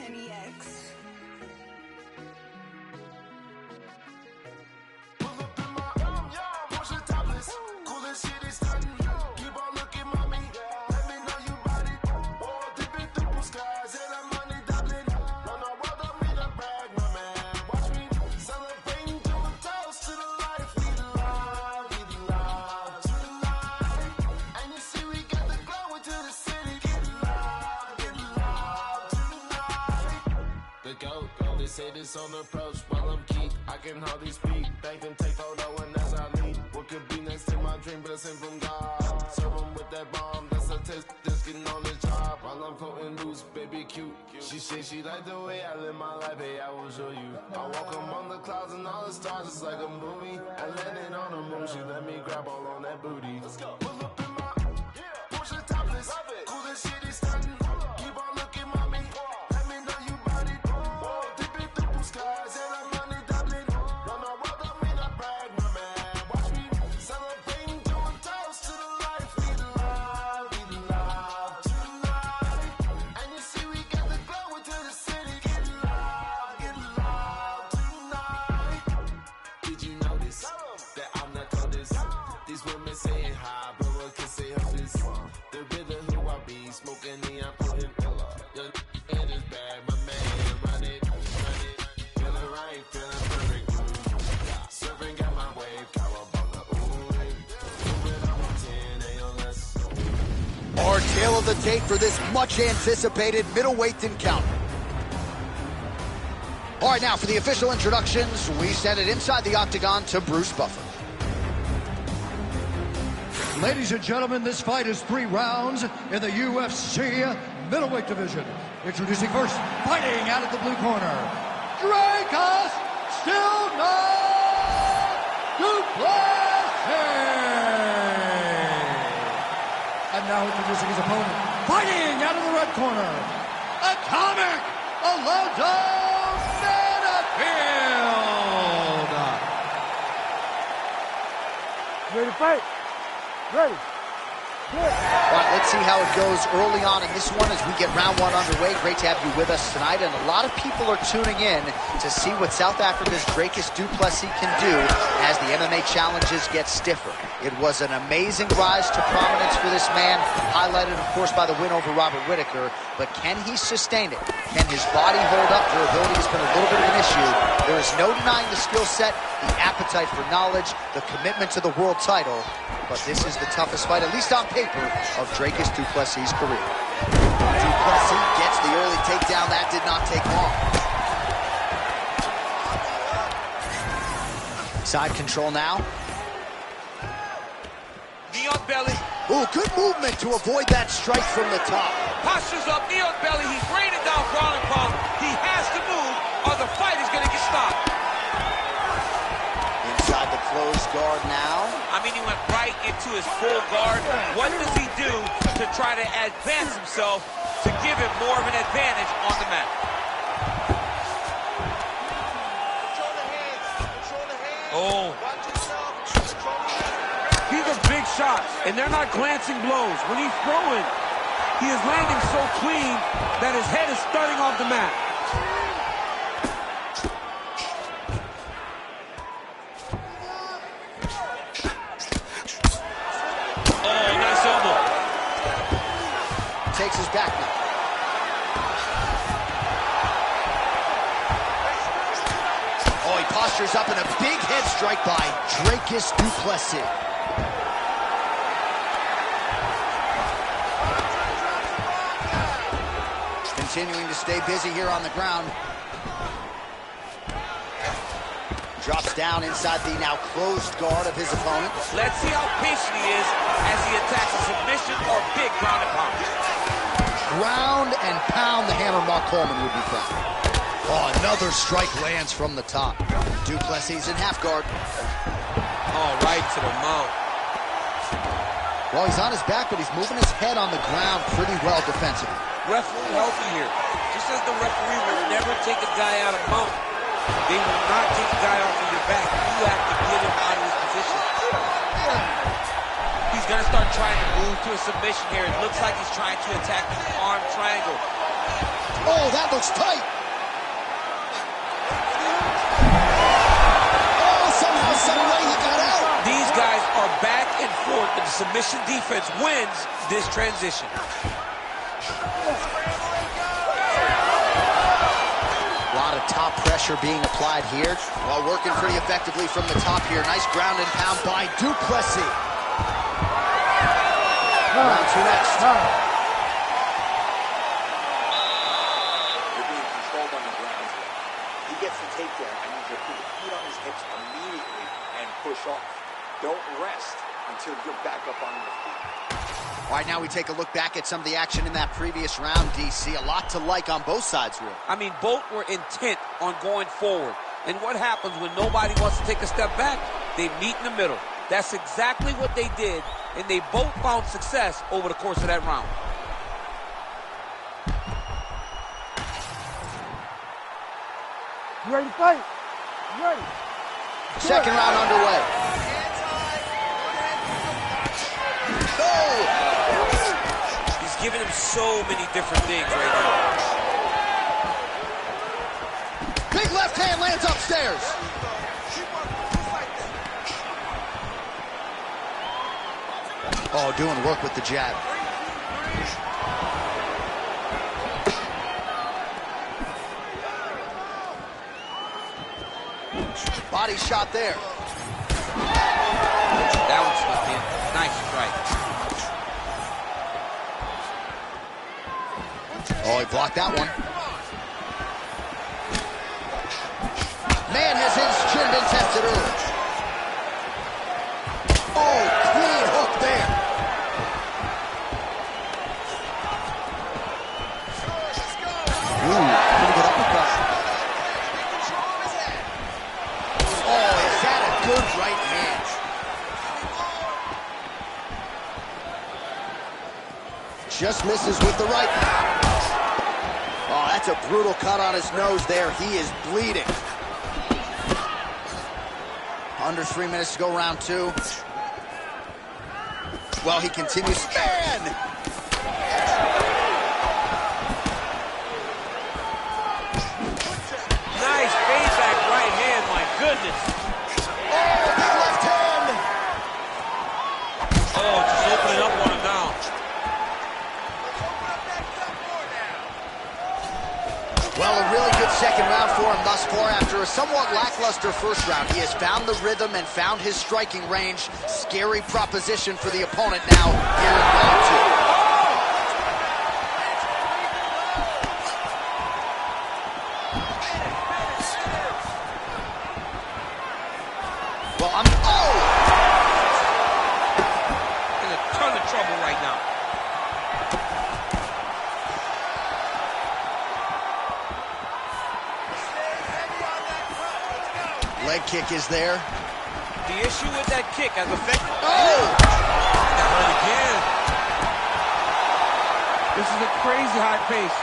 NEX. They say this on the approach while I'm key. I can hardly speak. Thank them, take photo, and as I leave. What could be next to my dream, blessing from God. Serve them with that bomb, that's a test. Just getting on the job while I'm floating loose, baby cute. She say she like the way I live my life, hey, I will show you. I walk among the clouds and all the stars, it's like a movie. I landed on the moon, she let me grab all on that booty. Let's go. Pull up in my Porsche topless, cool as shit is stunting. Keep on looking, mommy. Let me know you body. Skies and I'm on the Dublin. Run my world, I mean I brag, my man. Watch me celebrating, doing toast to the life. We love tonight. And you see we got the glow into the city. Get love tonight. Did you notice that I'm not coldest? These women saying hi, but what can say of this? The rhythm who I be smoking the I'm putting pillow. Your in is bad, my man. Run it. Right, feeling perfect. Serving got my wave, cowabunga, ooh. Our tale of the tape for this much anticipated middleweight encounter. All right, now for the official introductions, we send it inside the octagon to Bruce Buffer. Ladies and gentlemen, this fight is 3 rounds in the UFC middleweight division. Introducing first, fighting out of the blue corner, Dracus still not Duplessis. And now introducing his opponent, fighting out of the red corner, Atomic Alonzo Manafield. Ready to fight? Ready. All right, let's see how it goes early on in this one as we get round 1 underway. Great to have you with us tonight, and a lot of people are tuning in to see what South Africa's Dracus du Plessis can do as the MMA challenges get stiffer. It was an amazing rise to prominence for this man, highlighted, of course, by the win over Robert Whittaker, but can he sustain it? Can his body hold up? Durability has been a little bit of an issue. There is no denying the skill set, the appetite for knowledge, the commitment to the world title, but this is the toughest fight, at least on paper, of Dracus du Plessis' career. Du Plessis gets the early takedown. That did not take long. Side control now. Knee on belly. Ooh, good movement to avoid that strike from the top. Postures up, knee on belly. He's raining down ground and pound. He has to move or the fight is going to get stopped. Inside the closed guard now. I mean, he went right into his full guard. What does he do to try to advance himself to give him more of an advantage on the mat? Control the hands. Control the hands. Oh. Watch yourself. Control the hands. These are big shots, and they're not glancing blows. When he's throwing, he is landing so clean that his head is starting off the mat. Takes his back now. Oh, he postures up in a big head strike by Dracus du Plessis. Continuing to stay busy here on the ground. Drops down inside the now closed guard of his opponent. Let's see how patient he is as he attacks a submission or big ground and pound. Ground and pound, the hammer Mark Coleman would be proud. Oh, another strike lands from the top. Du Plessis in half guard. Oh, right to the mount. Well, he's on his back, but he's moving his head on the ground pretty well defensively. Referee healthy here. Just as the referee will never take a guy out of mount, they will not take the guy off of your back. You have to get him out of his position. He's going to start trying to move to a submission here. It looks like he's trying to attack the arm triangle. Oh, that looks tight. Oh, somehow, some way he got out. These guys are back and forth, and the submission defense wins this transition. A lot of top pressure being applied here while working pretty effectively from the top here. Nice ground and pound by Duplessis. Round two next. You're being controlled on the ground here. He gets the takedown. I need you to put your feet on his hips immediately and push off. Don't rest until you're back up on your feet. All right, now we take a look back at some of the action in that previous round, DC. A lot to like on both sides, really. I mean, both were intent on going forward. And what happens when nobody wants to take a step back? They meet in the middle. That's exactly what they did, and they both found success over the course of that round. You ready to fight? You ready? Second round underway. Oh! He's giving him so many different things right now. Big left hand lands upstairs. Oh, doing work with the jab. Body shot there. That one slipped in. Nice strike. Oh, he blocked that one. Man has his chin been tested early. Oh, clean hook there. Ooh, pretty good uppercut. Oh, is that a good right hand? Just misses with the right. Oh, that's a brutal cut on his nose there. He is bleeding. Under 3 minutes to go, round two. Well, he continues. Man! Nice feedback right hand, my goodness. Oh, big left hand! Oh, just opening up on him now. Well, a really good second round for him thus far. After a somewhat lackluster first round, he has found the rhythm and found his striking range. Scary proposition for the opponent now here in round two. Well, In a ton of trouble right now. Leg kick is there. The issue with that kick has affected. Oh! That hurt again. This is a crazy high pace.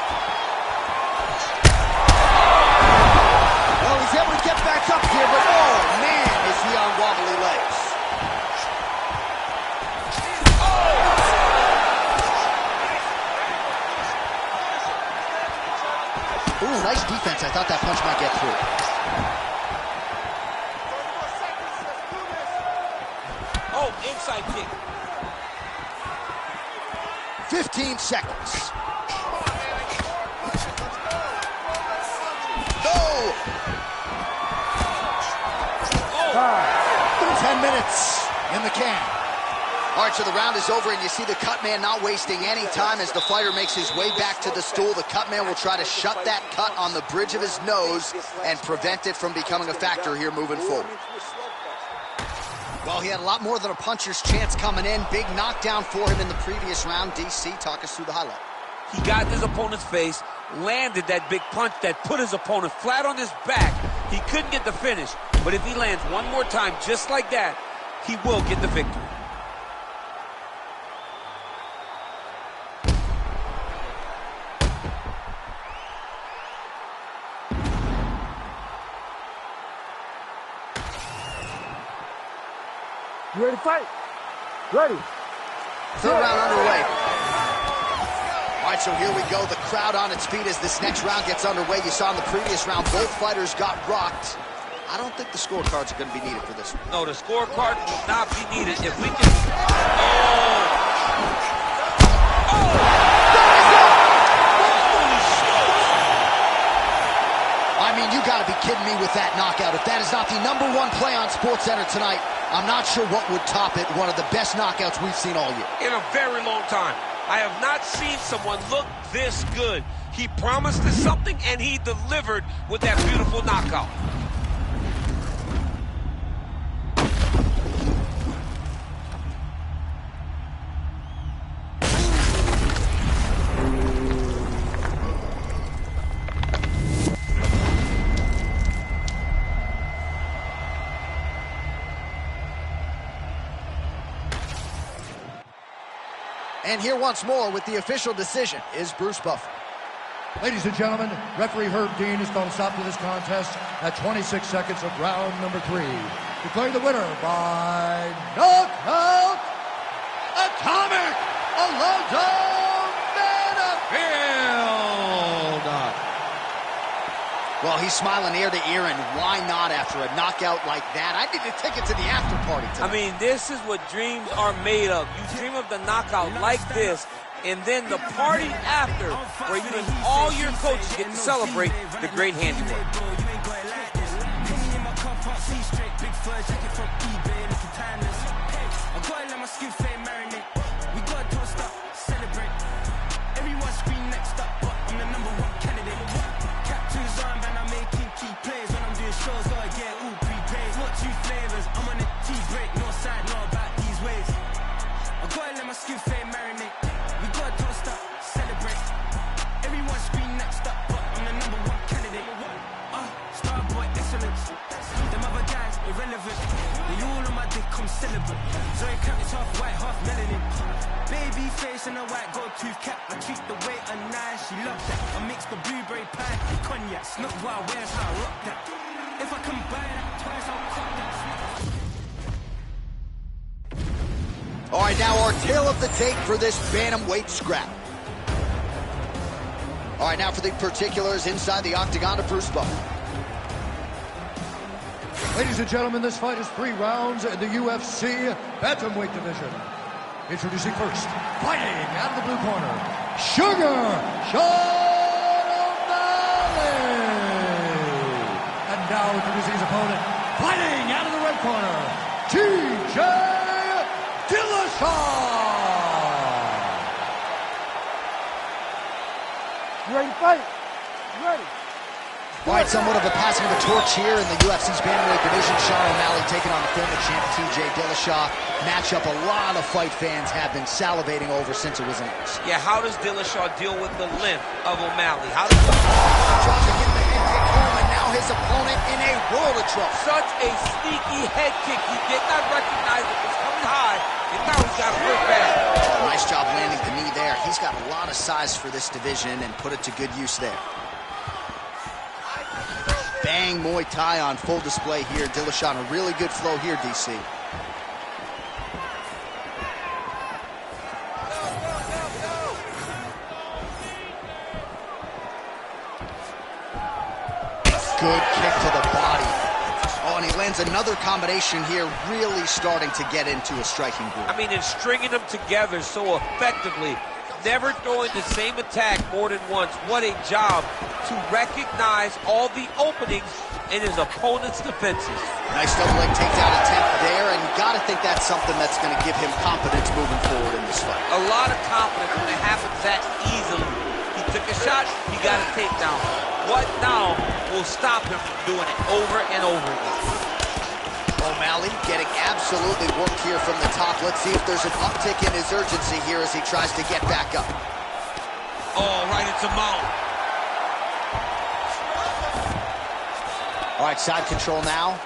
Well, he's able to get back up here, but oh, man, is he on wobbly legs. Ooh, nice defense. I thought that punch might get through. Oh, inside kick. 15 seconds. No! 10 minutes in the can. All right, so the round is over, and you see the cut man not wasting any time as the fighter makes his way back to the stool. The cut man will try to shut that cut on the bridge of his nose and prevent it from becoming a factor here moving forward. Well, he had a lot more than a puncher's chance coming in. Big knockdown for him in the previous round. DC, talk us through the highlight. He got in his opponent's face, landed that big punch that put his opponent flat on his back. He couldn't get the finish, but if he lands one more time just like that, he will get the victory. You ready to fight? Ready. Third round underway. All right, right, so here we go. The crowd on its feet as this next round gets underway. You saw in the previous round, both fighters got rocked. I don't think the scorecards are going to be needed for this one. No, the scorecard will not be needed if we can... I mean, you got to be kidding me with that knockout. If that is not the #1 play on SportsCenter tonight, I'm not sure what would top it. One of the best knockouts we've seen all year. In a very long time. I have not seen someone look this good. He promised us something, and he delivered with that beautiful knockout. And here once more with the official decision is Bruce Buffer. Ladies and gentlemen, referee Herb Dean has called a stop to this contest at 26 seconds of round number 3. Declaring the winner by knockout, Atomic Alonzo Menifield. Well, he's smiling ear to ear, and why not after a knockout like that? I need a ticket to the after party tonight. I mean, this is what dreams are made of. You dream of the knockout like this, and then the party after, where you and all your coaches get to celebrate the great handiwork. Baby face and a white gold tooth cap. I treat the waiter nice, she loves that. I mix the blueberry pie and cognac. Snook wild, where's how I rock that? If I can buy that twice, I'll cut that. All right, now our tale of the tape for this bantamweight scrap. All right, now for the particulars inside the octagon of Bruce Buffer. Ladies and gentlemen, this fight is 3 rounds in the UFC bantamweight division. Introducing first, fighting out of the blue corner, Sugar Sean O'Malley. And now introducing his opponent, fighting out of the red corner, TJ Dillashaw. You ready to fight? You ready? All right, somewhat of a passing of the torch here in the UFC's bantamweight division. Sean O'Malley taking on the former champ TJ Dillashaw. Matchup a lot of fight fans have been salivating over since it was announced. Yeah, how does Dillashaw deal with the length of O'Malley? How does Trying to get the head kick home, and now his opponent in a world of trouble. such a sneaky head kick? He did not recognize it was coming high, and now he's got hurt bad. Nice job landing the knee there. He's got a lot of size for this division and put it to good use there. Bang Muay Thai on full display here. Dillashaw on a really good flow here, DC. Good kick to the body. Oh, and he lands another combination here, really starting to get into a striking groove. I mean, and stringing them together so effectively. Never throwing the same attack more than once. What a job to recognize all the openings in his opponent's defenses. Nice double leg takedown attempt there, and you got to think that's something that's going to give him confidence moving forward in this fight. A lot of confidence when it happens that easily. He took a shot, he got a takedown. What now will stop him from doing it over and over again? O'Malley getting absolutely worked here from the top. Let's see if there's an uptick in his urgency here as he tries to get back up. Oh, right into mount. All right, side control now.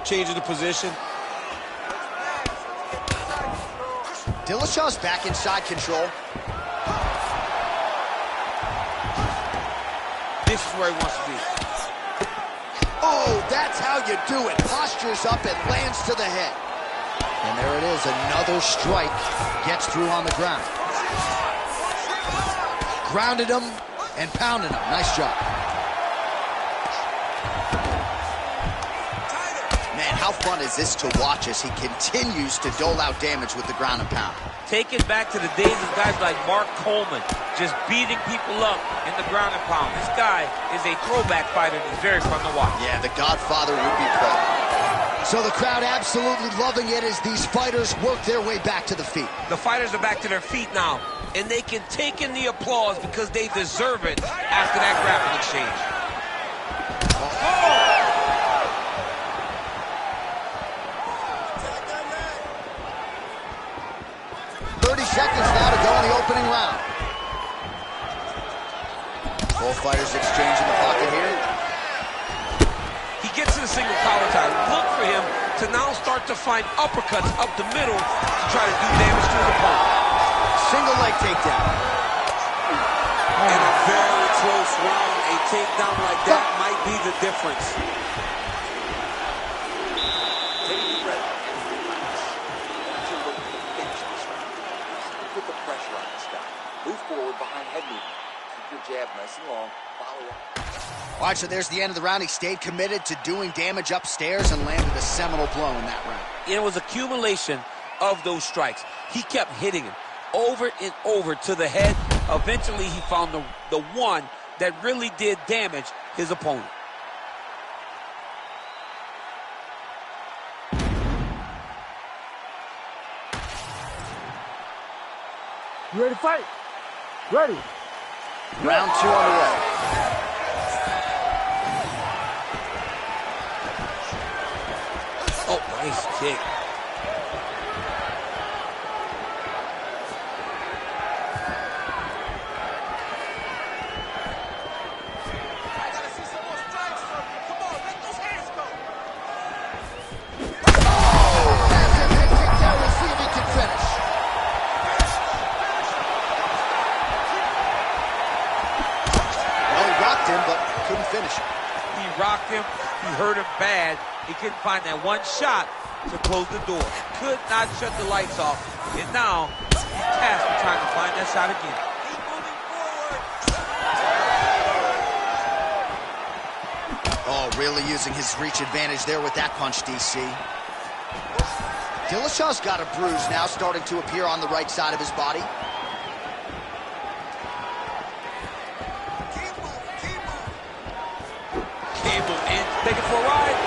Changing the position. Dillashaw's back in side control. This is where he wants to be. Oh, that's how you do it. Postures up and lands to the head. And there it is, another strike. Gets through on the ground. Grounded him and pounded him. Nice job. Man, how fun is this to watch as he continues to dole out damage with the ground and pound? Take it back to the days of guys like Mark Coleman, just beating people up in the ground and pound. This guy is a throwback fighter and he's very fun to watch. Yeah, the Godfather would be proud. So the crowd absolutely loving it as these fighters work their way back to the feet. The fighters are back to their feet now, and they can take in the applause because they deserve it after that grappling exchange. 30 seconds now to go in the opening round. Both fighters exchange in the pocket here. He gets to the single collar tie. Look for him to now start to find uppercuts up the middle to try to do damage to his opponent. Single leg takedown. In a very close round, a takedown like that might be the difference. Take a breath and relax. Until we're going to finish this round. Put the pressure on this guy. Move forward behind head movement. Keep your jab nice and long. Follow up. All right, so there's the end of the round. He stayed committed to doing damage upstairs and landed a seminal blow in that round. It was accumulation of those strikes. He kept hitting him over and over to the head. Eventually, he found the one that really did damage his opponent. You ready to fight? Ready. Round 2 underway. Oh, nice kick. He rocked him, he hurt him bad. He couldn't find that one shot to close the door. Could not shut the lights off. And now, he's tasked with trying to find that shot again. Keep moving forward. Oh, really using his reach advantage there with that punch, DC. Dillashaw's got a bruise now starting to appear on the right side of his body. Take it for a ride.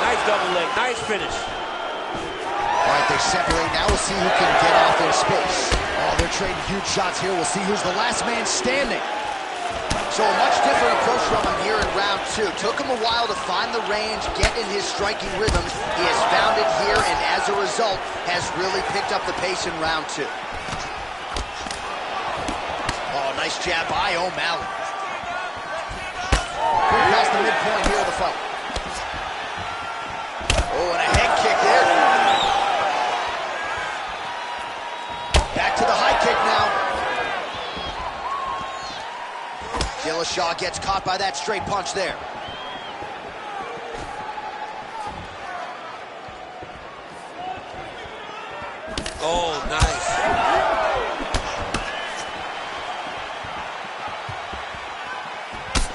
Nice double leg. Nice finish. All right, they separate. Now we'll see who can get off in space. Oh, they're trading huge shots here. We'll see who's the last man standing. So a much different approach from him here in round 2. Took him a while to find the range, get in his striking rhythm. He has found it here, and as a result, has really picked up the pace in round 2. Oh, nice jab by O'Malley. We're past the midpoint here of the fight. Oh, and a head kick there. Back to the high kick now. Dillashaw gets caught by that straight punch there. Oh, nice.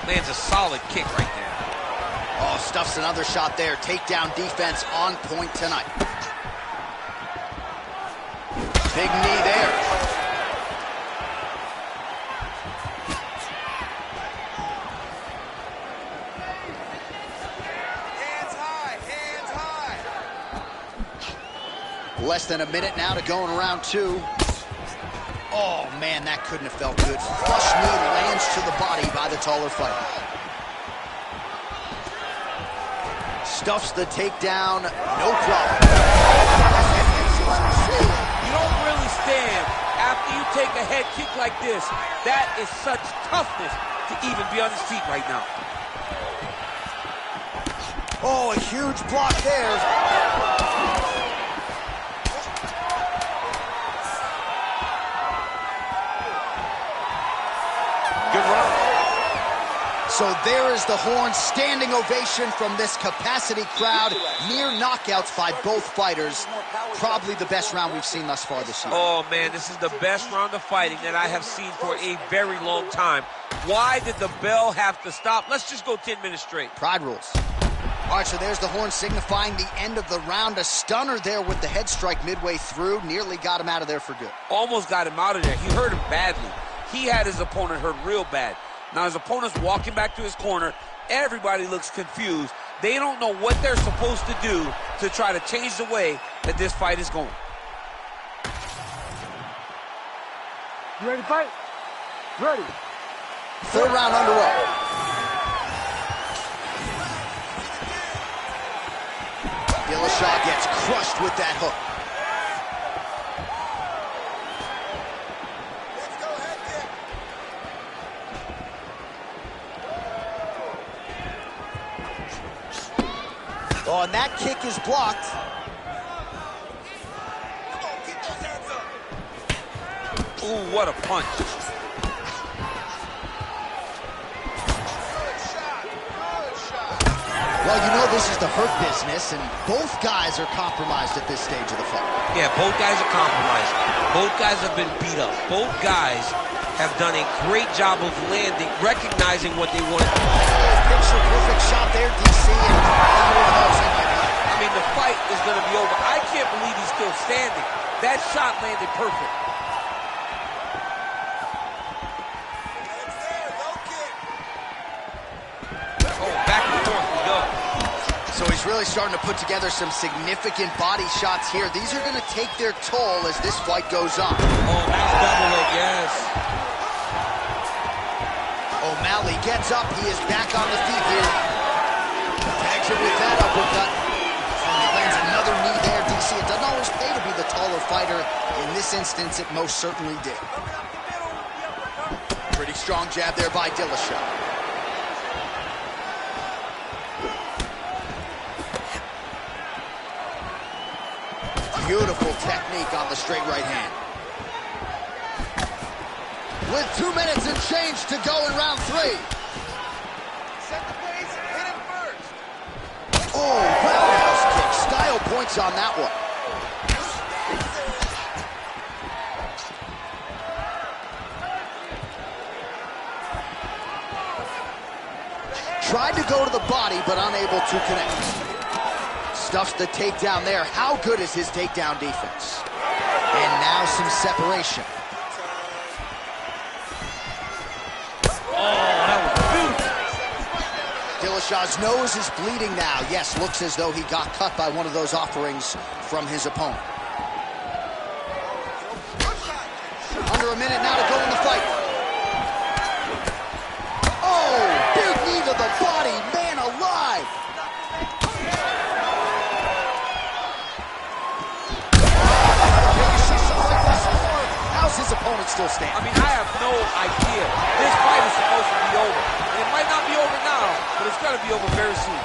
Lands a solid kick right there. Oh, stuffs another shot there. Takedown defense on point tonight. Big knee there. Hands high, hands high. Less than a minute now to go in round 2. Oh, man, that couldn't have felt good. Flush knee lands to the body by the taller fighter. Stuffs the takedown, no problem. You don't really stand after you take a head kick like this. That is such toughness to even be on his feet right now. Oh, a huge block there. So there is the horn, standing ovation from this capacity crowd. Near knockouts by both fighters. Probably the best round we've seen thus far this year. Oh, man, this is the best round of fighting that I have seen for a very long time. Why did the bell have to stop? Let's just go 10 minutes straight. Pride rules. All right, so there's the horn signifying the end of the round. A stunner there with the head strike midway through. Nearly got him out of there for good. Almost got him out of there. He hurt him badly. He had his opponent hurt real bad. Now his opponent's walking back to his corner. Everybody looks confused. They don't know what they're supposed to do to try to change the way that this fight is going. You ready to fight? Ready. Third round underway. Dillashaw gets crushed with that hook. Oh, and that kick is blocked. Ooh, what a punch. Well, you know this is the hurt business, and both guys are compromised at this stage of the fight. Yeah, both guys are compromised. Both guys have been beat up. Both guys have done a great job of landing, recognizing what they want. Picture perfect shot there, DC, and I mean, the fight is going to be over. I can't believe he's still standing. That shot landed perfect. Oh, back and forth we go. So he's really starting to put together some significant body shots here. These are going to take their toll as this fight goes on. Oh, nice double leg, yes. O'Malley gets up. He is back on the feet here. Tags him with that uppercut. And he lands another knee there, DC. It doesn't always pay to be the taller fighter. In this instance, it most certainly did. Pretty strong jab there by Dillashaw. Beautiful technique on the straight right hand. With 2 minutes and change to go in round 3. Set the pace, hit him first. Oh, roundhouse kick. Style points on that one. Tried to go to the body, but unable to connect. Stuffs the takedown there. How good is his takedown defense? And now some separation. Dillashaw's nose is bleeding now. Yes, looks as though he got cut by one of those offerings from his opponent. Under a minute now to go in the fight. Oh, big knee to the body, man alive. How's his opponent still standing? I mean, I have no idea. This fight is supposed to be over. And it might not be over now, but it's going to be over very soon.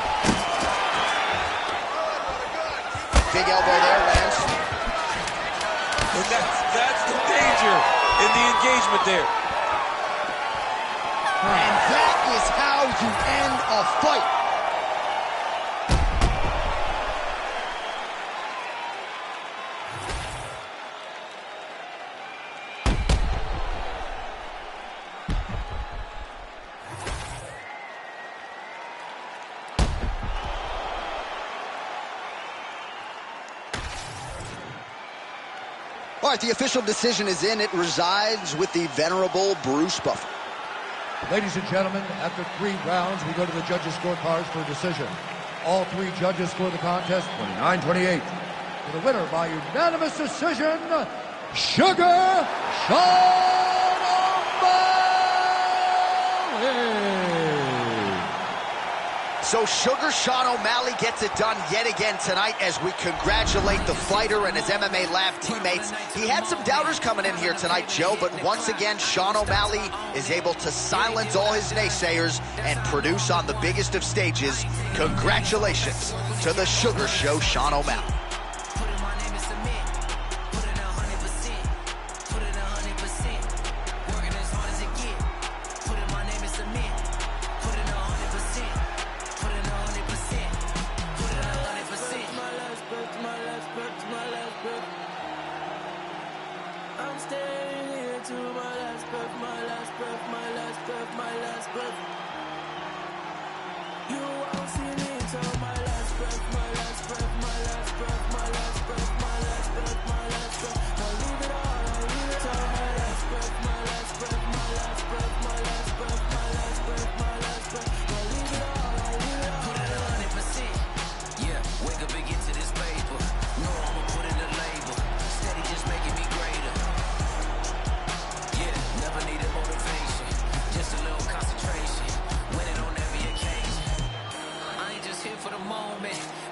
Big elbow there, lands. And that's the danger in the engagement there. And that is how you end a fight. All right, the official decision is in. It resides with the venerable Bruce Buffer. Ladies and gentlemen, after 3 rounds, we go to the judges' scorecards for a decision. All 3 judges score the contest 29-28. For the winner by unanimous decision, Sugar Sean O'Malley. So Sugar Sean O'Malley gets it done yet again tonight as we congratulate the fighter and his MMA Lab teammates. He had some doubters coming in here tonight, Joe, but once again, Sean O'Malley is able to silence all his naysayers and produce on the biggest of stages. Congratulations to the Sugar Show, Sean O'Malley.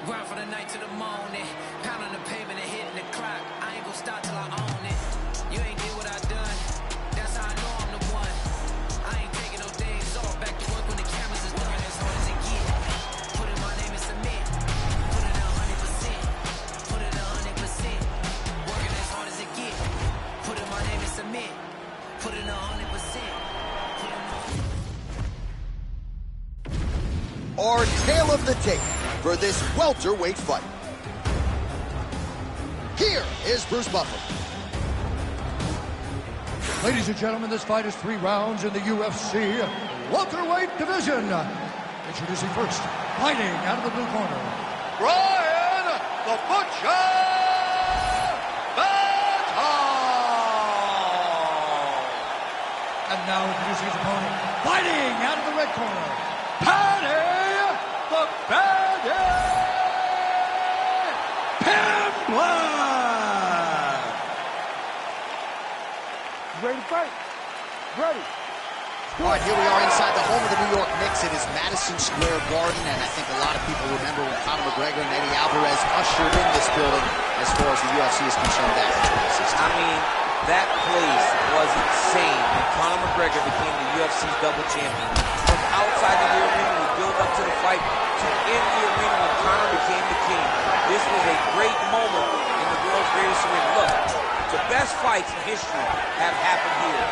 Grind from the night to the morning, pounding the pavement and hitting the clock. I ain't gonna stop till I own it. You ain't did what I done, that's how I know I'm the one. I ain't taking no days off, back to work when the cameras is done. As hard as it get, put in my name and submit. Put it 100%, put it 100%. Working as hard as it get, put in my name and submit. Put it 100%. Our tale of the tape for this welterweight fight. Here is Bruce Buffer. Ladies and gentlemen, this fight is 3 rounds in the UFC welterweight division. Introducing first, fighting out of the blue corner, Brian the Butcher Baton. And now introducing his opponent, fighting out of the red corner, Paddy the Bandit Pimblett. Ready to fight? Ready. All right, here we are inside the home of the New York Knicks. It is Madison Square Garden, and I think a lot of people remember when Conor McGregor and Eddie Alvarez ushered in this building as far as the UFC is concerned back in 2016. I mean, that place was insane when Conor McGregor became the UFC's double champion. From outside the arena, we built up to the fight, to in the arena when Conor became the king. This was a great moment in the world's greatest arena. Look, the best fights in history have happened here.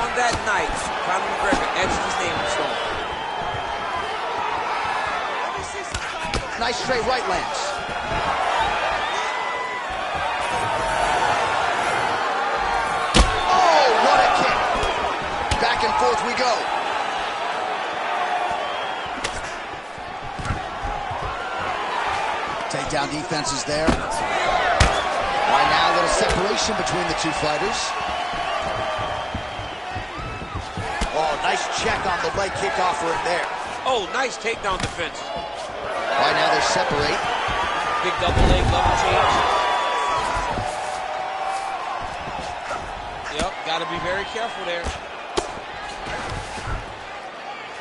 On that night, Conor McGregor etched his name in stone. Nice straight right lands. Oh, what a kick. Back and forth we go. Takedown defense is there. Right now, a little separation between the two fighters. Oh, nice check on the leg kick offer in there. Oh, nice takedown defense. Right now, they separate. Big double leg, double change. Yep, gotta be very careful there.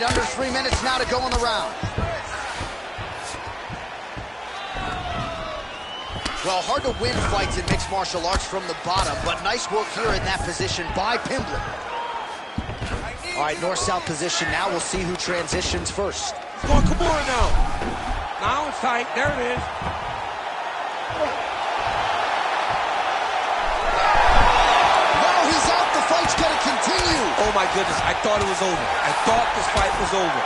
Under 3 minutes now to go in the round. Well, hard to win fights in mixed martial arts from the bottom, but nice work here in that position by Pimblett. All right, north-south position now. We'll see who transitions first. He's going Kimura now. Now it's tight. There it is. Now he's out. The fight's going to continue. Oh my goodness, I thought it was over. I thought this fight was over.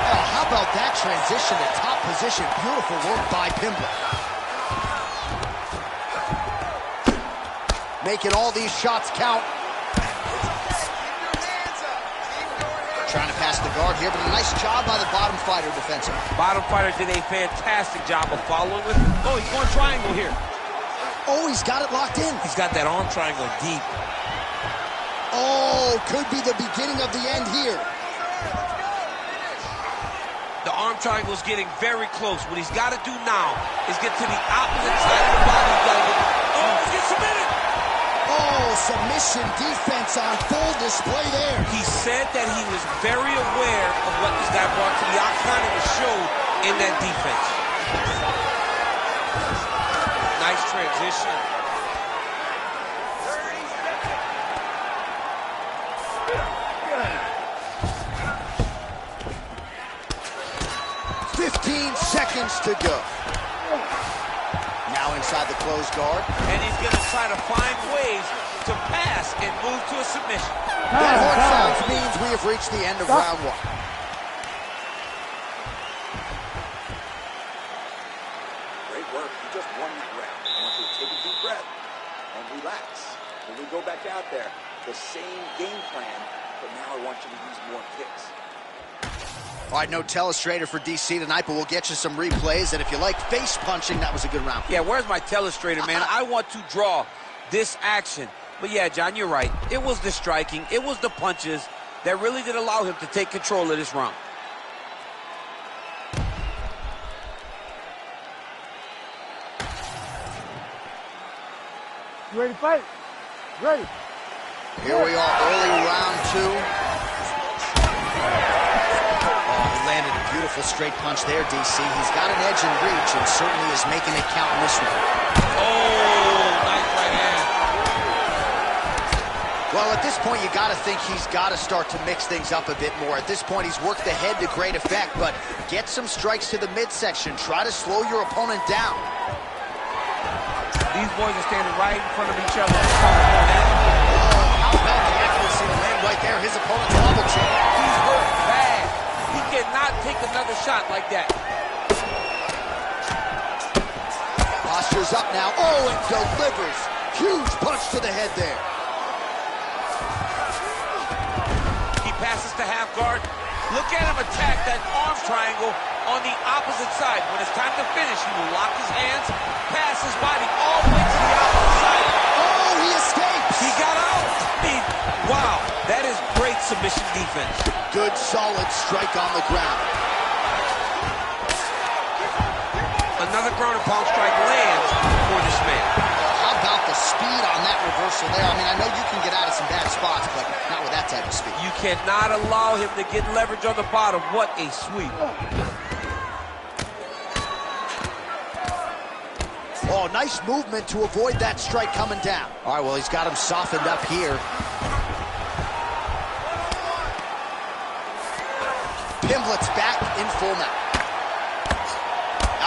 Oh, how about that transition to top position? Beautiful work by Pimblett. Making all these shots count. Trying to pass the guard here, but a nice job by the bottom fighter defensively. Bottom fighter did a fantastic job of following with. Oh, he's going triangle here. Oh, he's got it locked in. He's got that arm triangle deep. Oh, could be the beginning of the end here. The arm triangle is getting very close. What he's got to do now is get to the opposite side of the body. Oh, he's getting submitted. Oh, submission defense on full display there. He said that he was very aware of what this guy brought to the octagon and was showed in that defense. Nice transition. Seconds to go. Now inside the closed guard. And he's going to try to find ways to pass and move to a submission. That horn sounds means we have reached the end of round 1. Great work. You just won the round. I want you to take a deep breath and relax. When we go back out there, the same game plan, but now I want you to use more kicks. All right, no telestrator for DC tonight, but we'll get you some replays. And if you like face punching, that was a good round. Yeah, where's my telestrator, man? I want to draw this action. But yeah, John, you're right. It was the striking, it was the punches that really did allow him to take control of this round. You ready to fight? Ready. Here we are, early round 2. Oh, he landed a beautiful straight punch there, DC. He's got an edge in reach and certainly is making it count in this one. Oh, nice right hand. Well, at this point, you got to think he's got to start to mix things up a bit more. At this point, he's worked the head to great effect, but get some strikes to the midsection. Try to slow your opponent down. These boys are standing right in front of each other. How about the accuracy to land right there? His opponent's a level champ. He's hurt bad. He cannot take another shot like that. Posture's up now. Oh, and delivers. Huge punch to the head there. He passes to half guard. Look at him attack that arm triangle on the opposite side. When it's time to finish, he will lock his hands, pass his body all the way to the opposite side. Oh, he escapes. He got out. Wow, that is great submission defense. Good, solid strike on the ground. Another ground and pound strike lands for this man. How about the speed on that reversal there? I mean, I know you can get out of some bad spots, but not with that type of speed. You cannot allow him to get leverage on the bottom. What a sweep. Oh, nice movement to avoid that strike coming down. All right, well, he's got him softened up here. Pimblett's back in full now.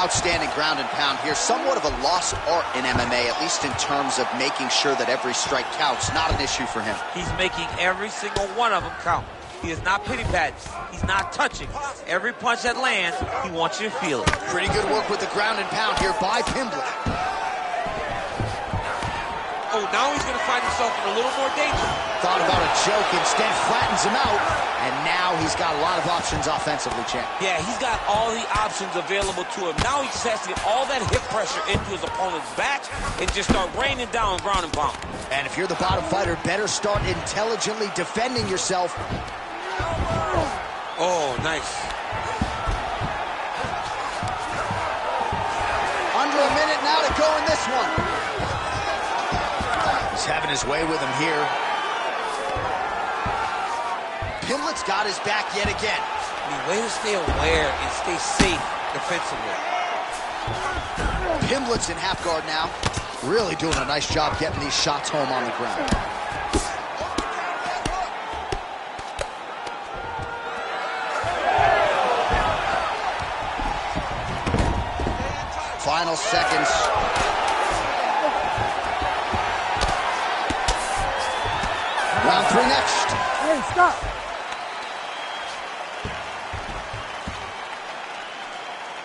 Outstanding ground and pound here. Somewhat of a lost art in MMA, at least in terms of making sure that every strike counts. Not an issue for him. He's making every single one of them count. He is not pity-patting. He's not touching. Every punch that lands, he wants you to feel it. Pretty good work with the ground and pound here by Pimblett. Oh, now he's going to find himself in a little more danger. Thought about a joke, instead flattens him out, and now he's got a lot of options offensively, champ. Yeah, he's got all the options available to him. Now he just has to get all that hip pressure into his opponent's back and just start raining down ground and pound. And if you're the bottom fighter, better start intelligently defending yourself. Oh, nice. Under a minute now to go in this one. He's having his way with him here. Pimblett's got his back yet again. I mean, way to stay aware and stay safe defensively. Pimblett's in half guard now. Really doing a nice job getting these shots home on the ground. Final seconds. Round 3 next. Hey, stop.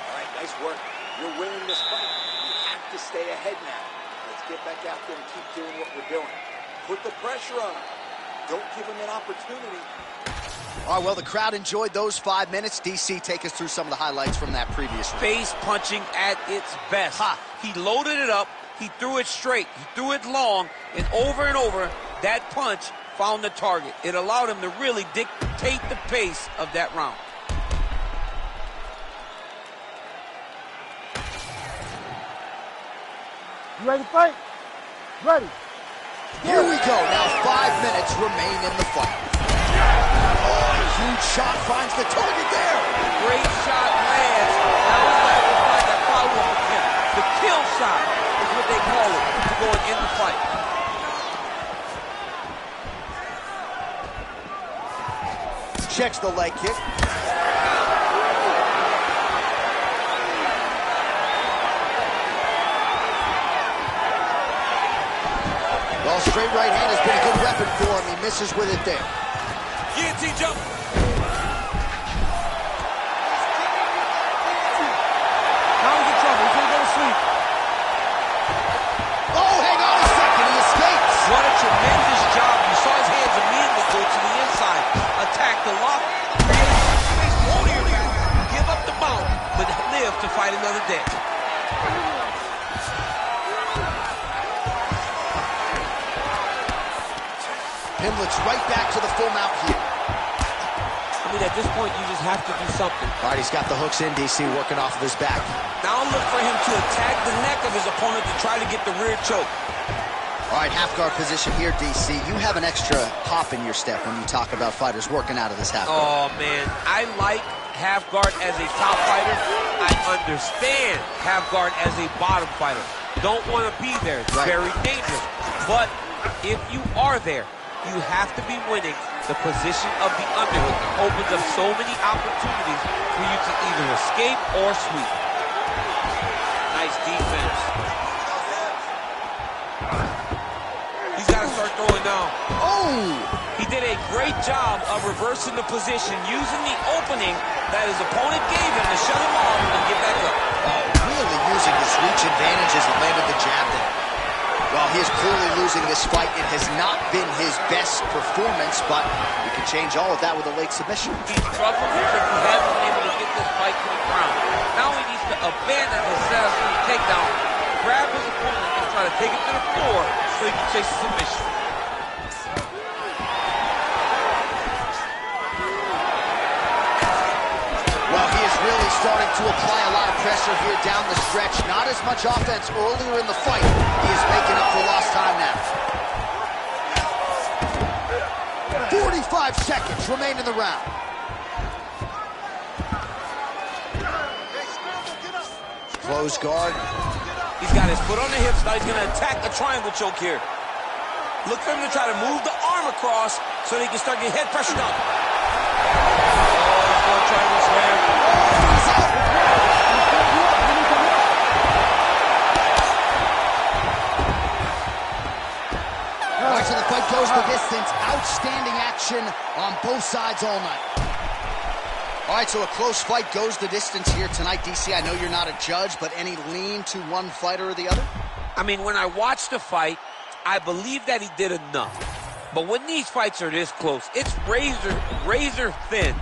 All right, nice work. You're winning this fight. You have to stay ahead now. Let's get back out there and keep doing what we're doing. Put the pressure on him. Don't give him an opportunity. All right, well, the crowd enjoyed those 5 minutes. DC, take us through some of the highlights from that previous round. Face punching at its best. He loaded it up. He threw it straight. He threw it long. And over, that punch found the target. It allowed him to really dictate the pace of that round. You ready to fight? Ready. Here we go. Now 5 minutes remain in the fight. Oh, a huge shot finds the target there. Great shot lands. Now it's like that follow-up attempt. The kill shot is what they call it to going in the fight. Checks the leg kick. Well, straight right hand has been a good weapon for him. He misses with it there. Guillotine jump. Now he's in trouble. He's gonna go to sleep. Oh, hang on a second. He escapes. What a tremendous job. You saw his hands immediately go to the inside. Attack the lock. Oh, here we fight another day. Pimlet's right back to the full mount here. I mean, at this point, you just have to do something. All right, he's got the hooks in, DC, working off of his back. Now look for him to attack the neck of his opponent to try to get the rear choke. All right, half guard position here, DC. You have an extra pop in your step when you talk about fighters working out of this half guard. Oh, man. I like half guard as a top fighter. I understand half guard as a bottom fighter. Don't want to be there. It's very dangerous. But if you are there, you have to be winning. The position of the underhook opens up so many opportunities for you to either escape or sweep. Nice defense. He's got to start throwing now. Oh! He did a great job of reversing the position, using the opening that his opponent gave him to shut him off and get back up. Oh, really using his reach advantage as he landed the jab there. Well, he is clearly losing this fight. It has not been his best performance, but we can change all of that with a late submission. He's struggling because he hasn't been able to get this fight to the ground. Now he needs to abandon his setup for the takedown, grab his opponent, and try to take it to the floor so he can chase the submission. Well, he is really starting to apply a lot of pressure here down the stretch. Not as much offense earlier in the fight. He is making up for lost time now. 45 seconds remain in the round. Close guard. He's got his foot on the hips. Now he's going to attack a triangle choke here. Look for him to try to move the arm across so he can start getting head pressure down. Oh, triangle slam. All right, so the fight goes the distance. Outstanding action on both sides all night. All right, so a close fight goes the distance here tonight, DC. I know you're not a judge, but any lean to one fighter or the other? I mean, when I watched the fight, I believe that he did enough. But when these fights are this close, it's razor thin.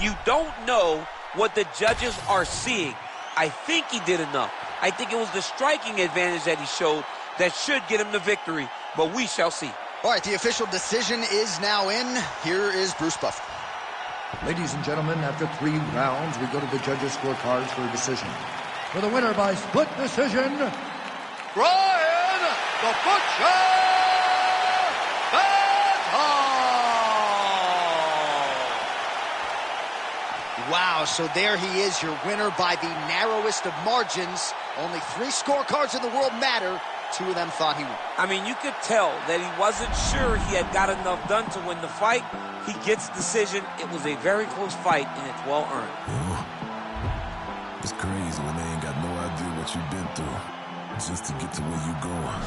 You don't know what the judges are seeing. I think he did enough. I think it was the striking advantage that he showed that should get him the victory, but we shall see. All right, the official decision is now in. Here is Bruce Buffer. Ladies and gentlemen, after 3 rounds, we go to the judges' scorecards for a decision. For the winner by split decision, Brian the Butcher Benton! Wow, so there he is, your winner by the narrowest of margins. Only 3 scorecards in the world matter. 2 of them thought he won. I mean, you could tell that he wasn't sure he had got enough done to win the fight. He gets decision. It was a very close fight, and it's well earned. It's crazy when they ain't got no idea what you've been through. Just to get to where you going.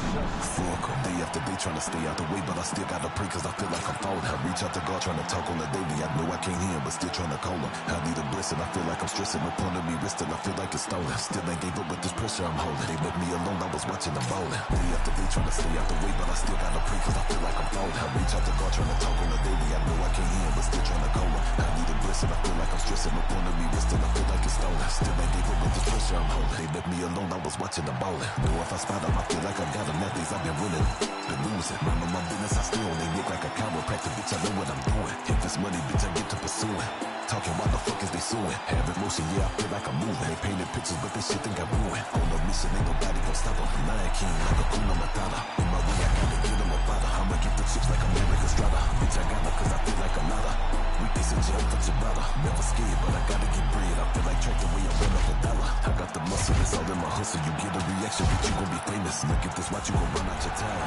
Fuck 'em. Day after day trying to stay out the way, but I still gotta pray cause I feel like I'm falling. I reach out to God trying to talk on the daily. I know I can't hear him, but still trying to call him. I need a blessing, I feel like I'm stressing. No point of me resting, I feel like it's stolen. Still ain't gave up with this pressure I'm holding. They left me alone, I was watching them bowling. Day after day trying to stay out the way, but I still gotta pray cause I feel like I'm falling. I reach out to God trying to talk on the daily. I know I can't hear him, but still trying to call him. I need a blessing, I feel like I'm stressing. No point of me resting, I feel like it's stolen. Still ain't gave up with this pressure I'm holding. They left me alone, I was watching them bowling. Know if I spot them, I feel like I've got them. That days I've been winning, been losing. None of my business, I still they look like a chiropractor. Bitch, I know what I'm doing. If it's money, bitch, I get to pursuing. Talking, why the fuck is they suing? Have emotion, yeah, I feel like I'm moving. They painted pictures, but they shit think I ruined. On a mission, ain't nobody gon' stop them. Lion King, like a Kuna Matata. In my way, I gotta get them a father. I'ma get the chips like I'm Eric Estrada. Bitch, I got them cause I feel like a lotta. Weekdays in jail for Gibraltar. Never scared, but I gotta get bread. I feel like track the way I run up a dollar. I got the muscle, it's all in my hustle. You get a reaction, bitch, you gon' be famous. Look at this, watch you gon' run out your time.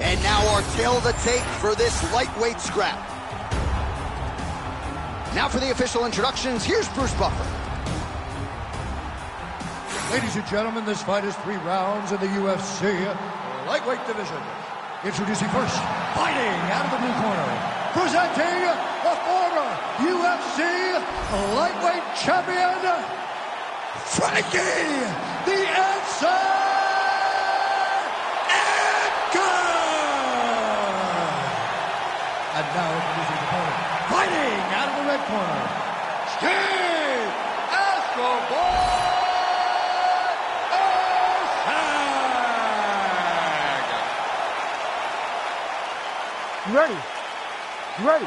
And now our tale of the tape for this lightweight scrap. Now for the official introductions, here's Bruce Buffer. Ladies and gentlemen, this fight is 3 rounds in the UFC lightweight division. Introducing first, fighting out of the blue corner, presenting the former UFC lightweight champion, Frankie the Answer Edgar! And now introducing the opponent, Fighting out of the red corner, Steve Escobar! You ready? You ready?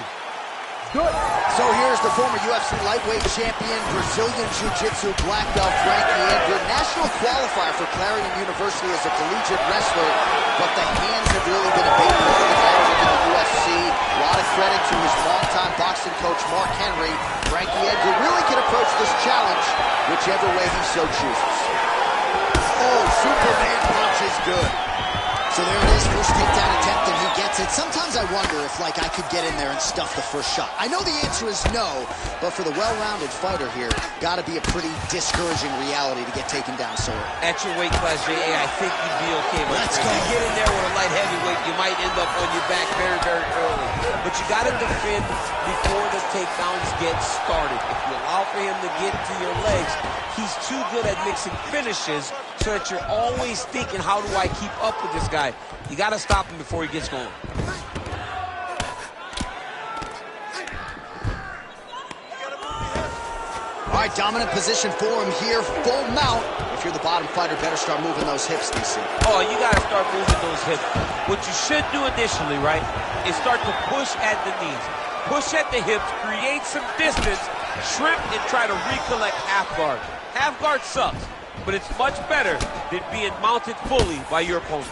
Good. So here's the former UFC lightweight champion, Brazilian Jiu-Jitsu black belt Frankie Edgar, national qualifier for Clarion University as a collegiate wrestler, but the hands have really been a big part of the narrative in the UFC. A lot of credit to his longtime boxing coach, Mark Henry. Frankie Edgar really can approach this challenge whichever way he so chooses. Oh, Superman punch is good. So there it is, first takedown attempt, and he gets it. Sometimes I wonder if, I could get in there and stuff the first shot. I know the answer is no, but for the well-rounded fighter here, gotta be a pretty discouraging reality to get taken down so early. At your weight class, J.A., I think you'd be okay. But Let's if go. you get in there with a light heavyweight, you might end up on your back very, very early. But you gotta defend before the takedowns get started. If you allow for him to get to your legs, he's too good at mixing finishes so that you're always thinking, how do I keep up with this guy? You got to stop him before he gets going. All right, dominant position for him here, full mount. If you're the bottom fighter, better start moving those hips, DC. Oh, you got to start moving those hips. What you should do initially, right, is start to push at the knees. Push at the hips, create some distance, shrimp, and try to recollect half guard. Half guard sucks, but it's much better than being mounted fully by your opponent.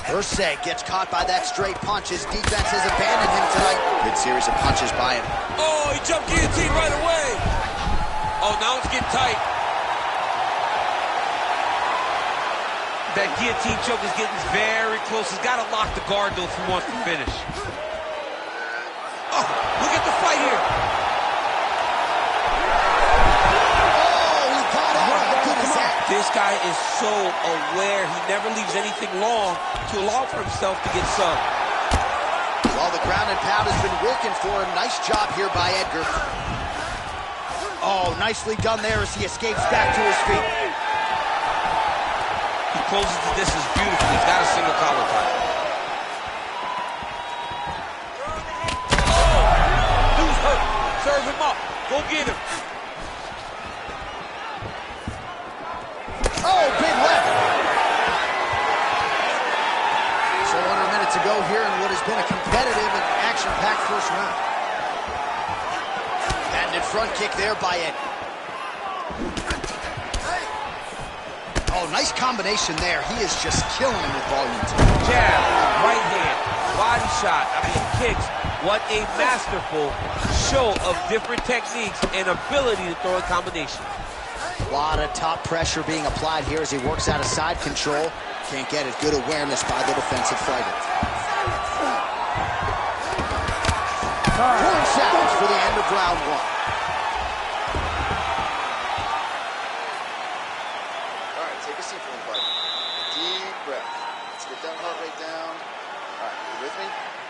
Ursay gets caught by that straight punch. His defense has abandoned him tonight. Good series of punches by him. Oh, he jumped guillotine right away. Oh, now it's getting tight. That guillotine choke is getting very close. He's got to lock the guard, though, if he wants to finish. Oh, look at the fight here. This guy is so aware. He never leaves anything long to allow for himself to get subbed. Well, the ground and pound has been working for him. Nice job here by Edgar. Oh, nicely done there as he escapes back to his feet. He closes the distance beautifully. He's got a single collar tie. Oh! Dude's hurt. Serve him up. Go get him. Oh, big left. So under a minute to go here in what has been a competitive and action-packed first round. And in front kick there by Edgar. Oh, nice combination there. He is just killing him with volume tonight. Jab, right hand, body shot, kicks. What a masterful show of different techniques and ability to throw a combination. A lot of top pressure being applied here as he works out of side control. Can't get it. Good awareness by the defensive fighter. 4 seconds for the end of round one. All right, take a seat for me, buddy. Deep breath. Let's get that heart rate down. All right, you with me?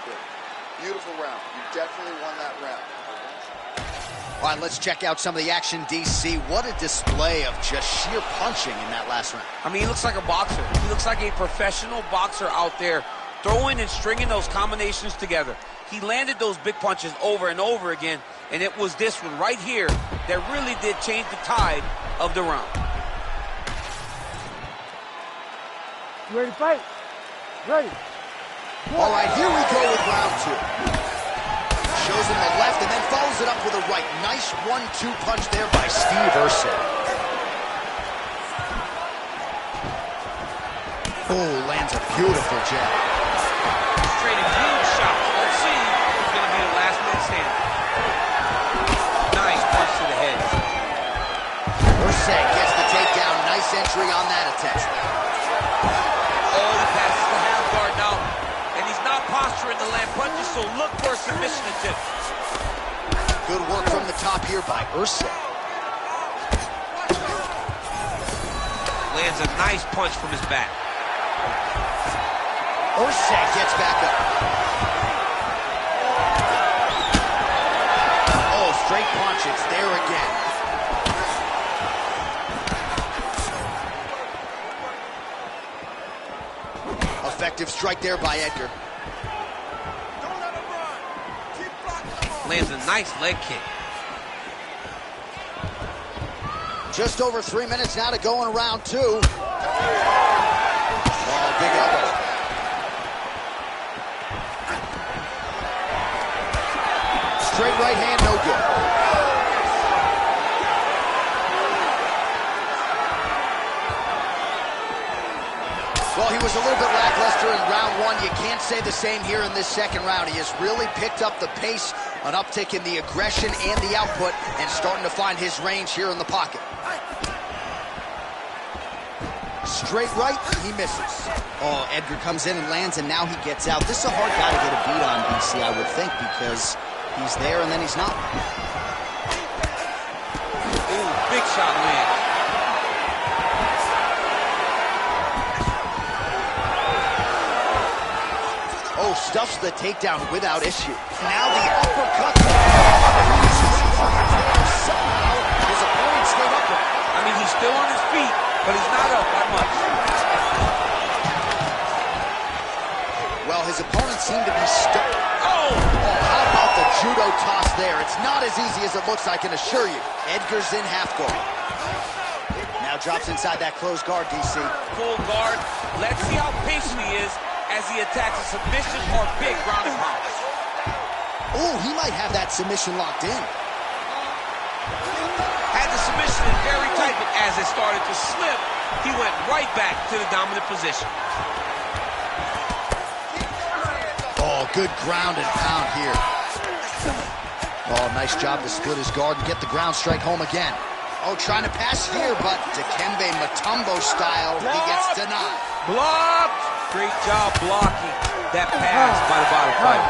Good. Beautiful round. You definitely won that round. All right, let's check out some of the action, DC. What a display of just sheer punching in that last round. I mean, he looks like a boxer. He looks like a professional boxer out there, throwing and stringing those combinations together. He landed those big punches over and over again, and it was this one right here that really did change the tide of the round. You ready to fight? Ready. All right, here we go with round two. Shows him the left and then follows it up with a right. Nice 1-2 punch there by Steve Ursay. Oh, lands a beautiful jab. Trading huge shots. Let's see who's going to be the last man standing. Nice punch to the head. Ursay gets the takedown. Nice entry on that attempt. Oh, he passes the half guard now. And he's not posturing to land punches, so look for a submission attempt. Good work from the top here by Ursay. Lands a nice punch from his back. Ursay gets back up. Oh, straight punch. It's there again. Effective strike there by Edgar. Don't let him run. Keep fighting. Lands a nice leg kick. Just over 3 minutes now to go in round 2. Oh, big elbow. Straight right hand, no good. Well, he was a little bit lackluster in round 1. You can't say the same here in this second round. He has really picked up the pace, an uptick in the aggression and the output, and starting to find his range here in the pocket. Straight right, he misses. Oh, Edgar comes in and lands, and now he gets out. This is a hard guy to get a beat on, DC, I would think, because he's there and then he's not. Ooh, big shot land. Oh, stuffs the takedown without issue. Now the uppercut. Somehow, his opponent stayed upright. I mean, he's still on his feet, but he's not up by much. Well, his opponent seemed to be stuck. Oh, how about the judo toss there? It's not as easy as it looks, I can assure you. Edgar's in half guard. Now drops inside that closed guard, DC. Full guard. Let's see how patient he is as he attacks a submission or big ground and pound. Oh, he might have that submission locked in. Had the submission in very tight, but as it started to slip, he went right back to the dominant position. Oh, good ground and pound here. Oh, nice job to split his guard and get the ground strike home again. Oh, trying to pass here, but Dikembe Mutombo style, he gets denied. Blocked! Great job blocking that pass by the bottom fighter.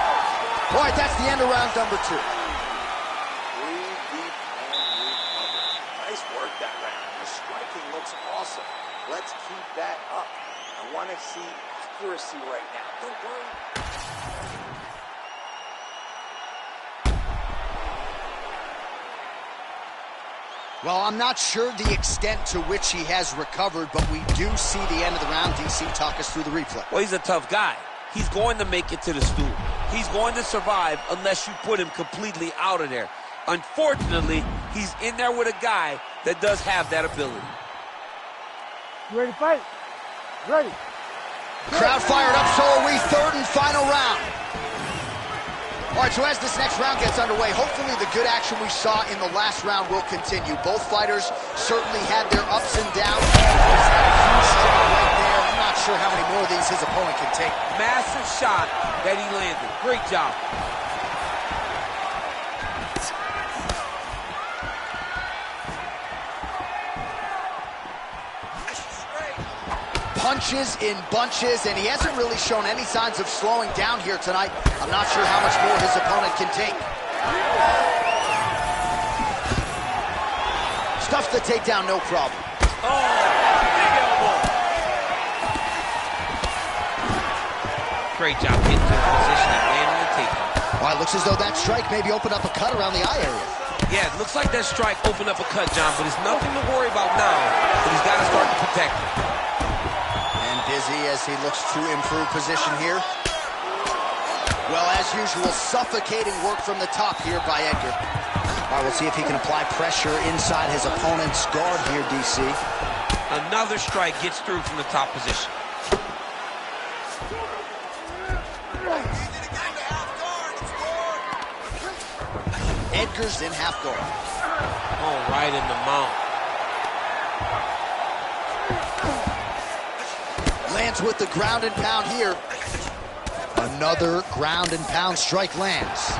All right, that's the end of round number 2. Breathe deep and recover. Nice work that round. The striking looks awesome. Let's keep that up. I want to see accuracy right now. Don't worry. Well, I'm not sure the extent to which he has recovered, but we do see the end of the round. DC, talk us through the replay. Well, he's a tough guy. He's going to make it to the stool. He's going to survive unless you put him completely out of there. Unfortunately, he's in there with a guy that does have that ability. You ready to fight? Ready. Crowd fired up, so are we. Third and final round. All right, so as this next round gets underway, hopefully the good action we saw in the last round will continue. Both fighters certainly had their ups and downs. Huge strike right there. I'm not sure how many more of these his opponent can take. Massive shot that he landed. Great job. Punches in bunches, and he hasn't really shown any signs of slowing down here tonight. I'm not sure how much more his opponent can take. Stuffs the takedown, no problem. Oh, big elbow. Great job getting to the position and landing the takedown. Well, it looks as though that strike maybe opened up a cut around the eye area. Yeah, it looks like that strike opened up a cut, John, but it's nothing to worry about now, but he's got to start to protect it. Busy as he looks to improve position here. Well, as usual, suffocating work from the top here by Edgar. All right, we'll see if he can apply pressure inside his opponent's guard here, DC. Another strike gets through from the top position. Edgar's in half guard. Oh, right in the mount. Lands with the ground and pound here. Another ground and pound strike lands.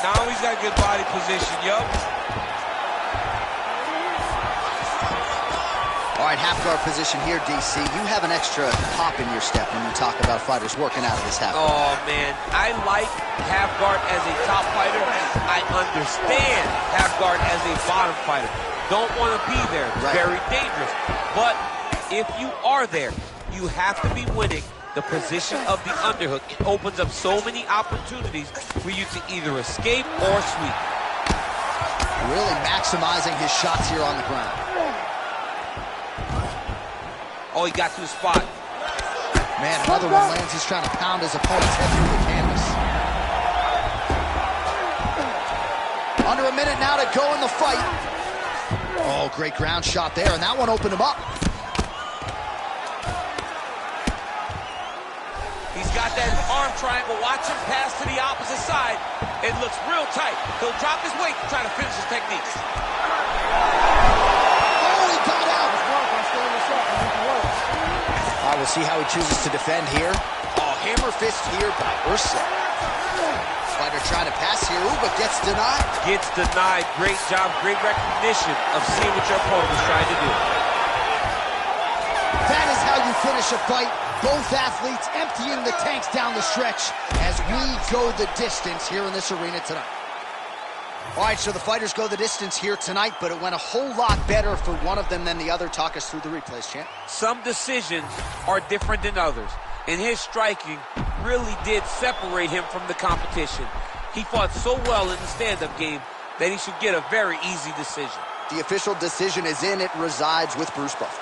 Now he's got good body position, yup. All right, half guard position here, DC. You have an extra pop in your step when you talk about fighters working out of this half guard. Oh, man. I like half guard as a top fighter. I understand half guard as a bottom fighter. Don't want to be there. Right. Very dangerous. But if you are there, you have to be winning the position of the underhook. It opens up so many opportunities for you to either escape or sweep. Really maximizing his shots here on the ground. Oh, he got to the spot. Man, another one lands. He's trying to pound his opponent's head through the canvas. Under a minute now to go in the fight. Oh, great ground shot there, and that one opened him up. He's got that arm triangle. Watch him pass to the opposite side. It looks real tight. He'll drop his weight to try to finish his techniques. Oh, he got out. All right, we'll see how he chooses to defend here. Oh, hammer fist here by Ursa. Fighter trying to pass here, ooh, but gets denied. Gets denied. Great job, great recognition of seeing what your opponent is trying to do. That is how you finish a fight. Both athletes emptying the tanks down the stretch as we go the distance here in this arena tonight. All right, so the fighters go the distance here tonight, but it went a whole lot better for one of them than the other. Talk us through the replays, champ. Some decisions are different than others, and his striking really did separate him from the competition. He fought so well in the stand-up game that he should get a very easy decision. The official decision is in. It resides with Bruce Buffer.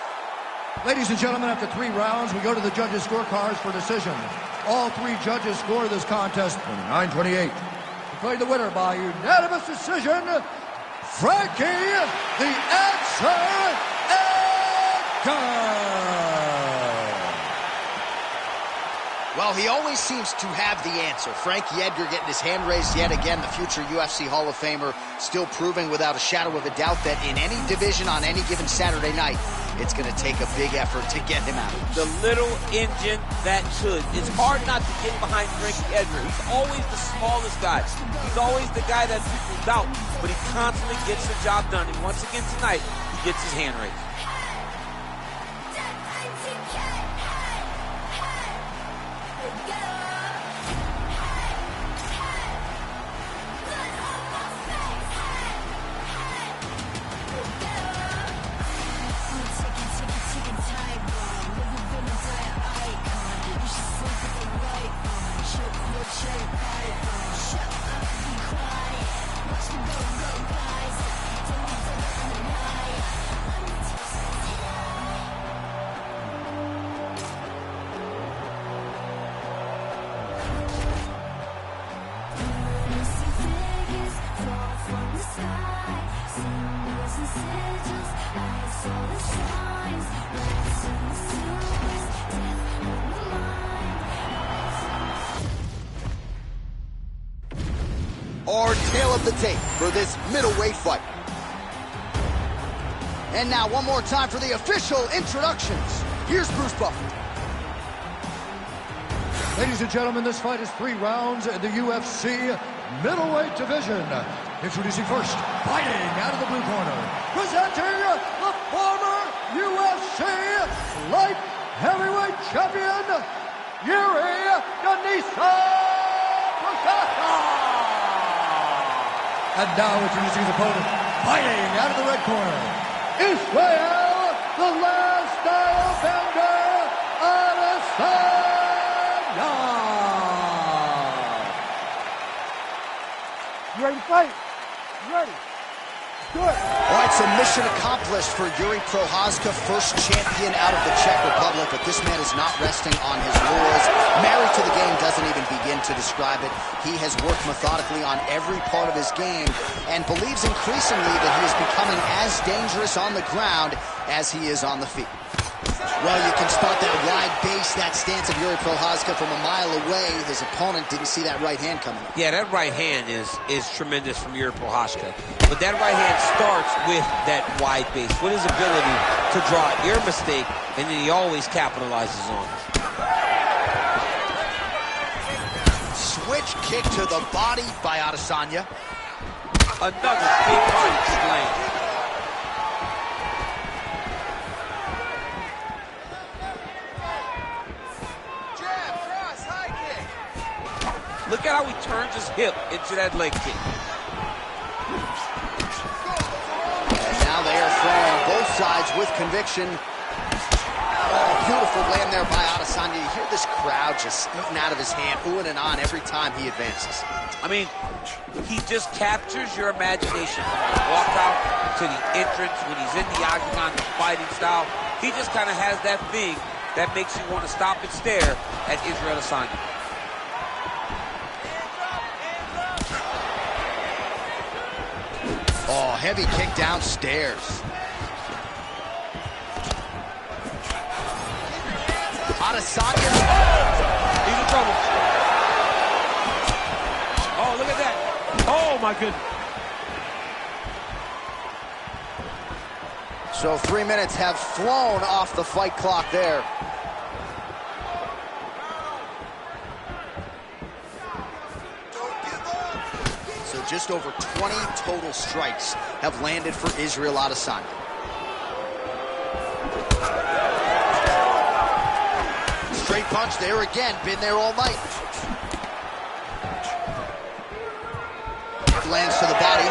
Ladies and gentlemen, after 3 rounds, we go to the judges' scorecards for decision. All 3 judges score this contest 29-28. Declared the winner by unanimous decision, Frankie the Answer Edgar. Well, he always seems to have the answer. Frankie Edgar getting his hand raised yet again, the future UFC Hall of Famer, still proving without a shadow of a doubt that in any division on any given Saturday night, it's going to take a big effort to get him out. The little engine that could. It's hard not to get behind Frankie Edgar. He's always the smallest guy. He's always the guy that people doubt, but he constantly gets the job done. And once again tonight, he gets his hand raised. Our tail of the tape for this middleweight fight. And now one more time for the official introductions. Here's Bruce Buffer. Ladies and gentlemen, this fight is 3 rounds in the UFC middleweight division. Introducing first, fighting out of the blue corner, presenting the former UFC light heavyweight champion, Yuri And now introducing his opponent, fighting out of the red corner, Israel, the last style bender, Adesanya. You ready to fight? You ready? Do it. All right, so mission accomplished for Yuri Prochazka, first champion out of the Czech Republic, but this man is not resting on his laurels. Married to the game doesn't even begin to describe it. He has worked methodically on every part of his game and believes increasingly that he is becoming as dangerous on the ground as he is on the feet. Well, you can spot that wide base, that stance of Yuri Prochazka from a mile away. His opponent didn't see that right hand coming. Yeah, that right hand is tremendous from Yuri Prochazka. But that right hand starts with that wide base, with his ability to draw ear mistake, and then he always capitalizes on it. Switch kick to the body by Adesanya. Another big body slam. Look at how he turns his hip into that leg kick. And now they are throwing both sides with conviction. Oh, beautiful land there by Adesanya. You hear this crowd just eating out of his hand, oohing and on every time he advances. I mean, he just captures your imagination from the walkout to the entrance when he's in the octagon, the fighting style. He just kind of has that thing that makes you want to stop and stare at Israel Adesanya. Oh, heavy kick downstairs. Adesanya. He's in trouble. Oh, look at that. Oh, my goodness. So 3 minutes have flown off the fight clock there. So just over 20 total strikes have landed for Israel Adesanya. Straight punch there again, been there all night. Lands to the body.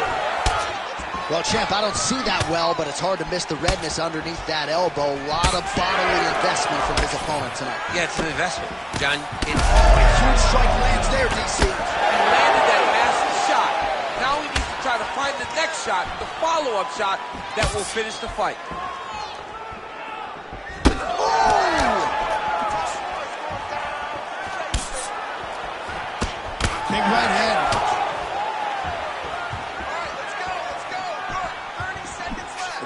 Well, champ, I don't see that well, but it's hard to miss the redness underneath that elbow. A lot of bodily investment from his opponent tonight. Yeah, it's an investment, John. A huge strike lands there, DC. He landed that massive shot. Now he needs to try to find the next shot, the follow-up shot that will finish the fight. Big right hand.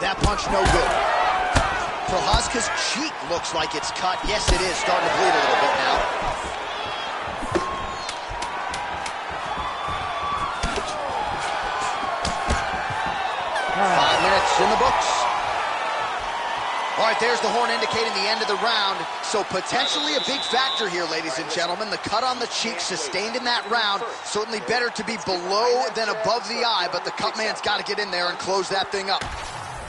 That punch no good. Prochazka's cheek looks like it's cut. Yes, it is. Starting to bleed a little bit now. Five minutes in the books. All right, there's the horn indicating the end of the round. So potentially a big factor here, ladies and gentlemen. The cut on the cheek sustained in that round. Certainly better to be below than above the eye, but the cut man's got to get in there and close that thing up.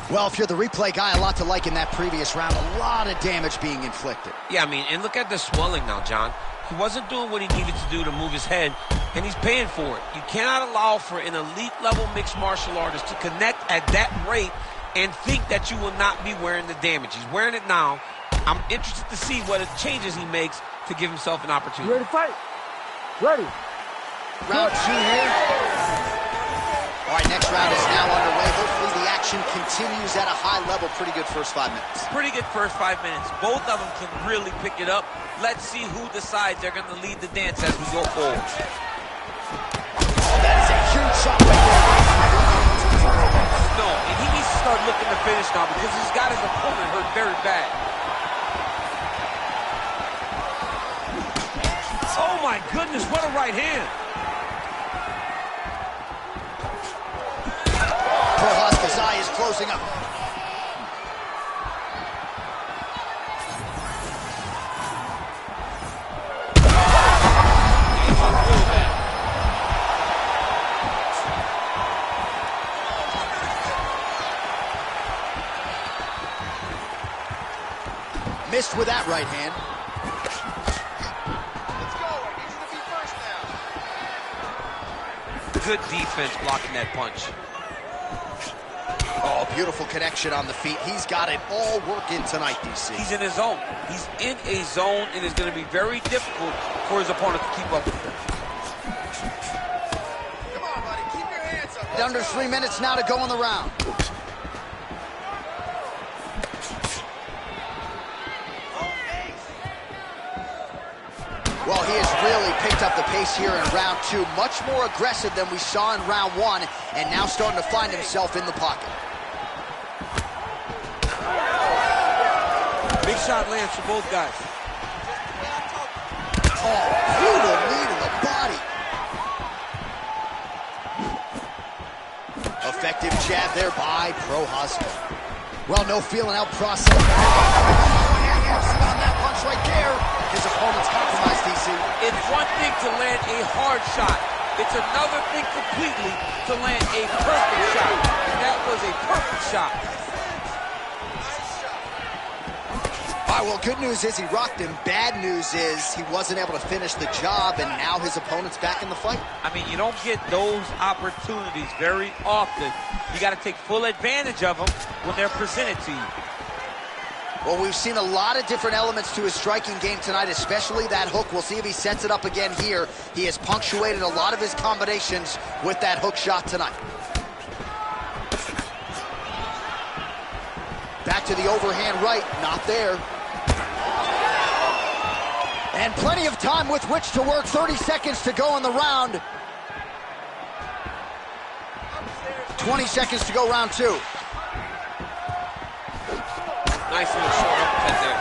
Well, if you're the replay guy, a lot to like in that previous round. A lot of damage being inflicted. Yeah, I mean, and look at the swelling now, John. He wasn't doing what he needed to do to move his head, and he's paying for it. You cannot allow for an elite-level mixed martial artist to connect at that rate and think that you will not be wearing the damage. He's wearing it now. I'm interested to see what changes he makes to give himself an opportunity. You ready to fight? Ready. Round two here. All right, next round is now underway. Hopefully the action continues at a high level. Pretty good first 5 minutes. Pretty good first 5 minutes. Both of them can really pick it up. Let's see who decides they're going to lead the dance as we go forward. Oh, that is a huge shot right there. No, and he needs to start looking to finish now because he's got his opponent hurt very bad. Oh, my goodness, what a right hand. Prochazka's eye is closing up. Missed with that right hand. Let's go. I need you to be first now. Good defense blocking that punch. Oh, beautiful connection on the feet. He's got it all working tonight, DC. He's in his zone. He's in a zone, and it's going to be very difficult for his opponent to keep up with him. Come on, buddy. Keep your hands up. Under 3 minutes now to go in the round. Well, he has really picked up the pace here in round two. Much more aggressive than we saw in round one, and now starting to find himself in the pocket. Big shot lands for both guys. Oh, brutal knee to the body. Effective jab there by Prochazka. Well, no feeling out process. On that punch right there. His opponent's compromised, DC. It's one thing to land a hard shot. It's another thing completely to land a perfect shot. And that was a perfect shot. All right, well, good news is he rocked him. Bad news is he wasn't able to finish the job, and now his opponent's back in the fight. I mean, you don't get those opportunities very often. You got to take full advantage of them when they're presented to you. Well, we've seen a lot of different elements to his striking game tonight, especially that hook. We'll see if he sets it up again here. He has punctuated a lot of his combinations with that hook shot tonight. Back to the overhand right, not there. And plenty of time with which to work. 30 seconds to go in the round. 20 seconds to go, round 2. Nice little short uppercut there.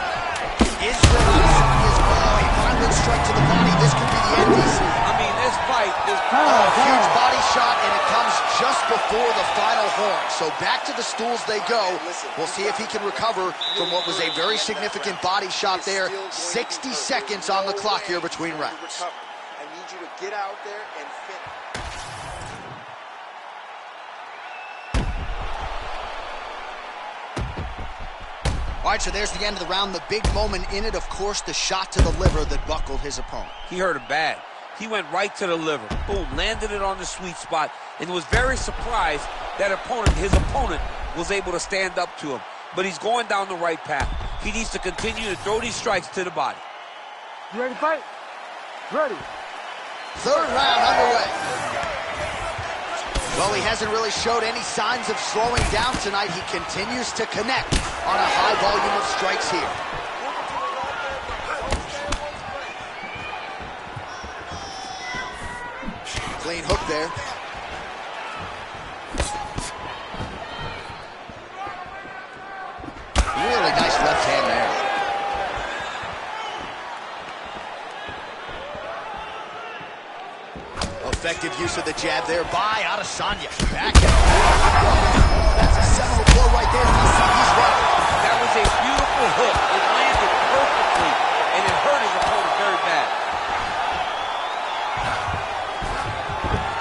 Israel Adesanya's ball, a violent strike to the body. This could be the end, DC. I mean, this fight is A huge body shot, and it comes just before the final horn. So back to the stools they go. We'll see if he can recover from what was a very significant body shot there. 60 seconds on the clock here between rounds. I need you to get out there and finish. All right, so there's the end of the round. The big moment in it, of course, the shot to the liver that buckled his opponent. He hurt him bad. He went right to the liver. Boom, landed it on the sweet spot, and was very surprised that his opponent was able to stand up to him. But he's going down the right path. He needs to continue to throw these strikes to the body. You ready to fight? Ready. Third round underway. Well, he hasn't really showed any signs of slowing down tonight. He continues to connect on a high volume of strikes here. Clean hook there. Really nice left hand there. Effective use of the jab there by Adesanya. Back and forth. That's a seminal blow right there. He's ready. That was a beautiful hook. It landed perfectly, and it hurt his opponent very bad.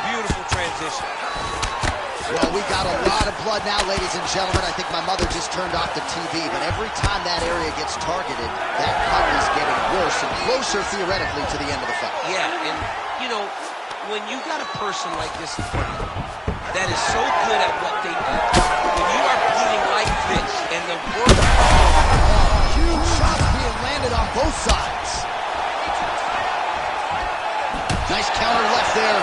Beautiful transition. Well, we got a lot of blood now, ladies and gentlemen. I think my mother just turned off the TV, but every time that area gets targeted, that cut is getting worse and closer, theoretically, to the end of the fight. Yeah, and, you know, when you got a person like this in front of you that is so good at what they do, when you are bleeding like this, and the work... Huge shots being landed on both sides. Nice counter left there.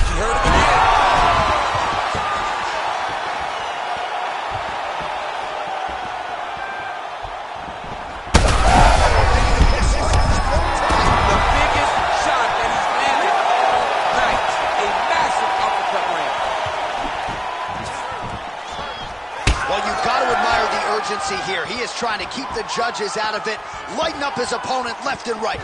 He hurt him again. The biggest shot that he's landed all night. A massive uppercut land. Well, you've got to admire the urgency here. He is trying to keep the judges out of it, lighten up his opponent left and right.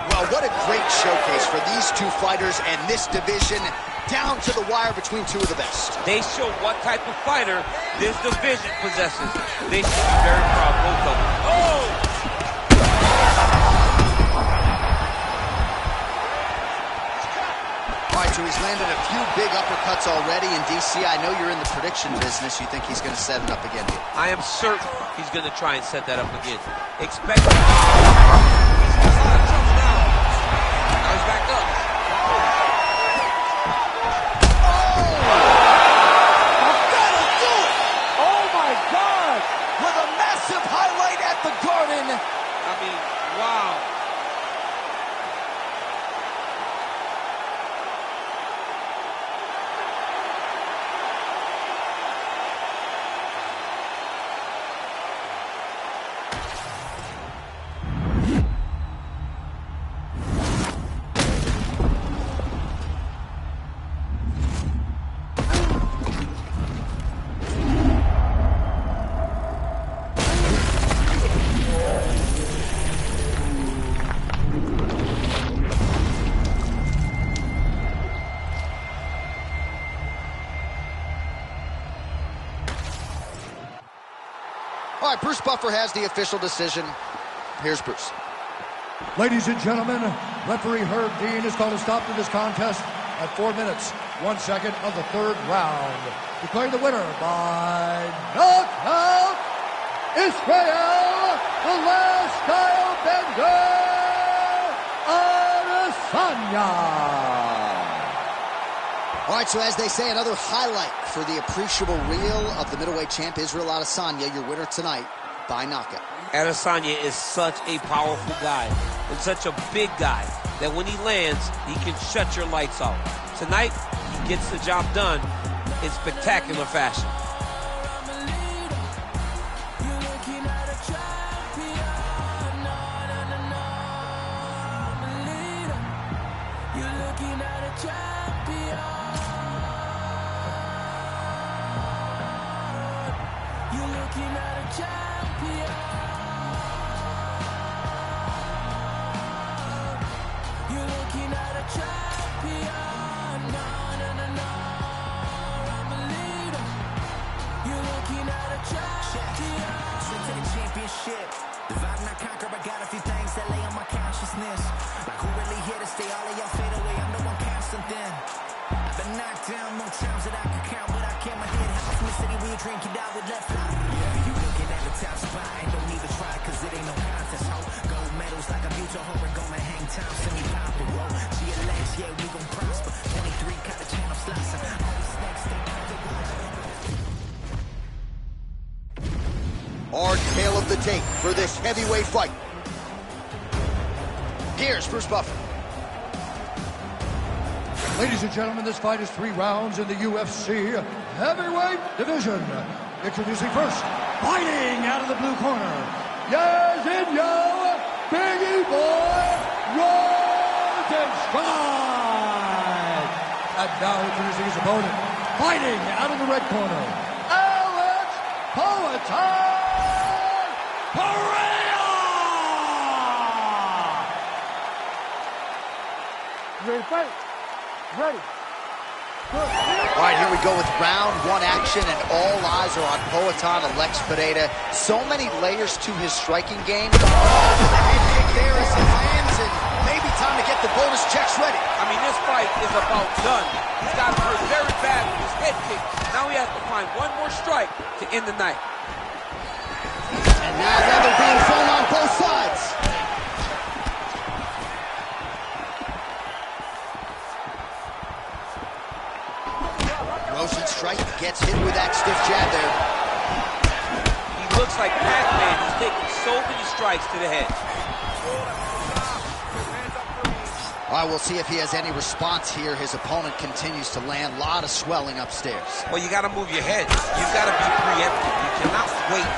Well, what a great showcase for these two fighters and this division, down to the wire between two of the best. They show what type of fighter this division possesses. They should be very proud, both of them. Oh! All right, so he's landed a few big uppercuts already. In DC, I know you're in the prediction business. You think he's going to set it up again here? I am certain he's going to try and set that up again. Expect... He's in a lot of trouble now. Now he's back up. That'll do it! Oh my God! With a massive highlight at the Garden. I mean, wow. All right, Bruce Buffer has the official decision. Here's Bruce. Ladies and gentlemen, referee Herb Dean has called a stop to this contest at 4 minutes, 1 second of the third round. Declaring the winner by knockout, Israel, the last style bender, Adesanya. All right, so as they say, another highlight for the appreciable reel of the middleweight champ, Israel Adesanya, your winner tonight by knockout. Adesanya is such a powerful guy and such a big guy that when he lands, he can shut your lights off. Tonight, he gets the job done in spectacular fashion. Straight to the championship. Divide and I conquer, I got a few things that lay on my consciousness. Like who really here to stay? All of y'all fade away, I'm the one constant then. I've been knocked down more times than I can count, but I kept my head high from the city where you drink it out with left eye. Yeah, you looking at the top spot, ain't don't even try, cause it ain't no contest, ho. Gold medals like a mutual hope, we're gonna hang time, send me pop the roll. GLX, yeah, we gon' prosper. 23 kind of channel slicing. All these snakes, they know the Our tale of the tape for this heavyweight fight. Here's Bruce Buffer. Ladies and gentlemen, this fight is 3 rounds in the UFC heavyweight division. Introducing first, fighting out of the blue corner. Yes, in yo, Biggie Boy, Rosenstrike. And now introducing his opponent, fighting out of the red corner, Alex Poatan. Ready to fight? Ready. Good. All right, here we go with round 1 action, and all eyes are on Poatan Alex Pereira. So many layers to his striking game. Oh, the head kick there as he lands, and maybe time to get the bonus checks ready. I mean, this fight is about done. He's got him hurt very bad with his head kick. Now he has to find one more strike to end the night. And now leather being thrown on both sides. Rosenstrike gets hit with that stiff jab there. He looks like Pac-Man. He's taking so many strikes to the head. All right, we'll see if he has any response here. His opponent continues to land. A lot of swelling upstairs. Well, you got to move your head. You've got to be preemptive. You cannot wait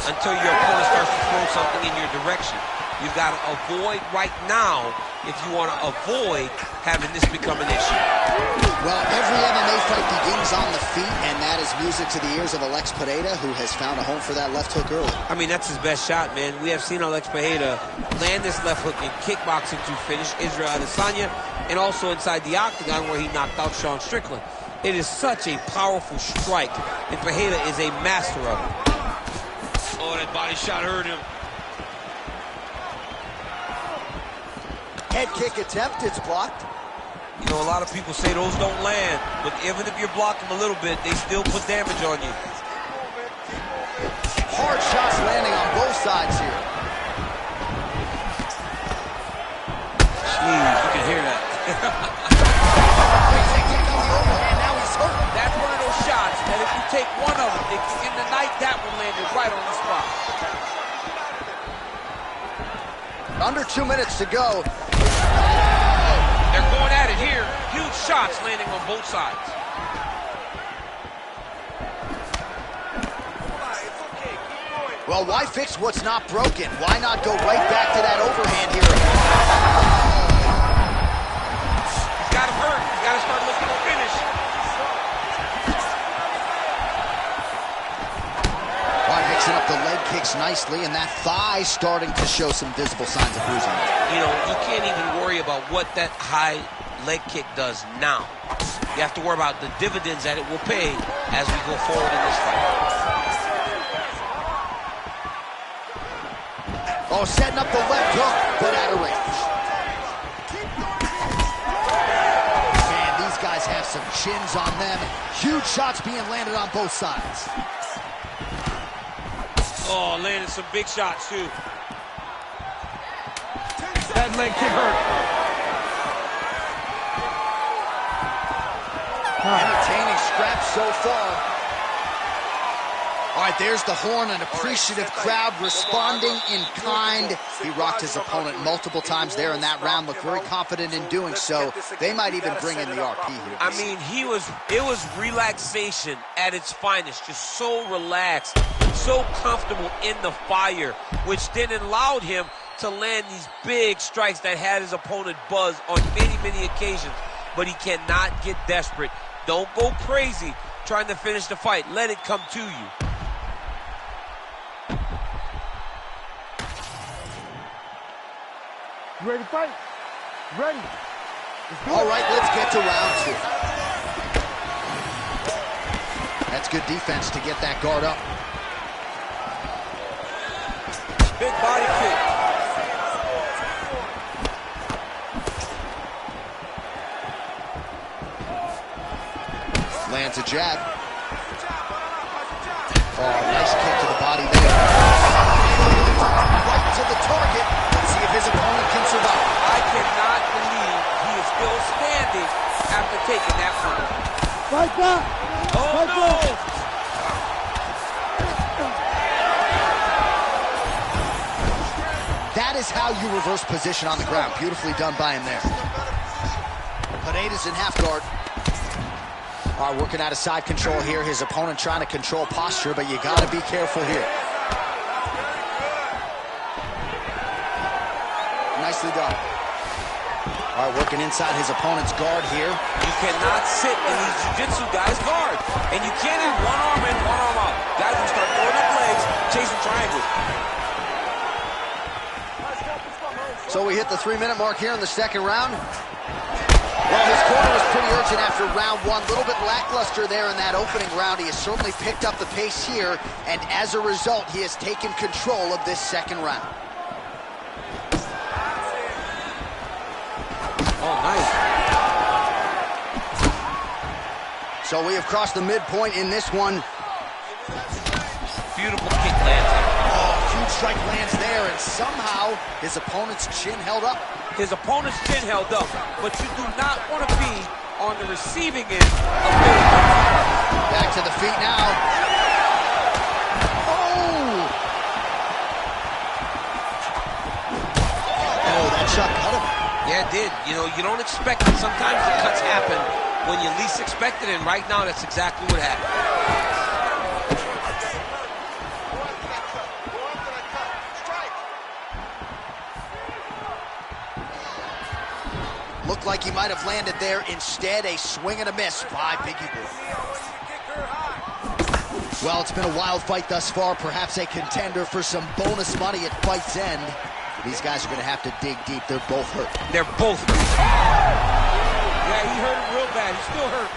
until your opponent starts to throw something in your direction. You've got to avoid right now if you want to avoid having this become an issue. Well, every MMA fight begins on the feet, and that is music to the ears of Alex Pereira, who has found a home for that left hook early. I mean, that's his best shot, man. We have seen Alex Pereira land this left hook in kickboxing to finish Israel Adesanya, and also inside the octagon where he knocked out Sean Strickland. It is such a powerful strike, and Pereira is a master of it. Oh, that body shot hurt him. Head kick attempt, it's blocked. You know, a lot of people say those don't land, but even if you block them a little bit, they still put damage on you. Hard shots landing on both sides here. Jeez, you can hear that. That's one of those shots that if you take one of them, in the night, that one landed right on the spot. Under 2 minutes to go. They're going at it here. Huge shots landing on both sides. Well, why fix what's not broken? Why not go right back to that overhand here? He's got him hurt. He's got to start looking to finish. All right, mixing up the leg kicks nicely, and that thigh starting to show some visible signs of bruising. You know, you can't even worry about what that high leg kick does now. You have to worry about the dividends that it will pay as we go forward in this fight. Oh, setting up the left hook, but out of range. Man, these guys have some chins on them. Huge shots being landed on both sides. Oh, landed some big shots, too. That leg kick hurt. Entertaining scraps so far. All right, there's the horn, an appreciative crowd responding in kind. He rocked his opponent multiple times there in that round, looked very confident in doing so. They might even bring in the RP here. I mean, it was relaxation at its finest, just so relaxed, so comfortable in the fire, which then allowed him to land these big strikes that had his opponent buzzed on many, many occasions. But he cannot get desperate. Don't go crazy trying to finish the fight. Let it come to you. You ready to fight? Ready. All right, let's get to round 2. That's good defense to get that guard up. Big body kick. Lands a jab. Oh, nice kick to the body there. Right to the target. Let's see if his opponent can survive. I cannot believe he is still standing after taking that one. Fight back! Oh, Fight no! back! That is how you reverse position on the ground. Beautifully done by him there. Pineda's in half guard. All right, working out of side control here. His opponent trying to control posture, but you got to be careful here. Nicely done. All right, working inside his opponent's guard here. You cannot sit in these jiu-jitsu guys' guard. And you can't have one arm in, one arm out. Guys will start throwing up legs, chasing triangles. So we hit the 3-minute mark here in the second round. Well, his corner was pretty urgent after round one. A little bit lackluster there in that opening round. He has certainly picked up the pace here, and as a result, he has taken control of this second round. Oh, nice. So we have crossed the midpoint in this one. Beautiful kick lands there. Oh, huge strike lands there, and somehow his opponent's chin held up. His opponent's chin held up, but you do not want to be on the receiving end of big. Back to the feet now. Oh! Oh, that shot cut him. Yeah, it did. You know, you don't expect it. Sometimes the cuts happen when you least expect it, and right now that's exactly what happened. Looked like he might have landed there. Instead, a swing and a miss by Biggie Boy. Well, it's been a wild fight thus far. Perhaps a contender for some bonus money at fight's end. These guys are going to have to dig deep. They're both hurt. They're both hurt. Yeah, he hurt him real bad. He's still hurt.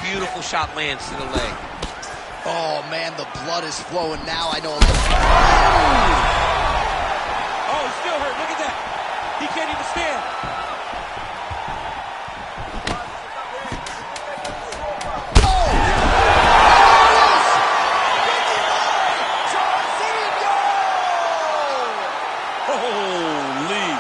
Beautiful shot lands to the leg. Oh, man, the blood is flowing now. I know a Oh, little. he's still hurt. Look at that. He can't even stand. Holy.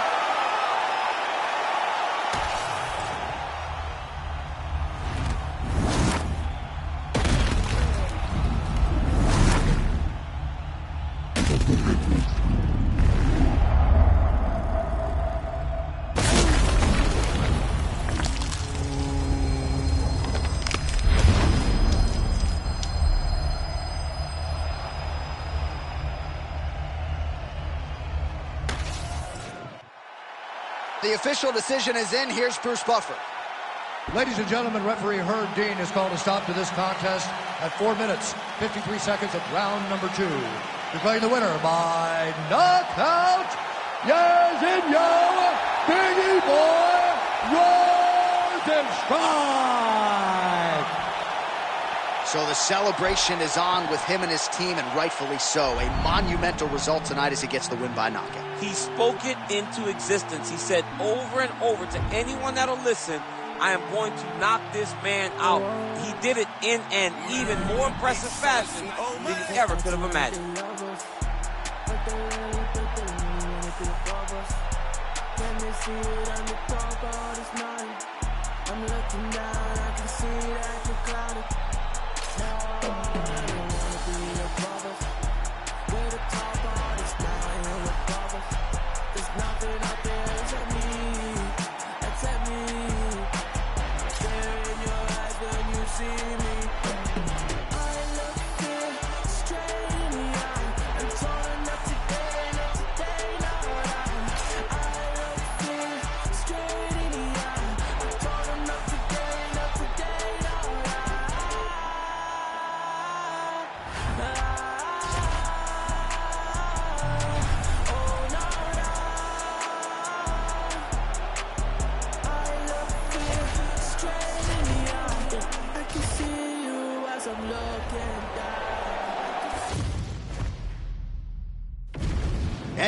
The official decision is in. Here's Bruce Buffer. Ladies and gentlemen, referee Herb Dean has called a stop to this contest at 4 minutes, 53 seconds of round number 2. Declaring the winner by knockout, yes and yo, Biggie Boy, Roars and Strike. So the celebration is on with him and his team, and rightfully so. A monumental result tonight as he gets the win by knockout. He spoke it into existence. He said over and over to anyone that'll listen, I am going to knock this man out. He did it in an even more impressive fashion than he ever could have imagined.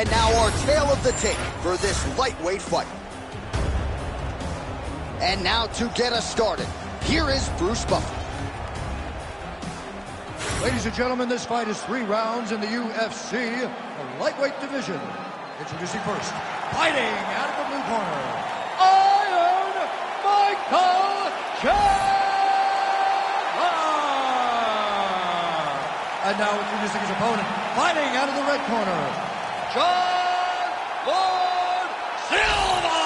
And now our tale of the tape for this lightweight fight. And now to get us started, here is Bruce Buffer. Ladies and gentlemen, this fight is 3 rounds in the UFC lightweight division. Introducing first, fighting out of the blue corner, Iron Michael Chandler! And now introducing his opponent, fighting out of the red corner, John Lord Silva!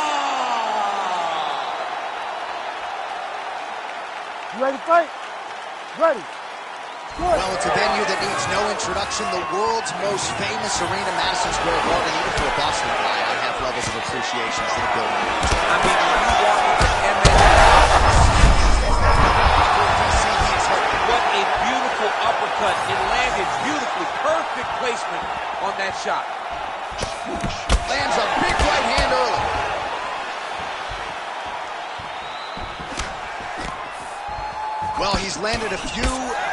You ready to fight? Ready. Well, it's a venue that needs no introduction. The world's most famous arena, Madison Square Garden. Even for a Boston guy, I have levels of appreciation for the building. I mean, when you walk into MMA, what a beautiful uppercut. It landed beautifully. Perfect placement on that shot. Lands a big right hand early. Well, he's landed a few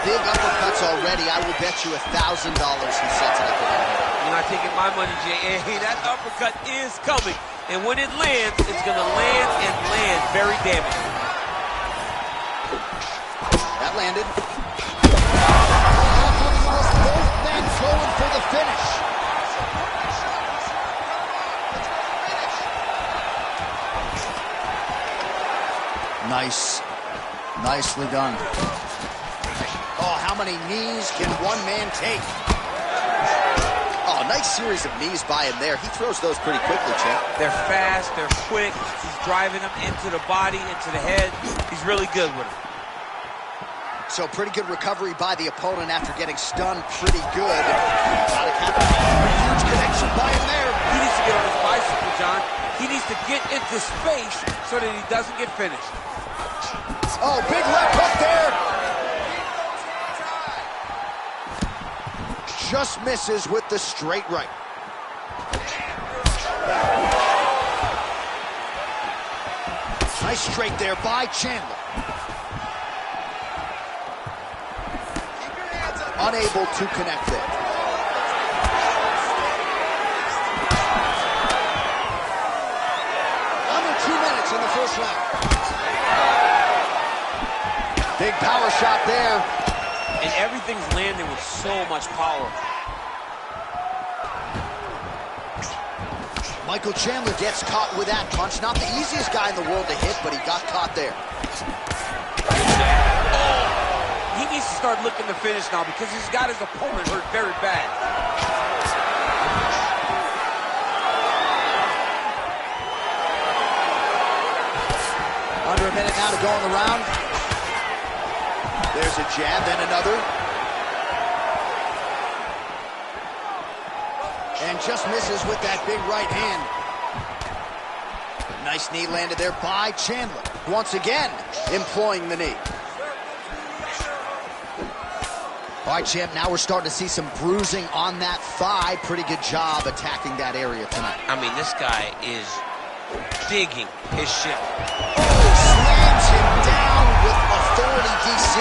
big uppercuts already. I will bet you $1,000 he sets it up again. You're not taking my money, Jay. Hey, that uppercut is coming. And when it lands, it's going to land and land very damaging. That landed. Both men going for the finish. Nice. Nicely done. Oh, how many knees can one man take? Oh, nice series of knees by him there. He throws those pretty quickly, champ. They're fast, they're quick. He's driving them into the body, into the head. He's really good with them. So pretty good recovery by the opponent after getting stunned pretty good. Not a huge connection by him there. He needs to get on his bicycle, John. He needs to get into space so that he doesn't get finished. Oh, big left hook there. Just misses with the straight right. Nice straight there by Chandler. Unable to connect there. Under 2 minutes in the first round. Big power shot there. And everything's landing with so much power. Michael Chandler gets caught with that punch. Not the easiest guy in the world to hit, but he got caught there. Oh, he needs to start looking to finish now because he's got his opponent hurt very bad. Under a minute now to go in the round. There's a jab, then another. And just misses with that big right hand. Nice knee landed there by Chandler. Once again, employing the knee. All right, champ, now we're starting to see some bruising on that thigh. Pretty good job attacking that area tonight. I mean, this guy is digging his ship. Slams him down with authority, DC.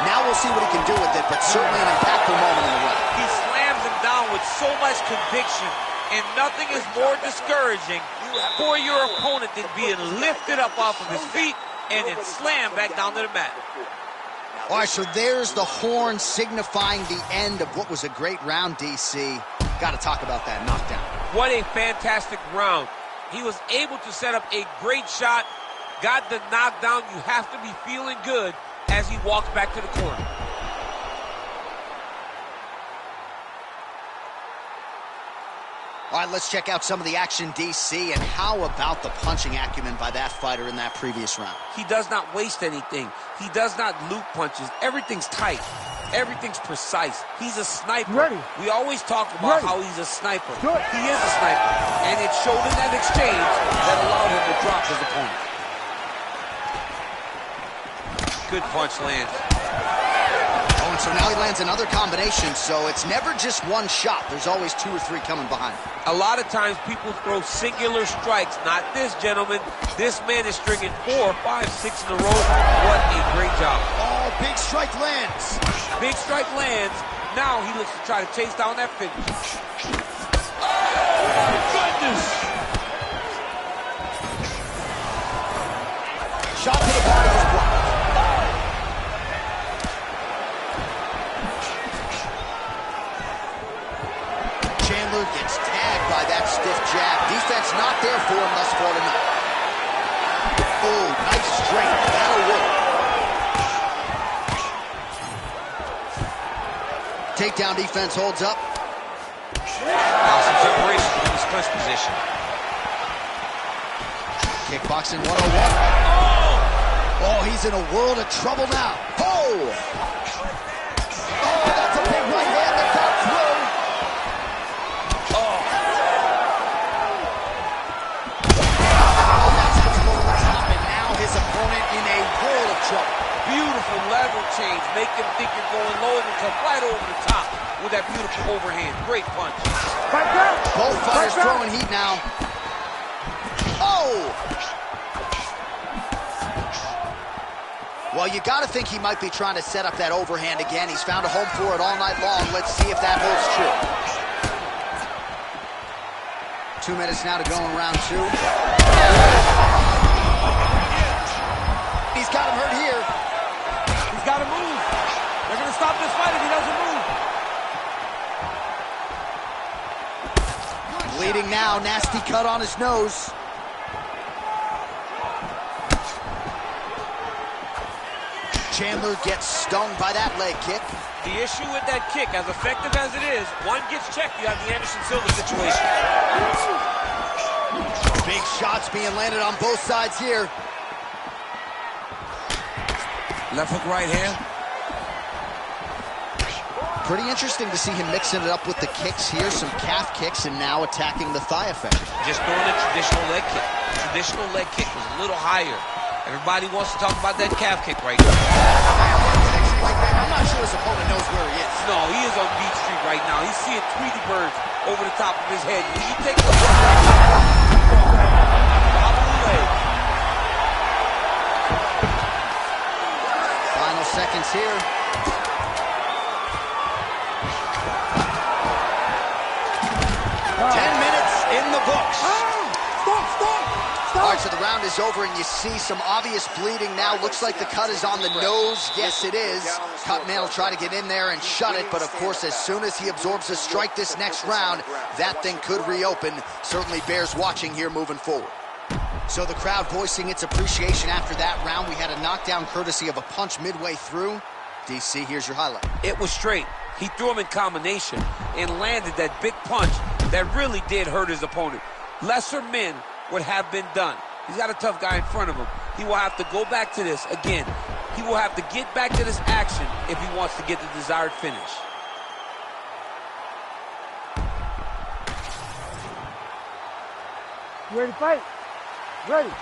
Now we'll see what he can do with it, but certainly an impactful moment in the round. He slams him down with so much conviction, and nothing is more discouraging for your opponent than being lifted up off of his feet and then slammed back down to the mat. All right, so there's the horn signifying the end of what was a great round, DC. Got to talk about that knockdown. What a fantastic round. He was able to set up a great shot, got the knockdown. You have to be feeling good as he walks back to the corner. All right, let's check out some of the action, DC, and how about the punching acumen by that fighter in that previous round? He does not waste anything. He does not loop punches. Everything's tight. Everything's precise. He's a sniper. Ready. We always talk about how he's a sniper. He is a sniper. And it showed in that exchange that allowed him to drop his opponent. Good punch lands. Oh, and so now he lands another combination, so it's never just one shot. There's always 2 or 3 coming behind. A lot of times people throw singular strikes. Not this gentleman. This man is stringing 4, 5, 6 in a row. What a great job. Oh, big strike lands. Big strike lands. Now he looks to try to chase down that finish. goodness! Shot to the body was blocked. Chandler gets tagged by that stiff jab. Defense not there for him thus far tonight. Oh, nice straight. That'll work. Takedown defense holds up. Awesome separation from his clinch position. Kickboxing 101. Oh, he's in a world of trouble now. Oh! Oh, that's a big right hand that got through. Oh, that's over the top, and now his opponent in a world of trouble. Beautiful level change. Make him think you're going low and come right over the top with that beautiful overhand. Great punch. Both fighters throwing heat now. Oh! Well, you got to think he might be trying to set up that overhand again. He's found a home for it all night long. Let's see if that holds true. 2 minutes now to go in round 2. He's got him hurt here. He's got to move. They're going to stop this fight if he doesn't move. Bleeding now, nasty cut on his nose. Chandler gets stung by that leg kick. The issue with that kick, as effective as it is, one gets checked, you have the Anderson Silva situation. Big shots being landed on both sides here. Left hook right hand. Pretty interesting to see him mixing it up with the kicks here, some calf kicks, and now attacking the thigh effect. Just throwing a traditional leg kick. Traditional leg kick was a little higher. Everybody wants to talk about that calf kick right now. I'm not sure his opponent knows where he is. No, he is on Beach Street right now. He's seeing Tweety birds over the top of his head. When you take the Final seconds here. In the books. All right, so the round is over, and you see some obvious bleeding now. Looks like the cut is on the nose. Yes, it is. Cutman will try to get in there and shut it, but of course, as soon as he absorbs a strike this next round, that thing could reopen. Certainly bears watching here moving forward. So the crowd voicing its appreciation after that round. We had a knockdown courtesy of a punch midway through. DC, here's your highlight. It was straight. He threw him in combination and landed that big punch that really did hurt his opponent. Lesser men would have been done. He's got a tough guy in front of him. He will have to go back to this again. He will have to get back to this action if he wants to get the desired finish. You ready to fight? Ready.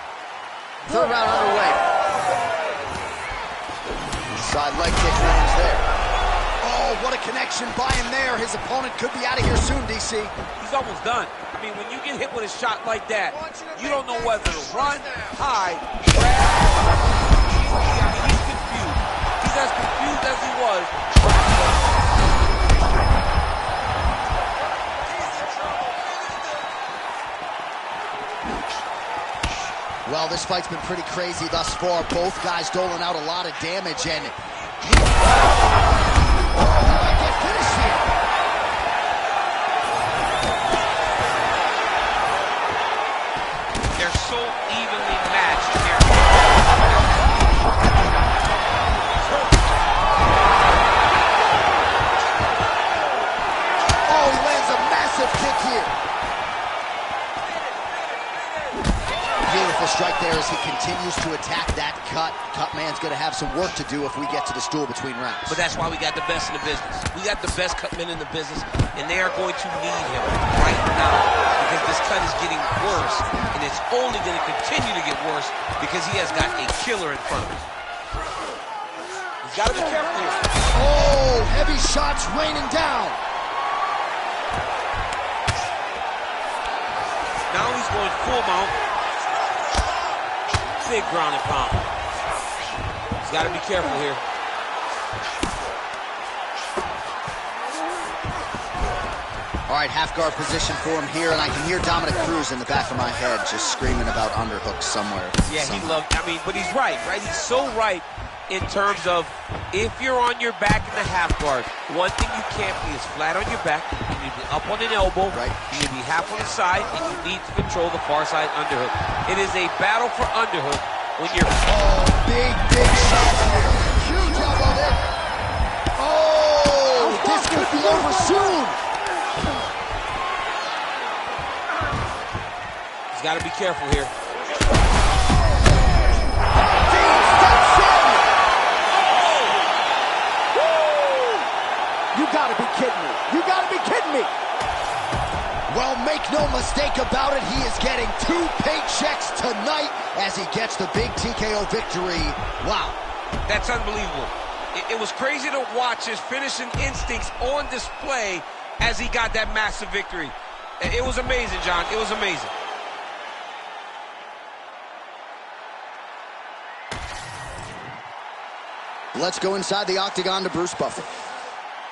Third round underway. Side leg kick lands there. Oh, what a connection by him there. His opponent could be out of here soon, DC. He's almost done. I mean, when you get hit with a shot like that, you don't know whether to run, hide, grab. I mean, he's confused. He's as confused as he was. Well, this fight's been pretty crazy thus far. Both guys doling out a lot of damage, and he might get finished here. They're so evenly matched here. Oh, he lands a massive kick here. Beautiful strike there as he continues to attack that cut. Cutman's going to have some work to do if we get to the stool between rounds. But that's why we got the best in the business. We got the best cutmen in the business, and they are going to need him right now because this cut is getting worse, and it's only going to continue to get worse because he has got a killer in front of him. He's got to be careful here. Oh, heavy shots raining down. Now he's going full mount. Big ground and pound. He's got to be careful here. All right, half guard position for him here, and I can hear Dominic Cruz in the back of my head just screaming about underhooks somewhere. Yeah, he loved, I mean, but he's right? He's so right in terms of if you're on your back in the half guard, one thing you can't be is flat on your back. You need to be up on an elbow. Right. You need to be half on the side, and you need to control the far side underhook. It is a battle for underhook when you're... Oh, big shot. Huge elbow there. Oh, this could be over soon. He's got to be careful here. You gotta be kidding me. You gotta be kidding me. Well, make no mistake about it, he is getting 2 paychecks tonight as he gets the big TKO victory. Wow. That's unbelievable. It was crazy to watch his finishing instincts on display as he got that massive victory. It was amazing, John. It was amazing. Let's go inside the octagon to Bruce Buffer.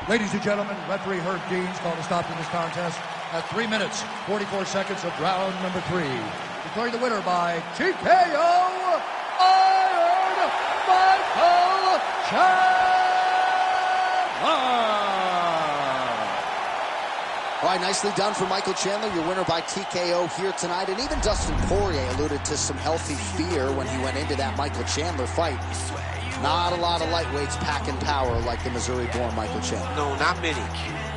Ladies and gentlemen, referee Herb Deans called a stop to this contest at 3 minutes, 44 seconds of round number 3. Declaring the winner by TKO, Iron Michael Chandler. All right, nicely done for Michael Chandler, your winner by TKO here tonight. And even Dustin Poirier alluded to some healthy fear when he went into that Michael Chandler fight. Not a lot of lightweights packing power like the Missouri-born Michael Chandler. No, not many.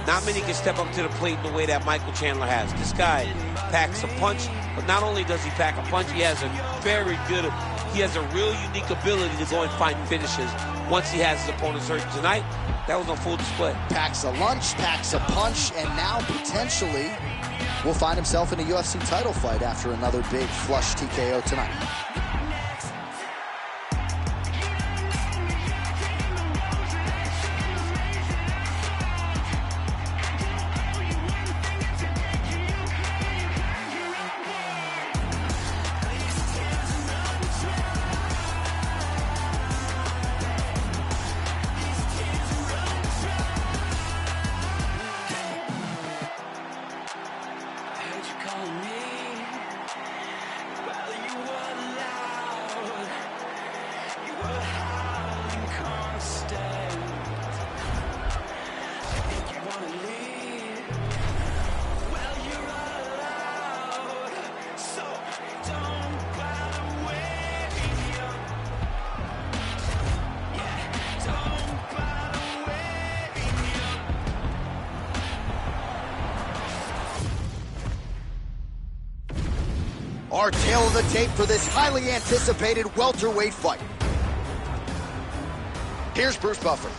Not many can step up to the plate in the way that Michael Chandler has. This guy packs a punch, but not only does he pack a punch, he has a real unique ability to go and find finishes once he has his opponent's hurt. Tonight, that was on full display. Packs a lunch, packs a punch, and now potentially will find himself in a UFC title fight after another big flush TKO tonight. Our tail of the tape for this highly anticipated welterweight fight. Here's Bruce Buffer.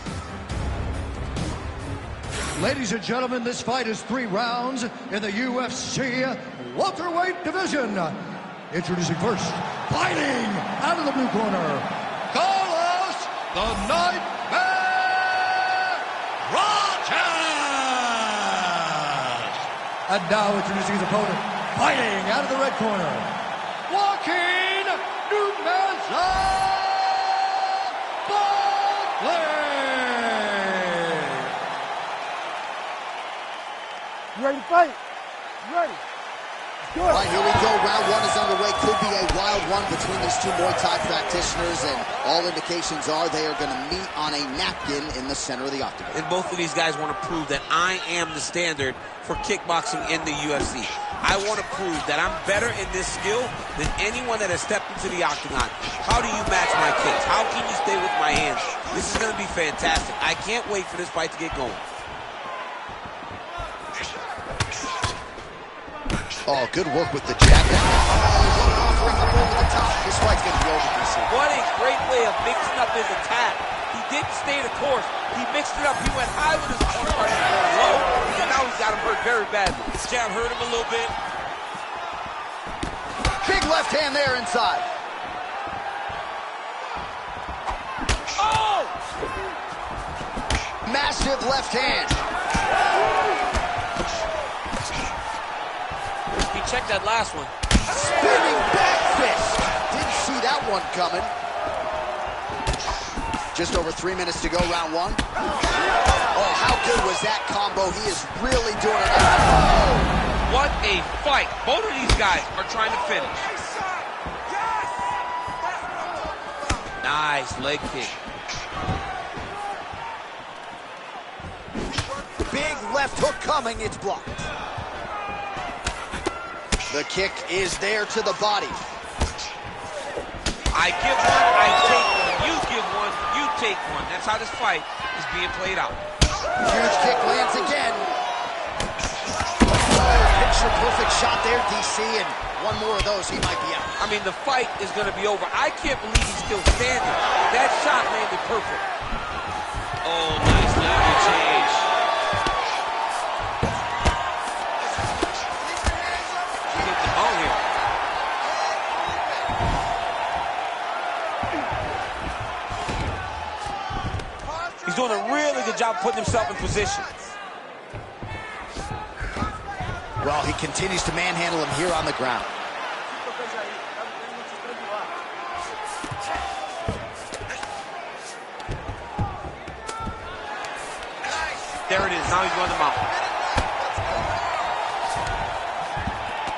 Ladies and gentlemen, this fight is 3 rounds in the UFC welterweight division. Introducing first, fighting out of the blue corner, Carlos the Nightmare Rogers. And now introducing his opponent, fighting out of the red corner, Joaquin Numeza Buckley. You ready to fight? You ready? All right, here we go. Round 1 is underway. Could be a wild one between these 2 Muay Thai practitioners, and all indications are they are going to meet on a napkin in the center of the octagon. And both of these guys want to prove that I am the standard for kickboxing in the UFC. I want to prove that I'm better in this skill than anyone that has stepped into the octagon. How do you match my kicks? How can you stay with my hands? This is going to be fantastic. I can't wait for this fight to get going. Oh, good work with the jab. Offering up over the top. This fight's going to be over, DC. What a great way of mixing up his attack. He didn't stay the course. He mixed it up. He went high with his punch, going low, and now he's got him hurt very badly. This jab hurt him a little bit. Big left hand there inside. Oh! Massive left hand. Check that last one. Spinning back fist. Didn't see that one coming. Just over 3 minutes to go, round one. Oh, how good was that combo? He is really doing it. Oh. What a fight. Both of these guys are trying to finish. Nice leg kick. Big left hook coming, it's blocked. The kick is there to the body. I give one, I take one. You give one, you take one. That's how this fight is being played out. Huge kick lands again. Picture perfect shot there, DC, and one more of those, he might be out. I mean, the fight is going to be over. I can't believe he's still standing. That shot landed perfect. Oh, nice level change. He's hitting the ball here. He's doing a really good job putting himself in position. Well, he continues to manhandle him here on the ground. There it is. Now he's running the mount.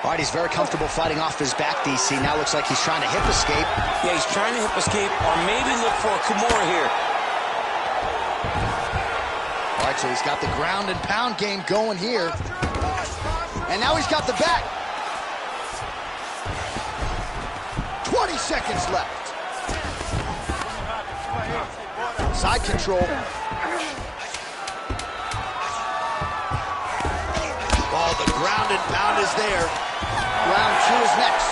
All right, he's very comfortable fighting off his back, DC. Now looks like he's trying to hip escape. Yeah, he's trying to hip escape or maybe look for a Kimura here. All right, so he's got the ground and pound game going here. And now he's got the back. 20 seconds left. Side control. Oh, the ground and pound is there. Round two is next.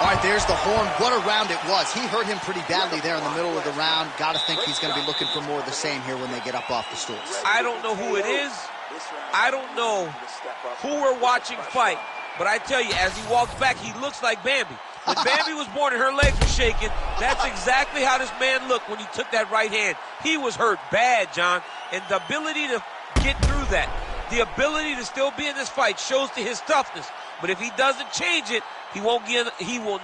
All right, there's the horn. What a round it was. He hurt him pretty badly there in the middle of the round. Got to think he's going to be looking for more of the same here when they get up off the stools. I don't know who it is. I don't know who we're watching fight. But I tell you, as he walks back, he looks like Bambi. When Bambi was born and her legs were shaking, that's exactly how this man looked when he took that right hand. He was hurt bad, John. And the ability to get through that, the ability to still be in this fight shows to his toughness. But if he doesn't change it, he will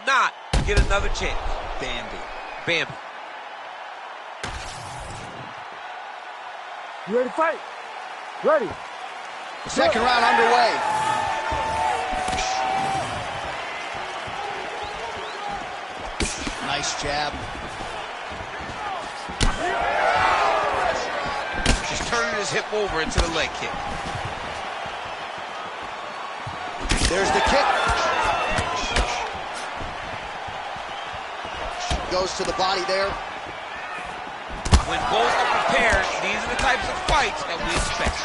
not get another chance. Bambi. You ready to fight? Ready. Second round underway. Nice jab. Just turning his hip over into the leg kick. There's the kick. Goes to the body there. When both are prepared, these are the types of fights that we expect.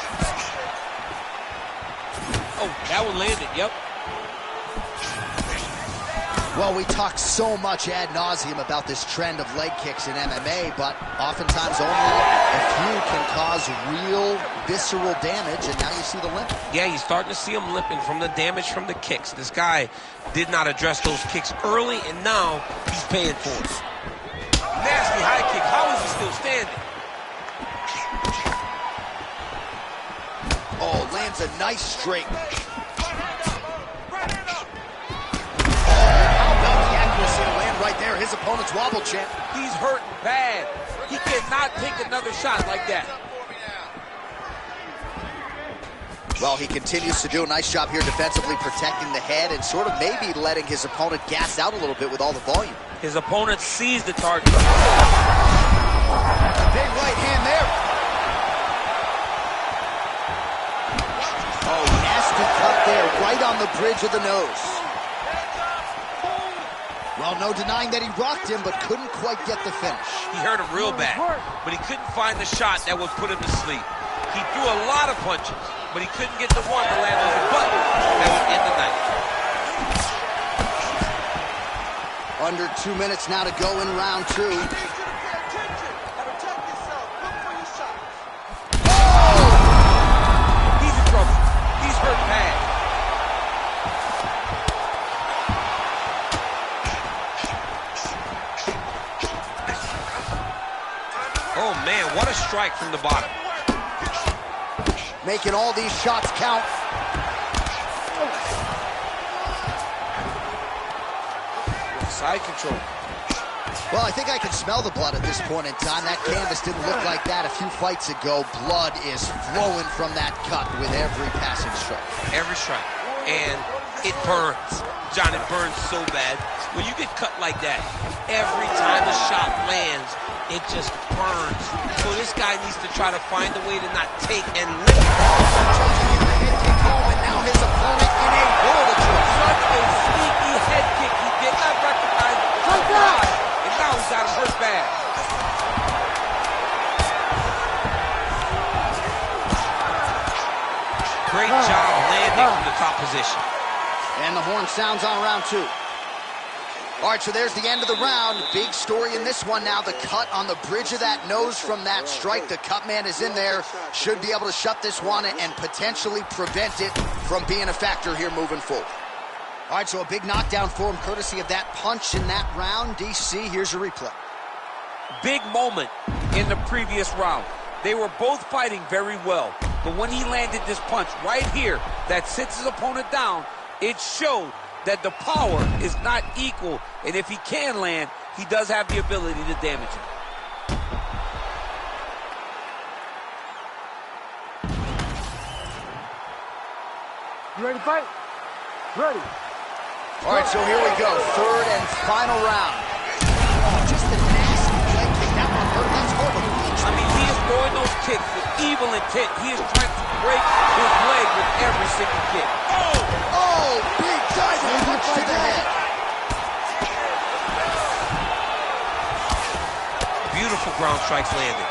Oh, that one landed, yep. Well, we talk so much ad nauseum about this trend of leg kicks in MMA, but oftentimes only a few can cause real visceral damage, and now you see the limp. Yeah, you're starting to see him limping from the damage from the kicks. This guy did not address those kicks early, and now he's paying for it. Nasty high kick. How is he still standing? Oh, lands a nice straight. Right there, his opponent's wobble champ. He's hurting bad. He cannot take another shot like that. Well, he continues to do a nice job here defensively, protecting the head and sort of maybe letting his opponent gas out a little bit with all the volume. His opponent sees the target. Big right hand there. Oh, nasty cut there, right on the bridge of the nose. Well, no denying that he rocked him, but couldn't quite get the finish. He hurt him real bad, but he couldn't find the shot that would put him to sleep. He threw a lot of punches, but he couldn't get the one to land on the button that would end the night. Under 2 minutes now to go in round two. Oh! He's in trouble. He's hurt bad. Oh, man, what a strike from the bottom. Making all these shots count. Side control. Well, I think I can smell the blood at this point in time. That canvas didn't look like that a few fights ago. Blood is flowing from that cut with every passing strike. Every strike. And it burns. John, it burns so bad. When you get cut like that, every time the shot lands, it just burns. So this guy needs to try to find a way to not take and lift. And now his opponent in a world of trouble. Such a sneaky head kick. He did not recognize it. And now he's got him hurt bad. Great job landing from the top position. And the horn sounds on round 2. All right, so there's the end of the round. Big story in this one now. The cut on the bridge of that nose from that strike. The cut man is in there. Should be able to shut this one and potentially prevent it from being a factor here moving forward. All right, so a big knockdown for him courtesy of that punch in that round. DC, here's a replay. Big moment in the previous round. They were both fighting very well. But when he landed this punch right here that sits his opponent down, it showed that the power is not equal, and if he can land, he does have the ability to damage him. You ready to fight? Ready. All right, so here we go. Third and final round. Oh, just a nasty leg kick. That one hurt. That's horrible. I mean, he is throwing those kicks with evil intent. He is trying to break his leg with every single kick. Oh, big diving punch to the head. Beautiful ground strikes landed.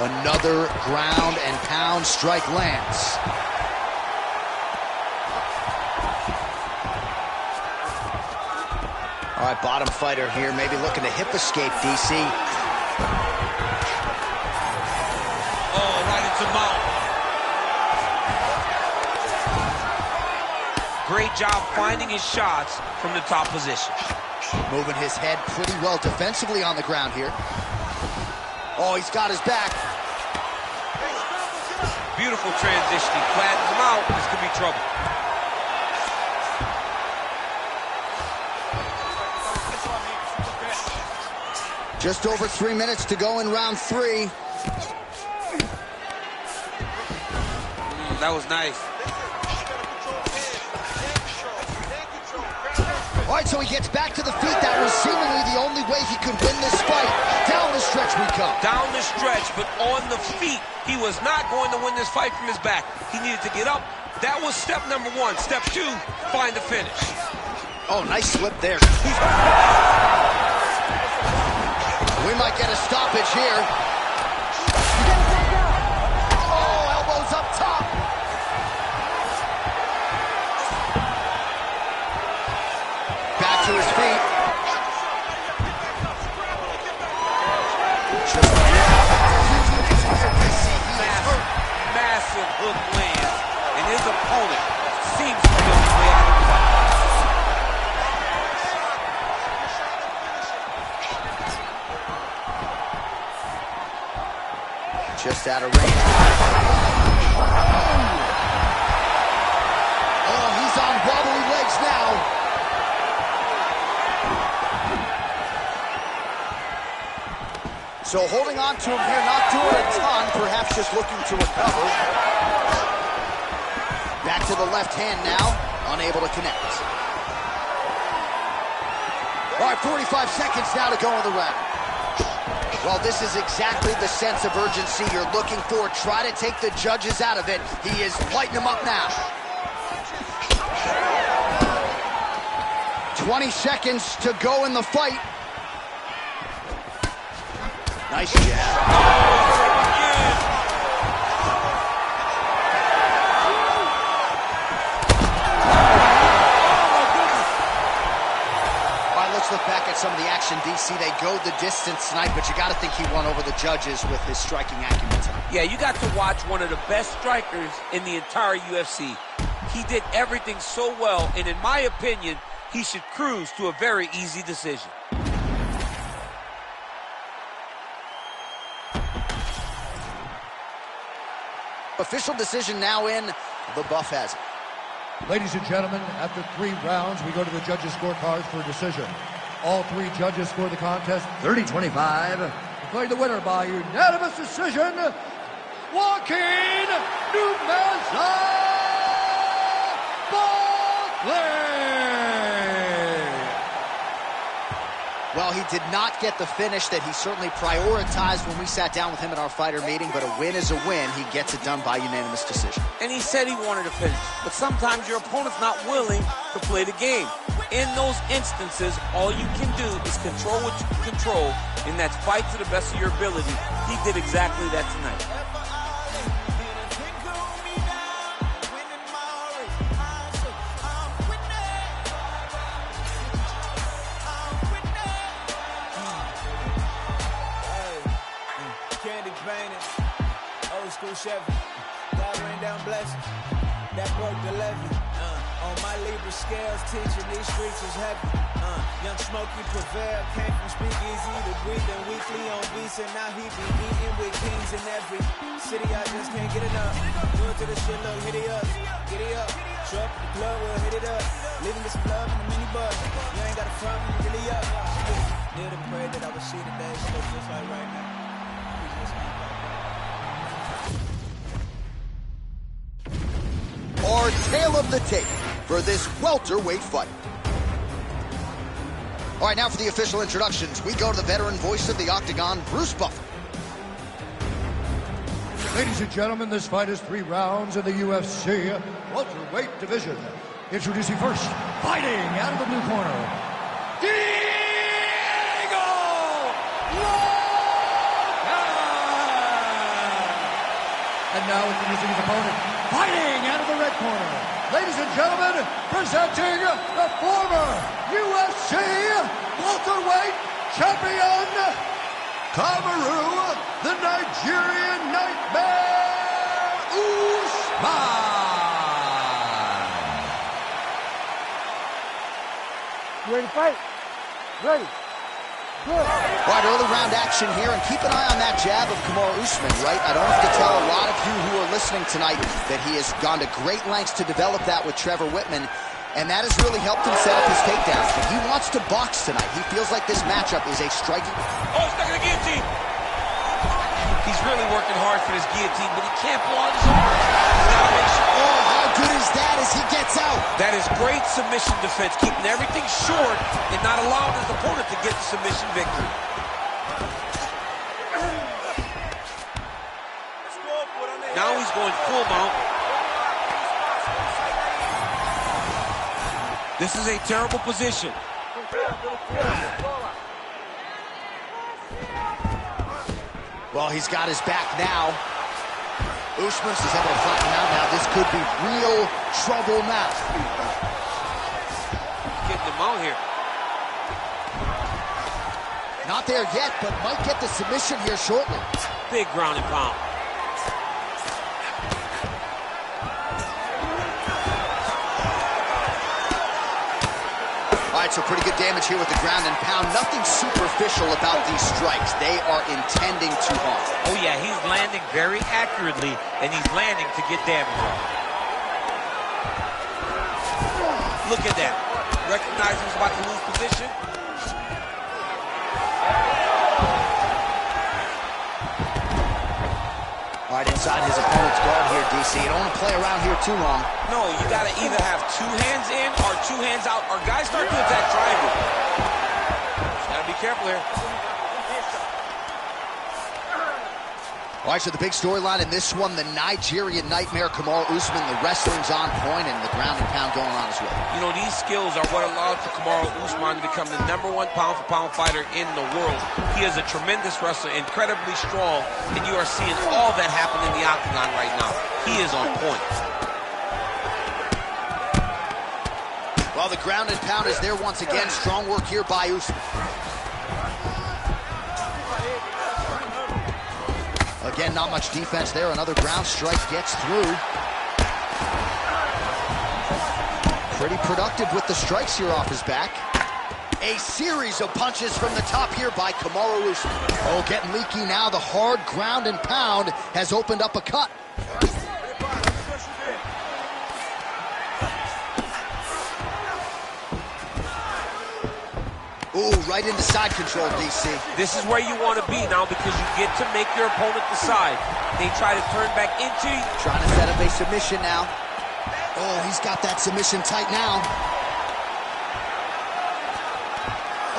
Another ground and pound strike lands. All right, bottom fighter here, maybe looking to hip escape, DC. Oh, right into mouth. Great job finding his shots from the top position. Moving his head pretty well defensively on the ground here. Oh, he's got his back. Beautiful transition. He flattens him out. This could be trouble. Just over 3 minutes to go in round 3. That was nice. All right, so he gets back to the feet. That was seemingly the only way he could win this fight. Down the stretch we come. Down the stretch, but on the feet. He was not going to win this fight from his back. He needed to get up. That was step number 1. Step 2, find the finish. Oh, nice slip there. We might get a stoppage here. Oh, elbows up top. Back to his feet. Massive hook lands, and his opponent seems to be on his way out of the fight. Just out of range. Oh, he's on wobbly legs now. So holding on to him here, not doing a ton, perhaps just looking to recover. Back to the left hand now, unable to connect. All right, 45 seconds now to go in the round. Well, this is exactly the sense of urgency you're looking for. Try to take the judges out of it. He is lighting them up now. 20 seconds to go in the fight. Nice jab. Let's look back at some of the action, DC. They go the distance tonight, but you got to think he won over the judges with his striking acumen tonight. Yeah, you got to watch one of the best strikers in the entire UFC. He did everything so well, and in my opinion, he should cruise to a very easy decision. Official decision now in. The buff has it. Ladies and gentlemen, after 3 rounds, we go to the judges' scorecards for a decision. All 3 judges score the contest 30-25. Declared the winner by unanimous decision, Joaquin Buckley. Well, he did not get the finish that he certainly prioritized when we sat down with him at our fighter meeting, but a win is a win. He gets it done by unanimous decision. And he said he wanted to finish, but sometimes your opponent's not willing to play the game. In those instances, all you can do is control what you can control, and that's fight to the best of your ability. He did exactly that tonight. Old school Chevy, God rain down blessings, that broke the levee. On my Libra scales, teaching these streets is heavy. Young Smokey Prevail came from Speakeasy to breathing weekly on beats, and now he be eating with kings in every city. I just can't get enough. Good to the shit, look, hit it up, get it up. Show up at the club, we'll hit it up. Leaving get some love in the minibus. You ain't got a front, you really up. Near to pray that I would see the day, so just like right now. Our tale of the tape for this welterweight fight. All right, now for the official introductions, we go to the veteran voice of the Octagon, Bruce Buffer. Ladies and gentlemen, this fight is 3 rounds in the UFC welterweight division. Introducing first, fighting out of the blue corner, Diego Lopez! And now introducing his opponent, fighting out of the red corner, ladies and gentlemen, presenting the former UFC welterweight champion, Kamaru, the Nigerian Nightmare Usman. You ready to fight? Ready. Good. All right, early round action here, and keep an eye on that jab of Kamaru Usman, right? I don't have to tell a lot of you who are listening tonight that he has gone to great lengths to develop that with Trevor Whitman, and that has really helped him set up his takedowns. But he wants to box tonight. He feels like this matchup is a striking... Oh, he's stuck in the guillotine. He's really working hard for this guillotine, but he can't pull out his arms. He's got to make sure. Oh, how good is that as he gets out? That is great submission defense, keeping everything short and not allowing his opponent to get the submission victory. Now he's going full mount. This is a terrible position. Well, he's got his back now. Usman's is able to flatten out now. This could be real trouble now. Getting him out here. Not there yet, but might get the submission here shortly. Big ground and pound. All right, so pretty good damage here with the ground and pound. Nothing superficial about these strikes. They are intending to harm. Oh, yeah, he's landing very accurately, and he's landing to get damage on. Look at that. Recognizing he's about to lose position. All right, inside his opponent's guard here, DC. You don't want to play around here too long. No, you got to either have 2 hands in or 2 hands out, or guys start to attack triangle. Just got to be careful here. All right, so the big storyline in this one, the Nigerian Nightmare, Kamaru Usman, the wrestling's on point and the ground and pound going on as well. You know, these skills are what allowed for Kamaru Usman to become the #1 pound-for-pound fighter in the world. He is a tremendous wrestler, incredibly strong, and you are seeing all that happen in the octagon right now. He is on point. Well, the ground and pound is there once again. Strong work here by Usman. Again, not much defense there. Another ground strike gets through. Pretty productive with the strikes here off his back. A series of punches from the top here by Kamaru Usman. Oh, getting leaky now. The hard ground and pound has opened up a cut. Ooh, right into side control, DC. This is where you want to be now because you get to make your opponent decide. They try to turn back into you. Trying to set up a submission now. Oh, he's got that submission tight now.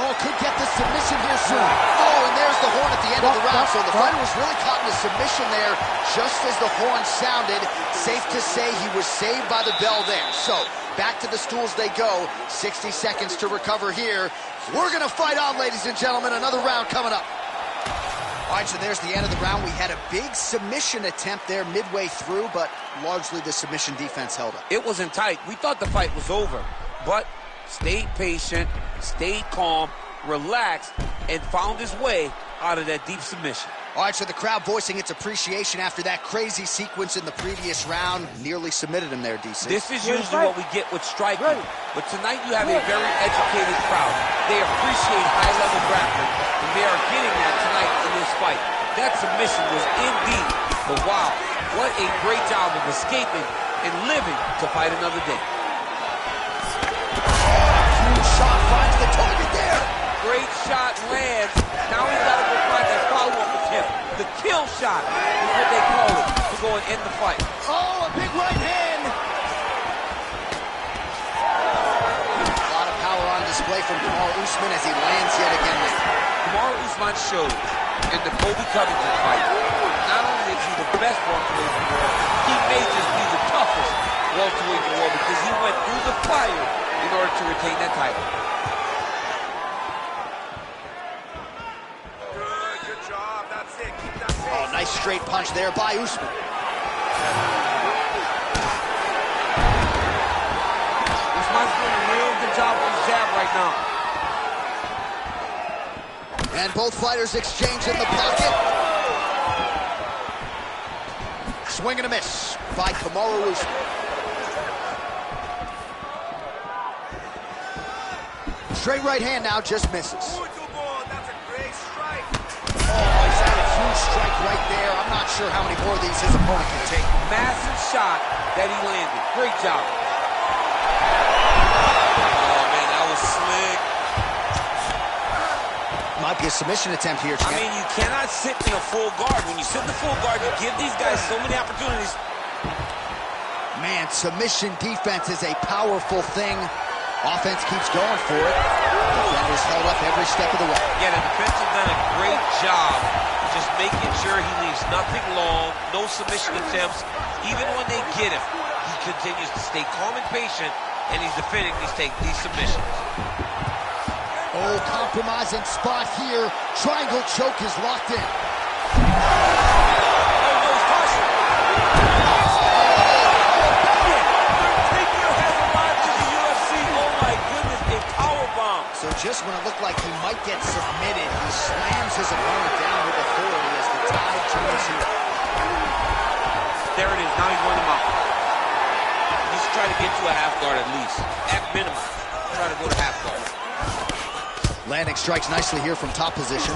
Oh, could get the submission here soon. Oh, and there's the horn at the end of the round. So the fighter was really caught in a submission there just as the horn sounded. Safe to say he was saved by the bell there. So back to the stools they go. 60 seconds to recover here. We're going to fight on, ladies and gentlemen. Another round coming up. All right, so there's the end of the round. We had a big submission attempt there midway through, but largely the submission defense held up. It wasn't tight. We thought the fight was over, but stayed patient, stayed calm, relaxed, and found his way out of that deep submission. All right, so the crowd voicing its appreciation after that crazy sequence in the previous round. Nearly submitted him there, DC. This is usually what we get with striking, but tonight you have a very educated crowd. They appreciate high-level grappling, and they are getting that tonight in this fight. That submission was indeed, but wow, what a great job of escaping and living to fight another day. Huge shot finds the target there. Great shot lands. Now he's got to go find that follow-up attempt. The kill shot is what they call it to go and end the fight. Oh, a big right hand. A lot of power on display from Kamaru Usman as he lands yet again there. Kamaru Usman showed in the Colby Covington fight, not only is he the best welterweight in the world, he may just be the toughest welterweight in the world because he went through the fire in order to retain that title. Good job. That's it. Keep that pace. Oh, nice straight punch there by Usman. Usman's doing a real good job on his jab right now. And both fighters exchange in the pocket. Swing and a miss by Kamaru Usman. Straight right hand now, just misses. That's a great strike. Oh, he's had a huge strike right there. I'm not sure how many more of these his opponent can take. Massive shot that he landed. Great job. Oh, man, that was slick. Might be a submission attempt here, champ. I mean, you cannot sit in a full guard. When you sit in the full guard, you give these guys so many opportunities. Man, submission defense is a powerful thing. Offense keeps going for it. Defenders held up every step of the way. Yeah, the defense has done a great job just making sure he leaves nothing long, no submission attempts. Even when they get him, he continues to stay calm and patient, and he's defending these submissions. Oh, compromising spot here. Triangle choke is locked in. So just when it looked like he might get submitted, he slams his opponent down with authority as the tide turns here. There it is. Now he's running him out. He's trying to get to a half guard at least. At minimum. Trying to go to half guard. Landing strikes nicely here from top position.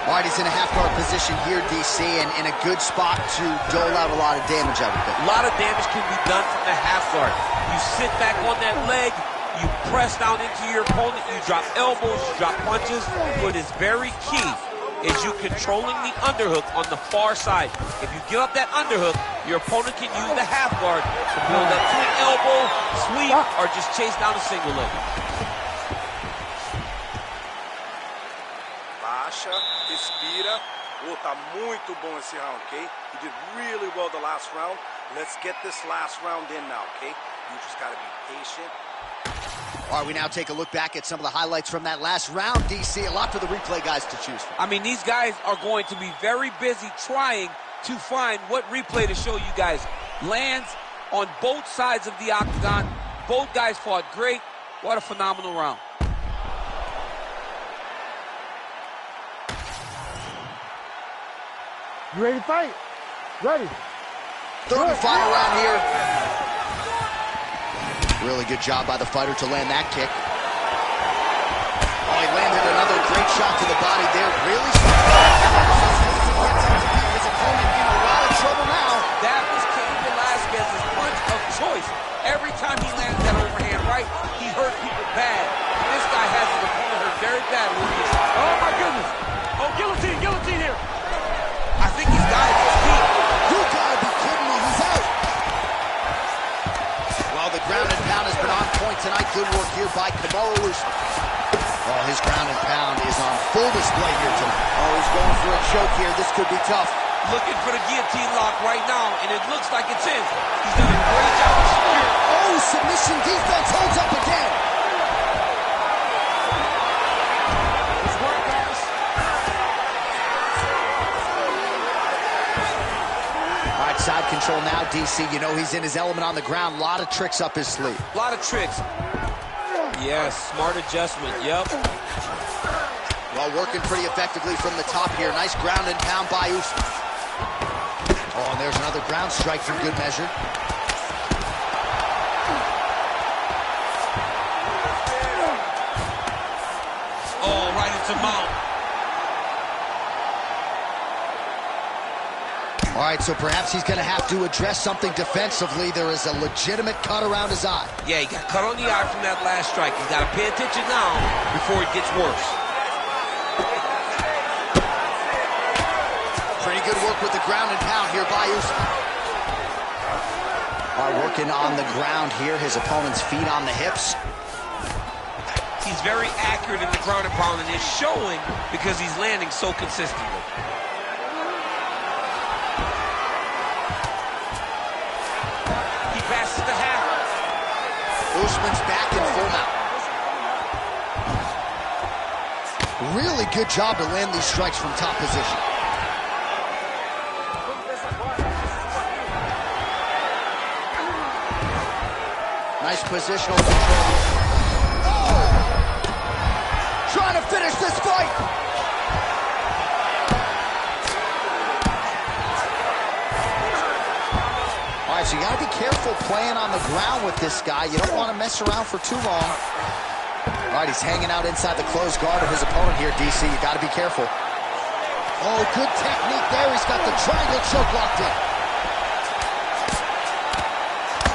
All right, he's in a half-guard position here, DC, and in a good spot to dole out a lot of damage, I would think. A lot of damage can be done from the half guard. You sit back on that leg, you press down into your opponent, you drop elbows, you drop punches. What is very key is you controlling the underhook on the far side. If you give up that underhook, your opponent can use the half guard to build up to an elbow, sweep, or just chase down a single leg. Baixa, respira. Oh, tá muito bom esse round, okay? You did really well the last round. Let's get this last round in now, okay? You just gotta be patient. All right, we now take a look back at some of the highlights from that last round, DC. A lot for the replay guys to choose from. I mean, these guys are going to be very busy trying to find what replay to show you guys. Lands on both sides of the octagon. Both guys fought great. What a phenomenal round. You ready to fight? Ready. Third and final round here. Really good job by the fighter to land that kick. Oh, he landed another great shot to the body there. Really his opponent in a lot of trouble now. That was Cain Velasquez's punch of choice. Every time he landed that overhand that, Lucas. Oh, my goodness. Oh, guillotine here. I think he's got it. His feet. You gotta be kidding me, he's out. Well, the ground and pound has been on point tonight. Good work here by Kamaru Usman. Oh, his ground and pound is on full display here tonight. Oh, he's going for a choke here. This could be tough. Looking for the guillotine lock right now, and it looks like it's in. He's done a great job of securing. Oh, submission defense holds up again. All right, side control now, DC. You know he's in his element on the ground. A lot of tricks up his sleeve. A lot of tricks. Yes, smart adjustment. Yep. Well, working pretty effectively from the top here. Nice ground and pound by Usman. Oh, and there's another ground strike for good measure. Oh, right into mount. All right, so perhaps he's going to have to address something defensively. There is a legitimate cut around his eye. Yeah, he got cut on the eye from that last strike. He's got to pay attention now before it gets worse. Pretty good work with the ground and pound here by Usman. All right, working on the ground here. His opponent's feet on the hips. He's very accurate in the ground and pound, and it's showing because he's landing so consistently. He passes the half. Usman's back in full mount. Really good job to land these strikes from top position. Nice positional control. Oh! Trying to finish this fight. All right, so you got to be careful playing on the ground with this guy. You don't want to mess around for too long. All right, he's hanging out inside the closed guard of his opponent here, DC. You got to be careful. Oh, good technique there. He's got the triangle choke locked in.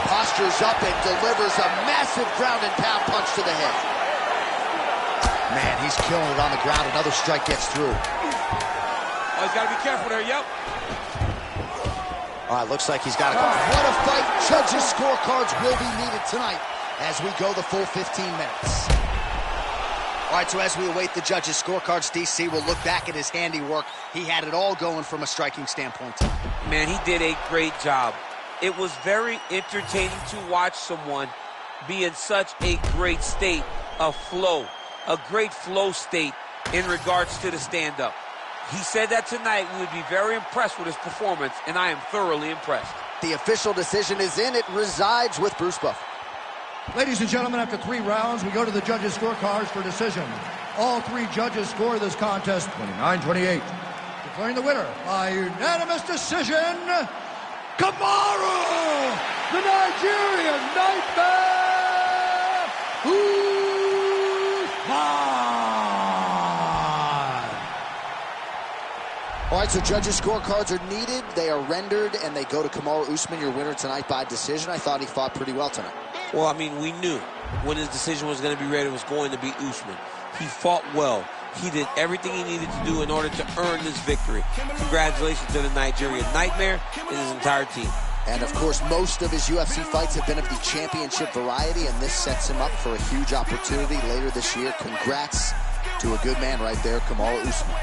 Postures up and delivers a massive ground and pound punch to the head. Man, he's killing it on the ground. Another strike gets through. Oh, he's got to be careful there, yep. All right, looks like he's got to go. What a fight. Judges' scorecards will be needed tonight as we go the full 15 minutes. All right, so as we await the judges' scorecards, DC will look back at his handiwork. He had it all going from a striking standpoint tonight. Man, he did a great job. It was very entertaining to watch someone be in such a great state of flow, a great flow state in regards to the stand-up. He said that tonight we would be very impressed with his performance, and I am thoroughly impressed. The official decision is in. It resides with Bruce Buffer. Ladies and gentlemen, after 3 rounds, we go to the judges' scorecards for decision. All 3 judges score this contest 29-28. Declaring the winner by unanimous decision, Kamaru, the Nigerian Nightmare, Usman. All right, so judges' scorecards are needed. They are rendered, and they go to Kamaru Usman, your winner tonight by decision. I thought he fought pretty well tonight. Well, I mean, we knew when his decision was going to be ready, it was going to be Usman. He fought well. He did everything he needed to do in order to earn this victory. Congratulations to the Nigerian Nightmare and his entire team. And, of course, most of his UFC fights have been of the championship variety, and this sets him up for a huge opportunity later this year. Congrats to a good man right there, Kamaru Usman.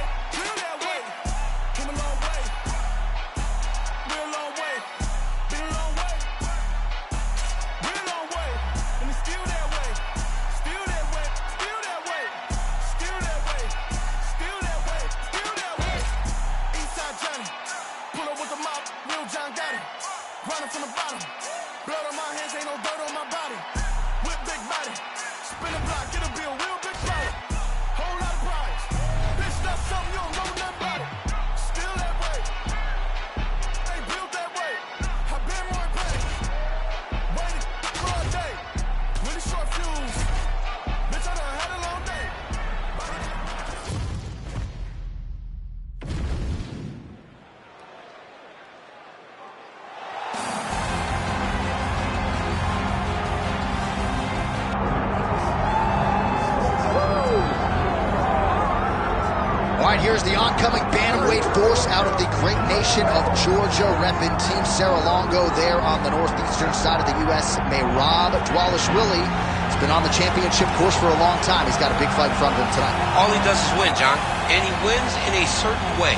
up-and-coming bantamweight force out of the great nation of Georgia, repping Team Serra-Longo there on the northeastern side of the U.S. Merab Dvalishvili. He's been on the championship course for a long time. He's got a big fight in front of him tonight. All he does is win, John, and he wins in a certain way.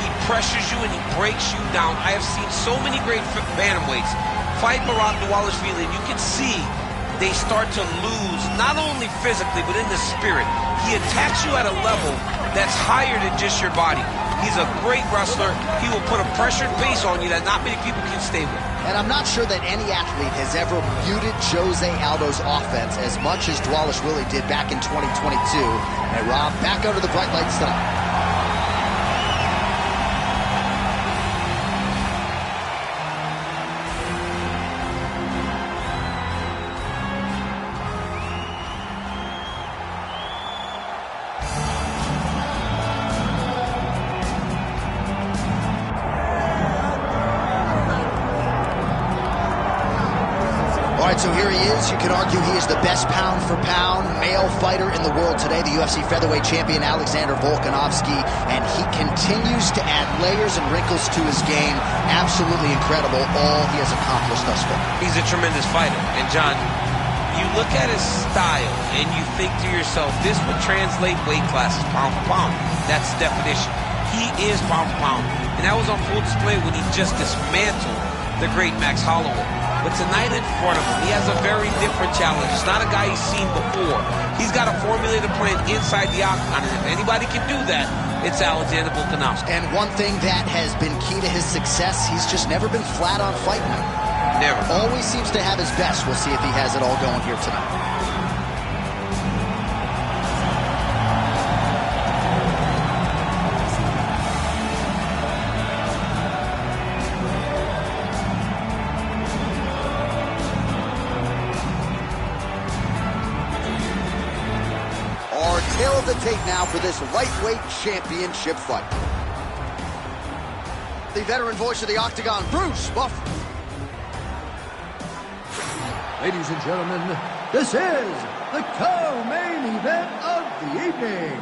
He pressures you and he breaks you down. I have seen so many great bantamweights fight Merab Dvalishvili, and you can see they start to lose, not only physically, but in the spirit. He attacks you at a level that's higher than just your body. He's a great wrestler. He will put a pressured pace on you that not many people can stay with. And I'm not sure that any athlete has ever muted Jose Aldo's offense as much as Dvalishvili did back in 2022. And Rob, back under the bright lights tonight. All right, so here he is. You could argue he is the best pound-for-pound male fighter in the world today, the UFC featherweight champion Alexander Volkanovski, and he continues to add layers and wrinkles to his game. Absolutely incredible, all he has accomplished thus far. He's a tremendous fighter. And, John, you look at his style and you think to yourself, this would translate weight classes pound for pound. That's the definition. He is pound for pound. And that was on full display when he just dismantled the great Max Holloway. But tonight in front of him, he has a very different challenge. It's not a guy he's seen before. He's got a formulated plan inside the octagon, and if anybody can do that, it's Alexander Volkanovski. And one thing that has been key to his success, he's just never been flat on fight night. Never. Always seems to have his best. We'll see if he has it all going here tonight. Tail of the tape now for this lightweight championship fight. The veteran voice of the octagon, Bruce Buffer. Ladies and gentlemen, this is the co-main event of the evening.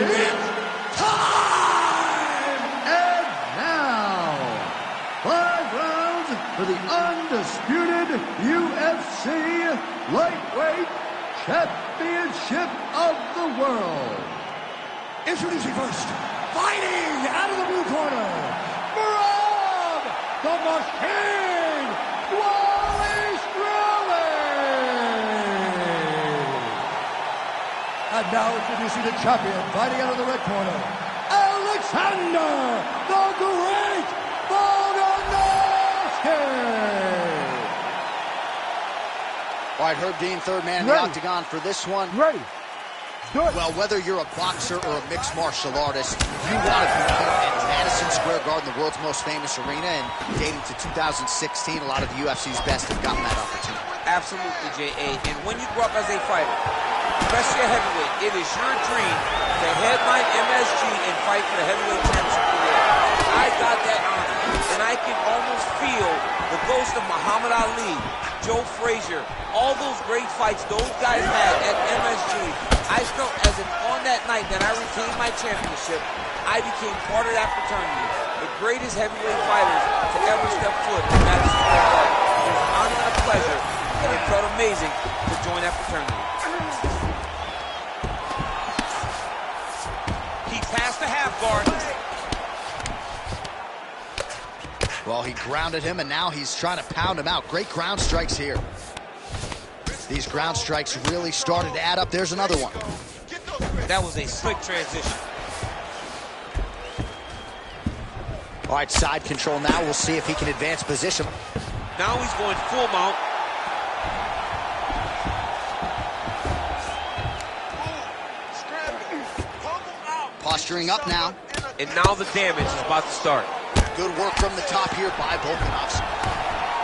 It's time! And now, 5 rounds for the undisputed UFC Lightweight Championship of the World. Introducing first, fighting out of the blue corner, Merab the Machine Dvalishvili. And now introducing the champion, fighting out of the red corner, Alexander the Great Volkanovski. All right, Herb Dean, third man in the octagon for this one. Ready. Do it. Well, whether you're a boxer or a mixed martial artist, you want to be here at Madison Square Garden, the world's most famous arena, and dating to 2016, a lot of the UFC's best have gotten that opportunity. Absolutely, J.A. And when you grow up as a fighter, especially a heavyweight, it is your dream to headline MSG and fight for the heavyweight championship there. I got that honor, and I can almost feel the ghost of Muhammad Ali, Joe Frazier, all those great fights those guys had at MSG. I felt as if on that night that I retained my championship, I became part of that fraternity. The greatest heavyweight fighters to ever step foot in Madison Square Garden. It was an honor and a pleasure, and it felt amazing to join that fraternity. He passed the half guard. Well, he grounded him, and now he's trying to pound him out. Great ground strikes here. These ground strikes really started to add up. There's another one. That was a slick transition. All right, side control now. We'll see if he can advance position. Now he's going full mount. Posturing up now. And now the damage is about to start. Good work from the top here by Volkanovski.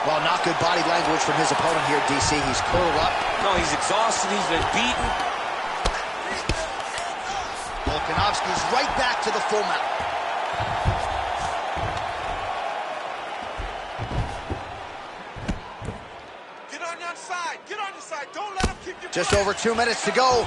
Well, not good body language from his opponent here, DC. He's curled up. No, he's exhausted. He's been beaten. Volkanovski's right back to the full mount. Get on your side. Get on your side. Don't let him keep you Just over 2 minutes to go.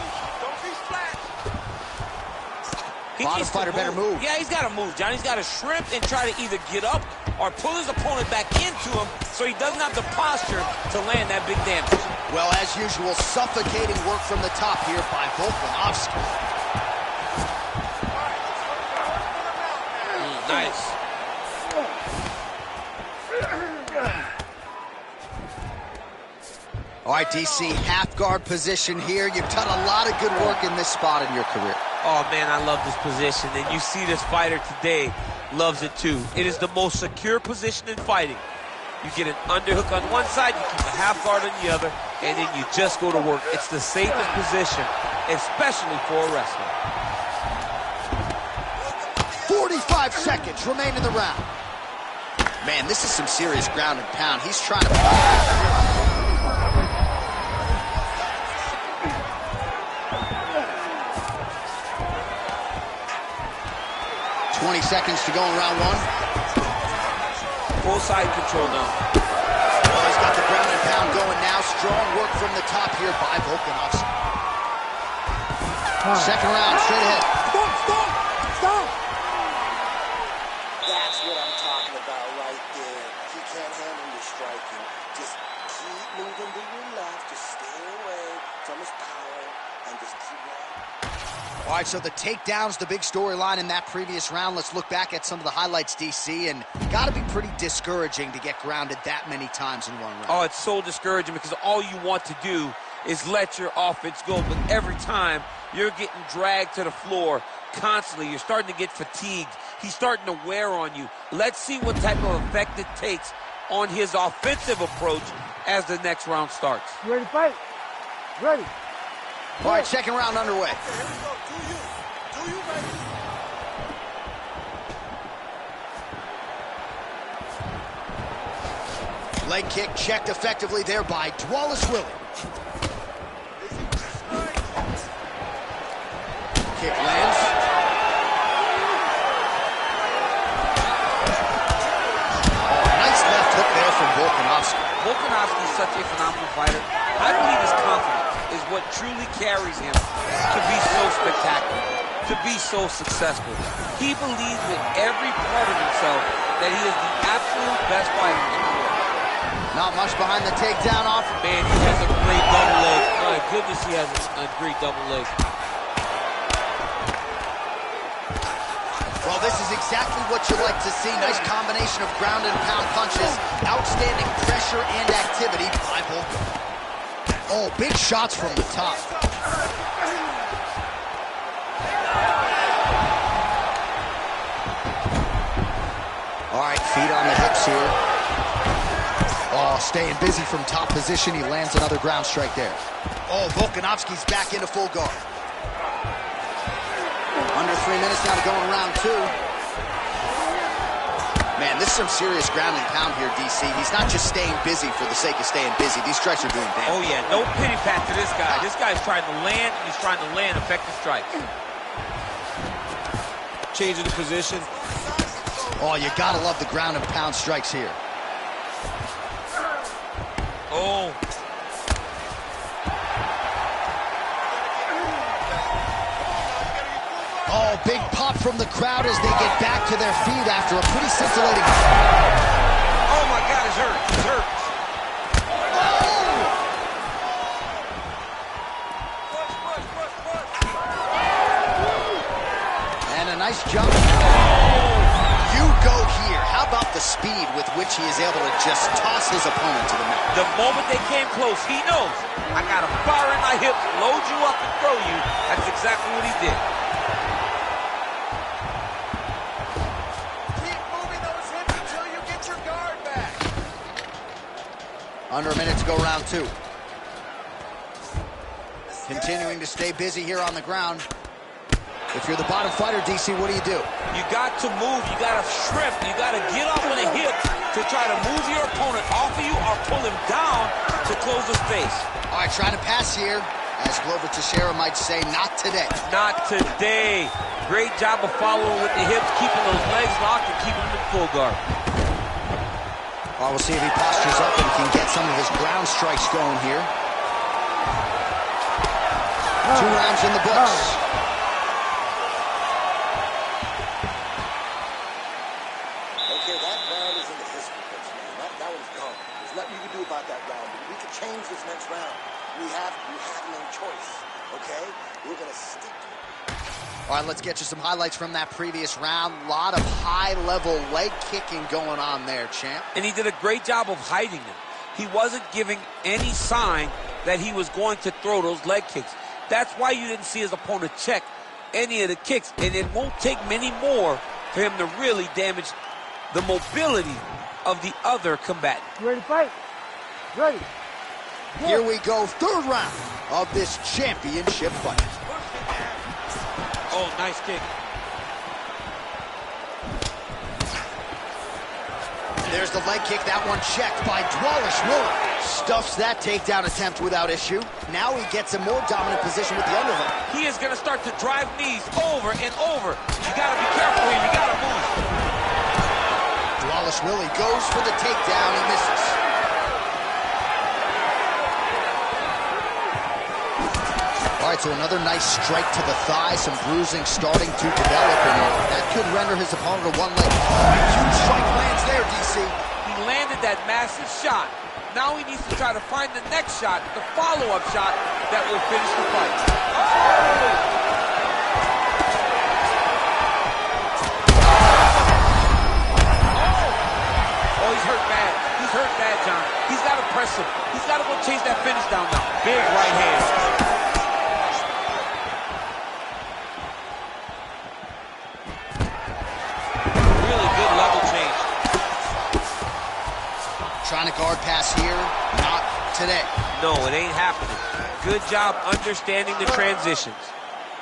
Bottom fighter better move. Yeah, he's got to move, John. He's got to shrimp and try to either get up or pull his opponent back into him so he doesn't have the posture to land that big damage. Well, as usual, suffocating work from the top here by Volkanovski. Nice. All right, DC, half guard position here. You've done a lot of good work in this spot in your career. Oh, man, I love this position. And you see this fighter today loves it, too. It is the most secure position in fighting. You get an underhook on one side, you keep a half guard on the other, and then you just go to work. It's the safest position, especially for a wrestler. 45 seconds remain in the round. Man, this is some serious ground and pound. He's trying to... 20 seconds to go in round one. Full side control now. Well, he's got the ground and pound going now. Strong work from the top here by Volkanovski. Second round, straight ahead. Stop! That's what I'm talking about right there. He can't handle your striking. Just keep moving to your left. Just stay away from his power and just keep running. All right, so the takedown's the big storyline in that previous round. Let's look back at some of the highlights, DC, and got to be pretty discouraging to get grounded that many times in one round. Oh, it's so discouraging because all you want to do is let your offense go, but every time you're getting dragged to the floor constantly. You're starting to get fatigued. He's starting to wear on you. Let's see what type of effect it takes on his offensive approach as the next round starts. You ready to fight? Ready. All right, second round underway. Do you ready? Leg kick checked effectively there by Wallace Willie. Kick lands. Nice left hook there from Volkanovski. Volkanovski is such a phenomenal fighter. I believe his confidence is what truly carries him to be so spectacular, to be so successful. He believes with every part of himself that he is the absolute best fighter in the world. Not much behind the takedown offer. Man, he has a great double leg. My goodness, he has a great double leg. Well, this is exactly what you like to see. Nice combination of ground and pound punches. Outstanding pressure and activity by Volkov. Oh, big shots from the top. All right, feet on the hips here. Oh, staying busy from top position. He lands another ground strike there. Oh, Volkanovski's back into full guard. Under 3 minutes now to go in round two. Man, this is some serious ground and pound here, DC. He's not just staying busy for the sake of staying busy. These strikes are doing damage. Oh, yeah, no pity pat to this guy. This guy's trying to land, and he's trying to land effective strikes. Changing the position. Oh, you gotta love the ground and pound strikes here. Oh. Oh, big pop from the crowd as they get back to their feet after a pretty scintillating... Oh, my God, he's hurt. He's hurt. And a nice jump. You go here. How about the speed with which he is able to just toss his opponent to the mat? The moment they came close, he knows, I got a fire in my hips, load you up and throw you. That's exactly what he did. Under a minute to go round two. Continuing to stay busy here on the ground. If you're the bottom fighter, DC, what do? You got to move. You got to shrimp. You got to get up on the hip to try to move your opponent off of you or pull him down to close the space. All right, trying to pass here. As Glover Teixeira might say, not today. Not today. Great job of following with the hips, keeping those legs locked and keeping them in full guard. Well, we'll see if he postures up and can get some of his ground strikes going here. 2 rounds in the books. Okay, that round is in the history books, man. That one's gone. There's nothing you can do about that round. But we can change this next round. We have no choice, okay? We're going to stick to it. All right, let's get you some highlights from that previous round. A lot of high-level leg kicking going on there, champ. And he did a great job of hiding them. He wasn't giving any sign that he was going to throw those leg kicks. That's why you didn't see his opponent check any of the kicks. And it won't take many more for him to really damage the mobility of the other combatant. You ready to fight? Ready. Here we go, 3rd round of this championship fight. Oh, nice kick. There's the leg kick, that one checked by Dwalish Willie. Stuffs that takedown attempt without issue. Now he gets a more dominant position with the underhook. He is going to start to drive knees over and over. You got to be careful here. You got to move. Dwalish Willie goes for the takedown. He misses. All right, so another nice strike to the thigh. Some bruising starting to develop, and that could render his opponent a one-leg. Huge strike lands there, DC. He landed that massive shot. Now he needs to try to find the next shot, the follow-up shot that will finish the fight. Oh, he's hurt bad. He's hurt bad, John. He's got to press him. He's got to go chase that finish down now. Big right hand. Trying to guard pass here, not today. No, it ain't happening. Good job understanding the transitions.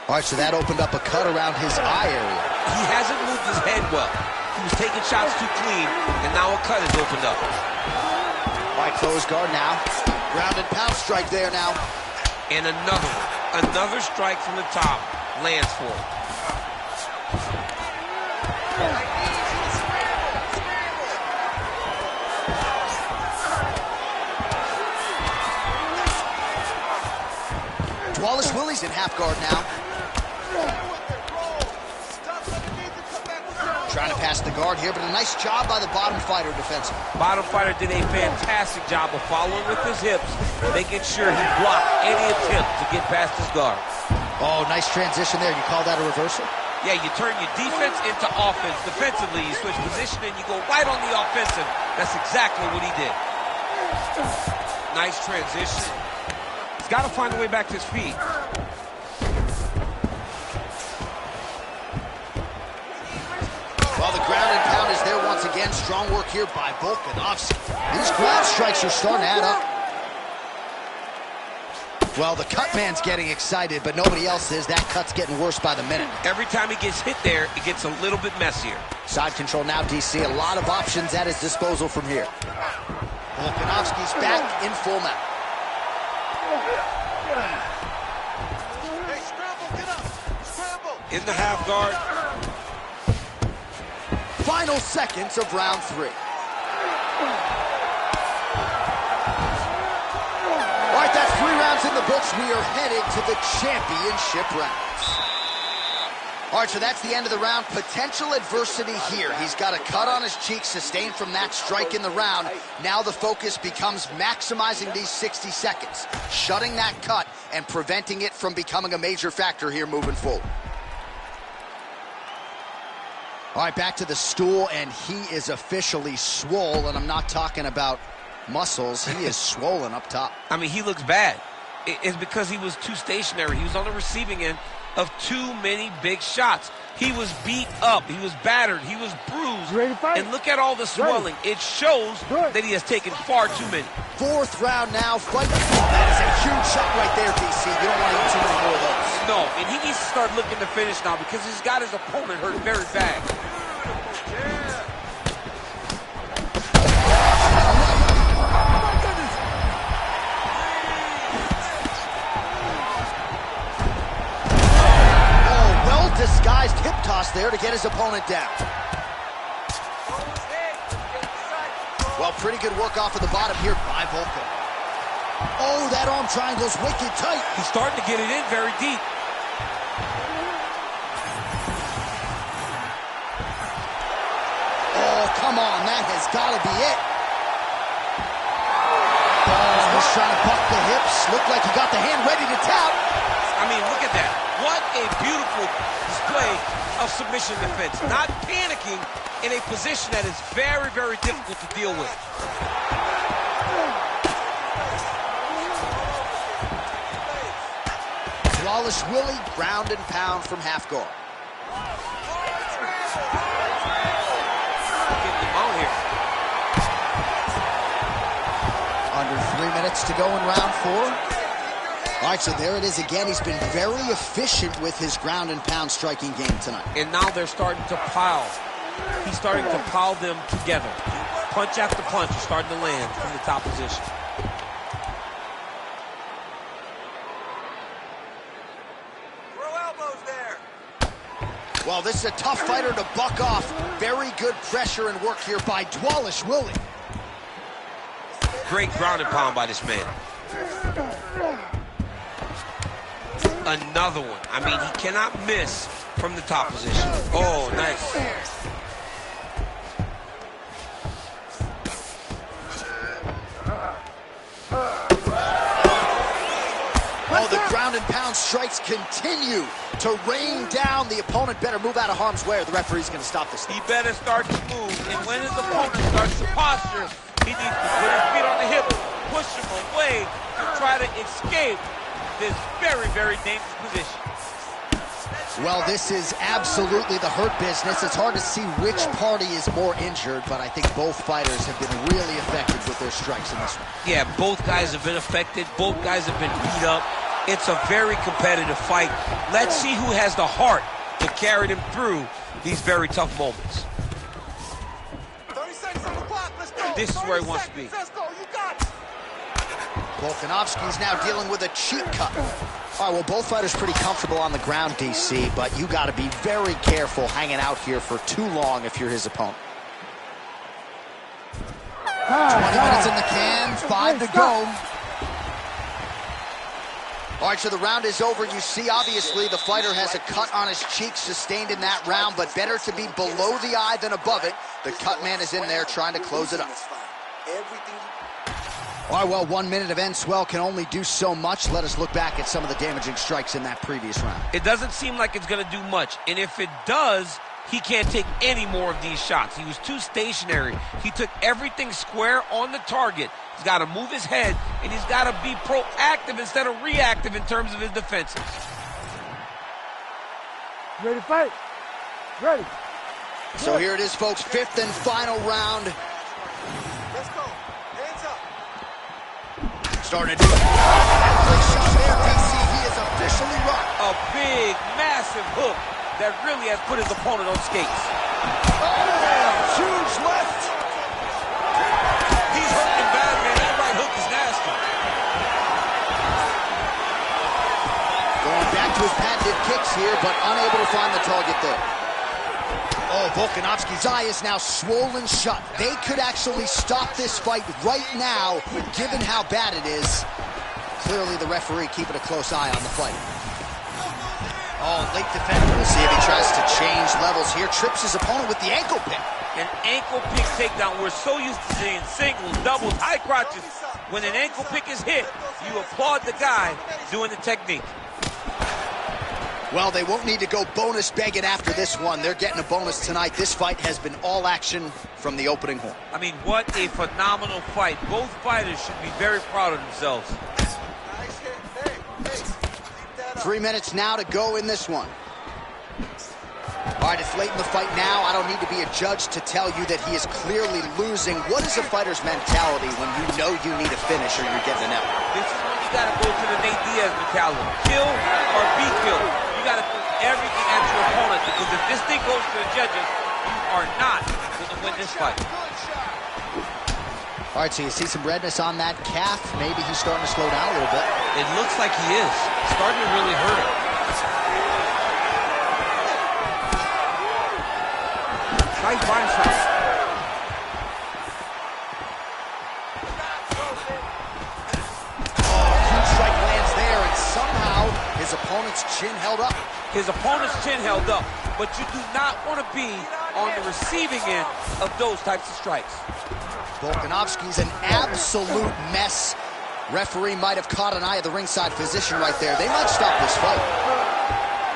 All right, so that opened up a cut around his eye area. He hasn't moved his head well. He was taking shots too clean, and now a cut is opened up. All right, closed guard now. Ground and pound strike there now. And another one. Another strike from the top lands for him. Dwalish Willie's in half guard now. Trying to pass the guard here, but a nice job by the bottom fighter defensively. Bottom fighter did a fantastic job of following with his hips, making sure he blocked any attempt to get past his guard. Oh, nice transition there. You call that a reversal? Yeah, you turn your defense into offense. Defensively, you switch position and you go right on the offensive. That's exactly what he did. Nice transition. He's got to find a way back to his feet. Well, the ground and pound is there once again. Strong work here by Volkanovski. These ground strikes are starting to add up. Well, the cut man's getting excited, but nobody else is. That cut's getting worse by the minute. Every time he gets hit there, it gets a little bit messier. Side control now, DC. A lot of options at his disposal from here. Volkanovski's back in full mount. Hey, scramble, get up! Scramble! In the half guard. Final seconds of round 3. All right, that's 3 rounds in the books. We are headed to the championship rounds. All right, so that's the end of the round. Potential adversity here. He's got a cut on his cheek sustained from that strike in the round. Now the focus becomes maximizing these 60 seconds, shutting that cut and preventing it from becoming a major factor here moving forward. All right, back to the stool, and he is officially swole, and I'm not talking about muscles. He is swollen up top. I mean, he looks bad. It's because he was too stationary. He was on the receiving end of too many big shots. He was beat up. He was battered. He was bruised. You ready to fight? And look at all the swelling. It shows that he has taken far too many. 4th round now. Fight. That is a huge shot right there, DC. You don't want to eat too many more of those. No, and he needs to start looking to finish now because he's got his opponent hurt very bad. Disguised hip toss there to get his opponent down. Well, pretty good work off of the bottom here by Volko. Oh, that arm triangle's wicked tight. He's starting to get it in very deep. Oh, come on, that has got to be it. Oh, he's trying to buck the hips. Looked like he got the hand ready to tap. I mean, look at that. What a beautiful display of submission defense. Not panicking in a position that is very, very difficult to deal with. Flawless Willie, ground and pound from half guard. Under 3 minutes to go in round 4. All right, so there it is again. He's been very efficient with his ground and pound striking game tonight. And now they're starting to pile. He's starting to pile them together. Punch after punch is starting to land from the top position. Well, this is a tough fighter to buck off. Very good pressure and work here by Flawless Willie. Great ground and pound by this man. Another one. I mean, he cannot miss from the top position. Oh, nice. Oh, the ground and pound strikes continue to rain down. The opponent better move out of harm's way or the referee's going to stop this thing. He better start to move. And when his opponent starts to posture, he needs to put his feet on the hip, push him away to try to escape this very, very dangerous position. Well, this is absolutely the hurt business. It's hard to see which party is more injured, but I think both fighters have been really effective with their strikes in this one. Yeah, both guys have been affected. Both guys have been beat up. It's a very competitive fight. Let's see who has the heart to carry them through these very tough moments. 30 seconds on the clock. Let's go. This is where he wants to be. Let's go. You got it. Volkanovski's now dealing with a cheek cut. All right, well, both fighters pretty comfortable on the ground, DC, but you got to be very careful hanging out here for too long if you're his opponent. 20 minutes in the can, 5 to go. All right, so the round is over. You see, obviously, the fighter has a cut on his cheek sustained in that round, but better to be below the eye than above it. The cut man is in there trying to close it up. All right, well, 1 minute of end swell can only do so much. Let us look back at some of the damaging strikes in that previous round. It doesn't seem like it's going to do much. And if it does, he can't take any more of these shots. He was too stationary. He took everything square on the target. He's got to move his head, and he's got to be proactive instead of reactive in terms of his defenses. Ready to fight? Ready. So here it is, folks, 5th and final round. Let's go. Hands up. Starting to do it. Great shot there, DC. He is officially rocked. A big, massive hook that really has put his opponent on skates. Oh, huge left. He's hurting bad, man. That right hook is nasty. Going back to his patented kicks here, but unable to find the target there. Oh, Volkanovski's eye is now swollen shut. They could actually stop this fight right now, given how bad it is. Clearly, the referee keeping a close eye on the fight. Oh, late defender. We'll see if he tries to change levels here. Trips his opponent with the ankle pick. An ankle pick takedown. We're so used to seeing singles, doubles, high crotches. When an ankle pick is hit, you applaud the guy doing the technique. Well, they won't need to go bonus begging after this one. They're getting a bonus tonight. This fight has been all action from the opening horn. I mean, what a phenomenal fight. Both fighters should be very proud of themselves. 3 minutes now to go in this one. All right, it's late in the fight now. I don't need to be a judge to tell you that he is clearly losing. What is a fighter's mentality when you know you need a finish or you're getting an L? This is when you got to go to the Nate Diaz mentality. Kill or be killed. You got to throw everything at your opponent, because if this thing goes to the judges, you are not going to win this fight. All right, so you see some redness on that calf. Maybe he's starting to slow down a little bit. It looks like he is. It's starting to really hurt him. Nice body shot. Chin held up. His opponent's chin held up, but you do not want to be on the receiving end of those types of strikes. Volkanovski's an absolute mess. Referee might have caught an eye of the ringside physician right there. They might stop this fight.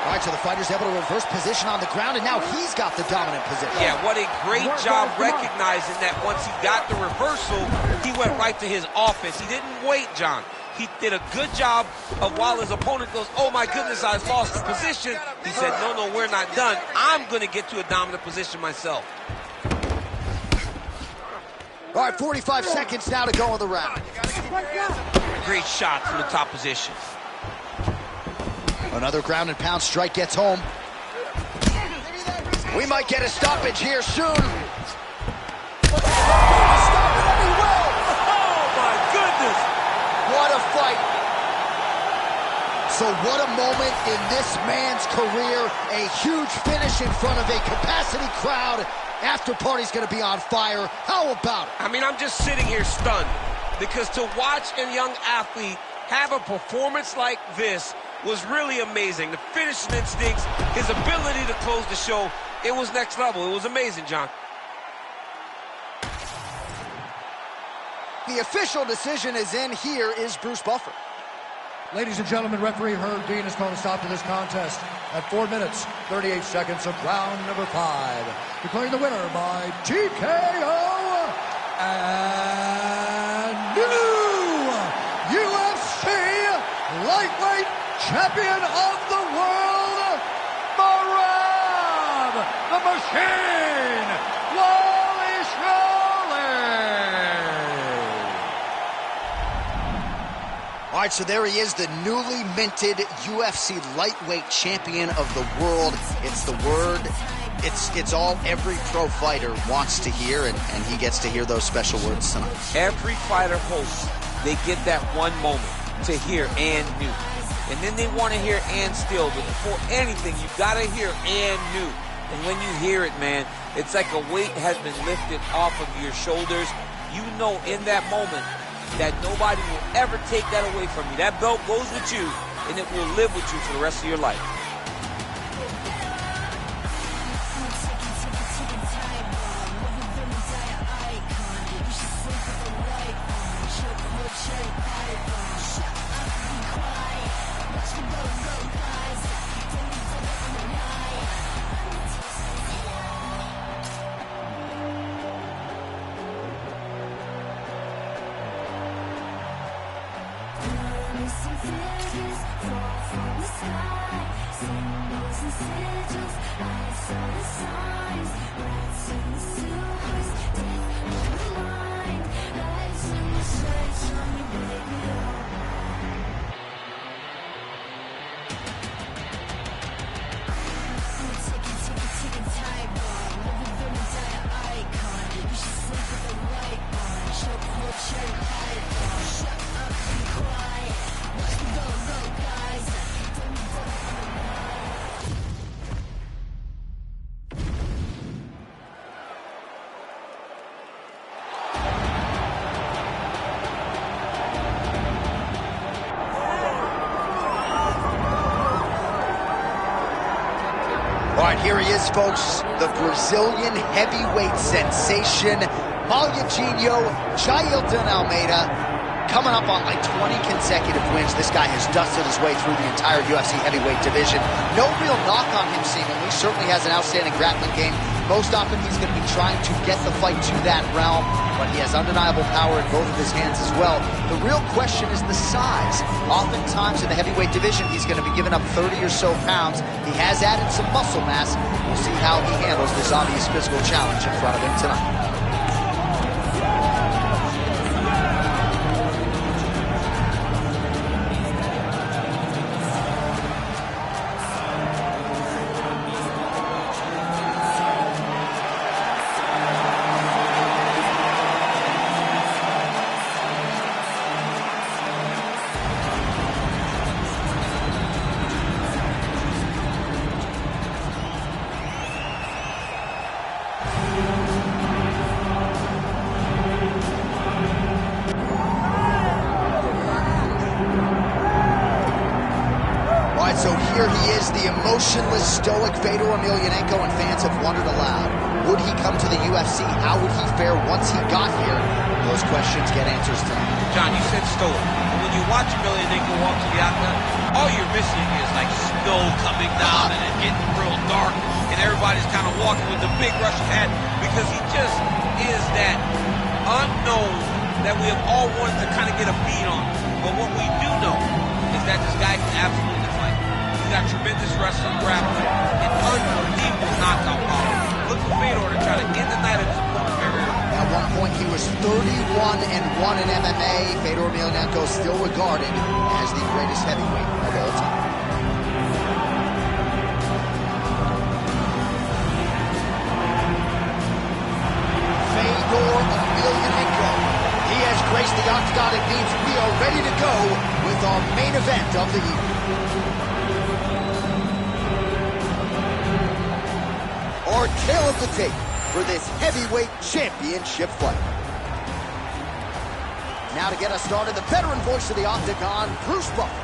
All right, so the fighter's able to reverse position on the ground, and now he's got the dominant position. Yeah, what a great job recognizing that once he got the reversal, he went right to his offense. He didn't wait, John. He did a good job of while his opponent goes, oh my goodness, I lost the position. He said, no, we're not done. I'm going to get to a dominant position myself. All right, 45 seconds now to go in the round. Great shot from the top position. Another ground and pound strike gets home. We might get a stoppage here soon. Stop it, and he will. Oh my goodness. What a fight. So what a moment in this man's career. A huge finish in front of a capacity crowd. After party's gonna be on fire. How about it? I mean, I'm just sitting here stunned because to watch a young athlete have a performance like this was really amazing. The finishing instincts, his ability to close the show, it was next level. It was amazing, John. The official decision is in. Here is Bruce Buffer. Ladies and gentlemen, referee Herb Dean has called a stop to this contest at 4 minutes, 38 seconds of round number 5. Declaring the winner by TKO and new UFC lightweight champion of the world, Marab the Machine Wally Shirley. All right, so there he is, the newly minted UFC lightweight champion of the world. It's the word, it's all every pro fighter wants to hear, and he gets to hear those special words tonight. Every fighter hopes they get that one moment to hear and new. And then they want to hear and still, but before anything, you got to hear and new. And when you hear it, man, it's like a weight has been lifted off of your shoulders. You know in that moment that nobody will ever take that away from you. That belt goes with you, and it will live with you for the rest of your life. All right, here he is, folks, the Brazilian heavyweight sensation, Eugenio Jailton Almeida, coming up on like 20 consecutive wins. This guy has dusted his way through the entire UFC heavyweight division. No real knock on him, seemingly. Certainly has an outstanding grappling game. Most often he's going to be trying to get the fight to that realm, but he has undeniable power in both of his hands as well. The real question is the size. Oftentimes in the heavyweight division, he's going to be giving up 30 or so pounds. He has added some muscle mass. We'll see how he handles this obvious physical challenge in front of him tonight. here he is, the emotionless, stoic Fedor Emelianenko, and fans have wondered aloud. Would he come to the UFC? How would he fare once he got here? Those questions get answers tonight. John, you said stoic. When you watch Emelianenko walk to the octagon, all you're missing is like snow coming down and it getting real dark, and everybody's kind of walking with a big Russian hat because he just is that unknown that we have all wanted to kind of get a beat on. But what we do know is that this guy can absolutely fight. He's got tremendous wrestling, grappling, and unbelievable knockout power. Look for Fedor to try to end the night of his opponent's career. At one point, he was 31-1 in MMA. Fedor Emelianenko is still regarded as the greatest heavyweight of all time. Fedor Emelianenko. He has graced the octagon. It means we are ready to go with our main event of the evening. Our tale of the tape for this heavyweight championship fight. Now to get us started, the veteran voice of the octagon, Bruce Buffer.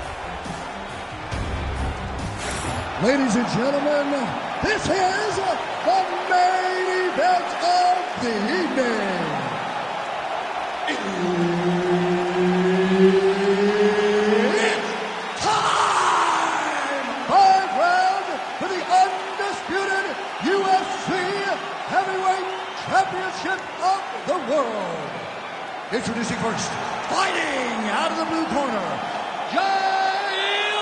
Ladies and gentlemen, this is the main event of the evening. It's time! 5 rounds for the undisputed UFC Heavyweight Championship of the world. Introducing first, fighting out of the blue corner, Jailton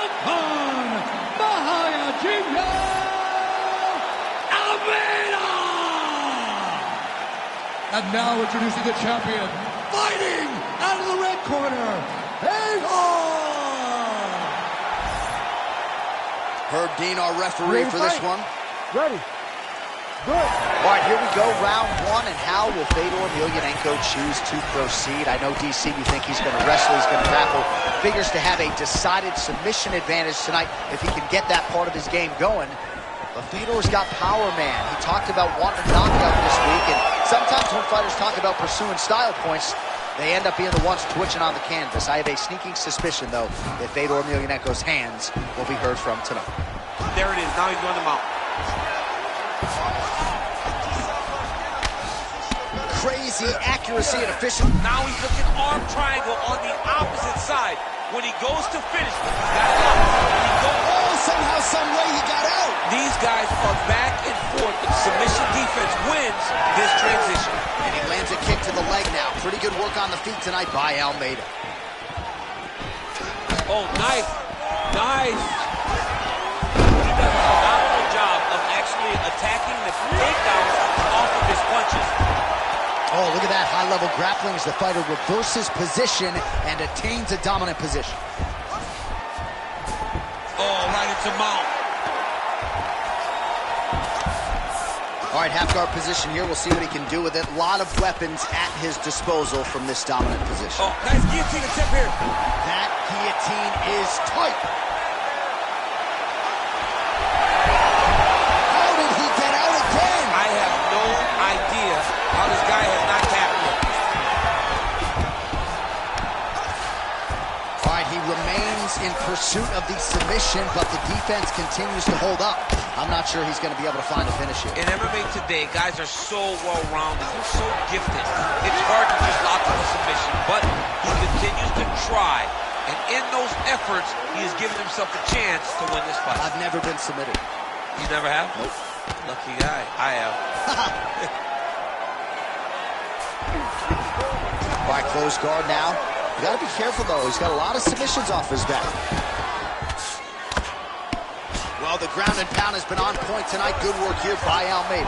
Mahayajima Almeida! And now introducing the champion, fighting out of the red corner, Fedor! Herb Dean, our referee for this one. Ready. Good. All right, here we go, round one, and how will Fedor Emelianenko choose to proceed? I know, DC, you think he's going to wrestle, he's going to grapple. Figures to have a decided submission advantage tonight if he can get that part of his game going. But Fedor's got power, man. He talked about wanting a knockout this week, and sometimes when fighters talk about pursuing style points, they end up being the ones twitching on the canvas. I have a sneaking suspicion, though, that Fedor Emelianenko's hands will be heard from tonight. There it is. Now he's going to mount. Crazy accuracy and efficiency. Now he's looking arm triangle on the opposite side. When he goes to finish, he's got it out. When he goes, Somehow, some way, he got out. these guys are back and forth. The submission defense wins this transition. And he lands a kick to the leg now. Pretty good work on the feet tonight by Almeida. Oh, nice. Nice. He does a phenomenal job of actually attacking the takedowns off of his punches. Oh, look at that high-level grappling as the fighter reverses position and attains a dominant position. Oh, right into mount. All right, half-guard position here. We'll see what he can do with it. A lot of weapons at his disposal from this dominant position. Oh, nice guillotine attempt here. That guillotine is tight. How did he get out again? I have no idea how this guy has not tapped yet. All right, he remains in pursuit of the submission, but the defense continues to hold up. I'm not sure he's going to be able to find a finish here. In MMA today, guys are so well-rounded. They're so gifted. It's hard to just lock in a submission, but he continues to try. And in those efforts, he has given himself a chance to win this fight. I've never been submitted. You never have? Nope. Lucky guy. I have. All right, close guard now. You got to be careful, though. He's got a lot of submissions off his back. Well, the ground and pound has been on point tonight. Good work here by Almeida.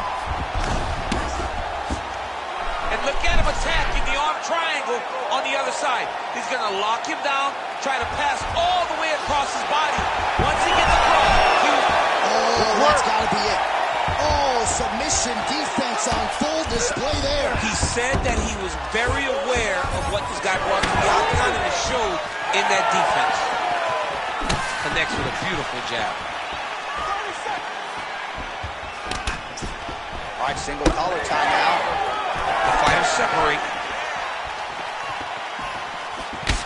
And look at him attacking the arm triangle on the other side. He's going to lock him down, try to pass all the way across his body. Once he gets across, That's got to be it. Oh, submission defense on full display there. he said that he was very aware of what this guy brought to the octagon, and it showed in that defense. Connects with a beautiful jab. All right, single collar tie now. The fighters separate.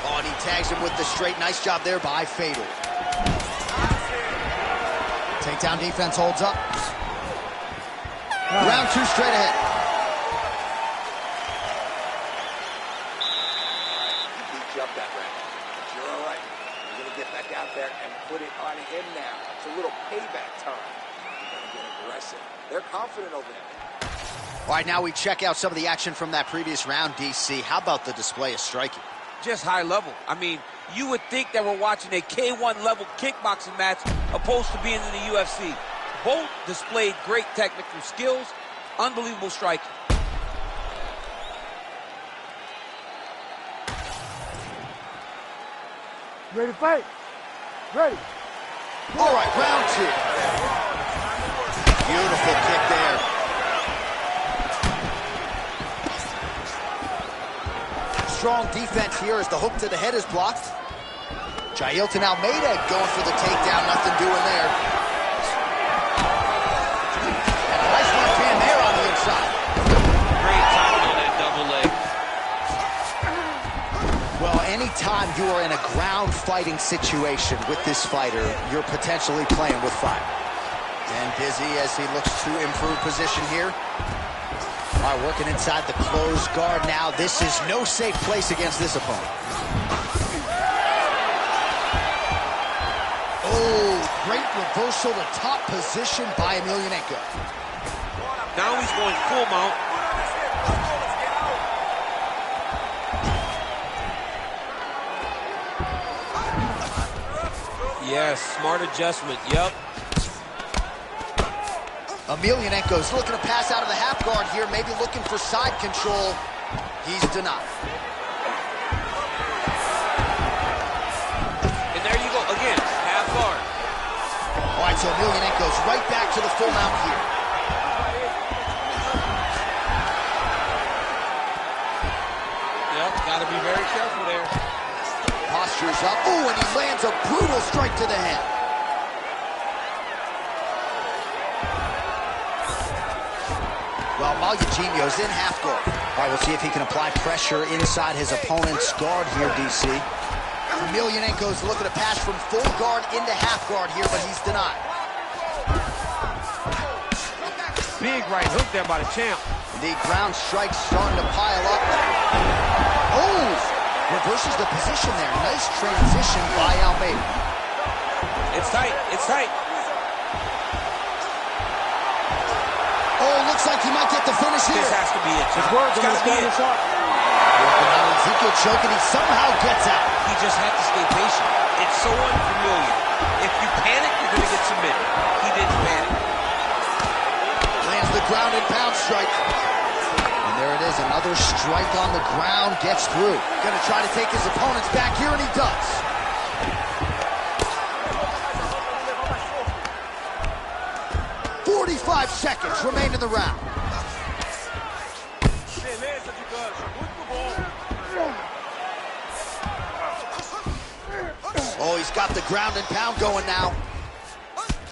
Oh, and he tags him with the straight. Nice job there by Fedor. Takedown defense holds up. Round 2 straight ahead. He beat you up that round, but you're all right. You're going to get back out there and put it on him now. It's a little payback time. You're going to get aggressive. They're confident over there. All right, now we check out some of the action from that previous round, DC. How about the display of striking? Just high level. I mean, you would think that we're watching a K1 level kickboxing match opposed to being in the UFC. Both displayed great technical skills, unbelievable striking. Ready to fight? Ready. All right, round 2. Beautiful kick there. Strong defense here as the hook to the head is blocked. Jailton Almeida going for the takedown, nothing doing there. And a nice left hand there on the inside. Great timing on that double leg. Well, anytime you are in a ground fighting situation with this fighter, you're potentially playing with fire. And Dizzy as he looks to improve position here. All right, working inside the closed guard now. This is no safe place against this opponent. Oh, great reversal to top position by Emelianenko. Now he's going full mount. Yes, smart adjustment, yep. Emelianenko's looking to pass out of the half guard here, maybe looking for side control. He's denied. And there you go, again, half guard. All right, so Emelianenko's right back to the full mount here. Yep, gotta be very careful there. Posture's up. Oh, and he lands a brutal strike to the head. Well, Malguinho's in half guard. All right, we'll see if he can apply pressure inside his opponent's guard here, DC. Emelianenko's looking to pass from full guard into half guard here, but he's denied. Big right hook there by the champ. The ground strikes starting to pile up. Oh, reverses the position there. Nice transition by Almeida. It's tight, it's tight. Oh, looks like he might get the finish here. This has to be it. It's working. It's gotta be it. Working on Ezekiel choke, and he somehow gets out. He just had to stay patient. It's so unfamiliar. If you panic, you're going to get submitted. He didn't panic. Lands the ground and pound strike. And there it is, another strike on the ground, gets through. Gonna try to take his opponents back here, and he does. Seconds remain in the round. Oh, he's got the ground and pound going now.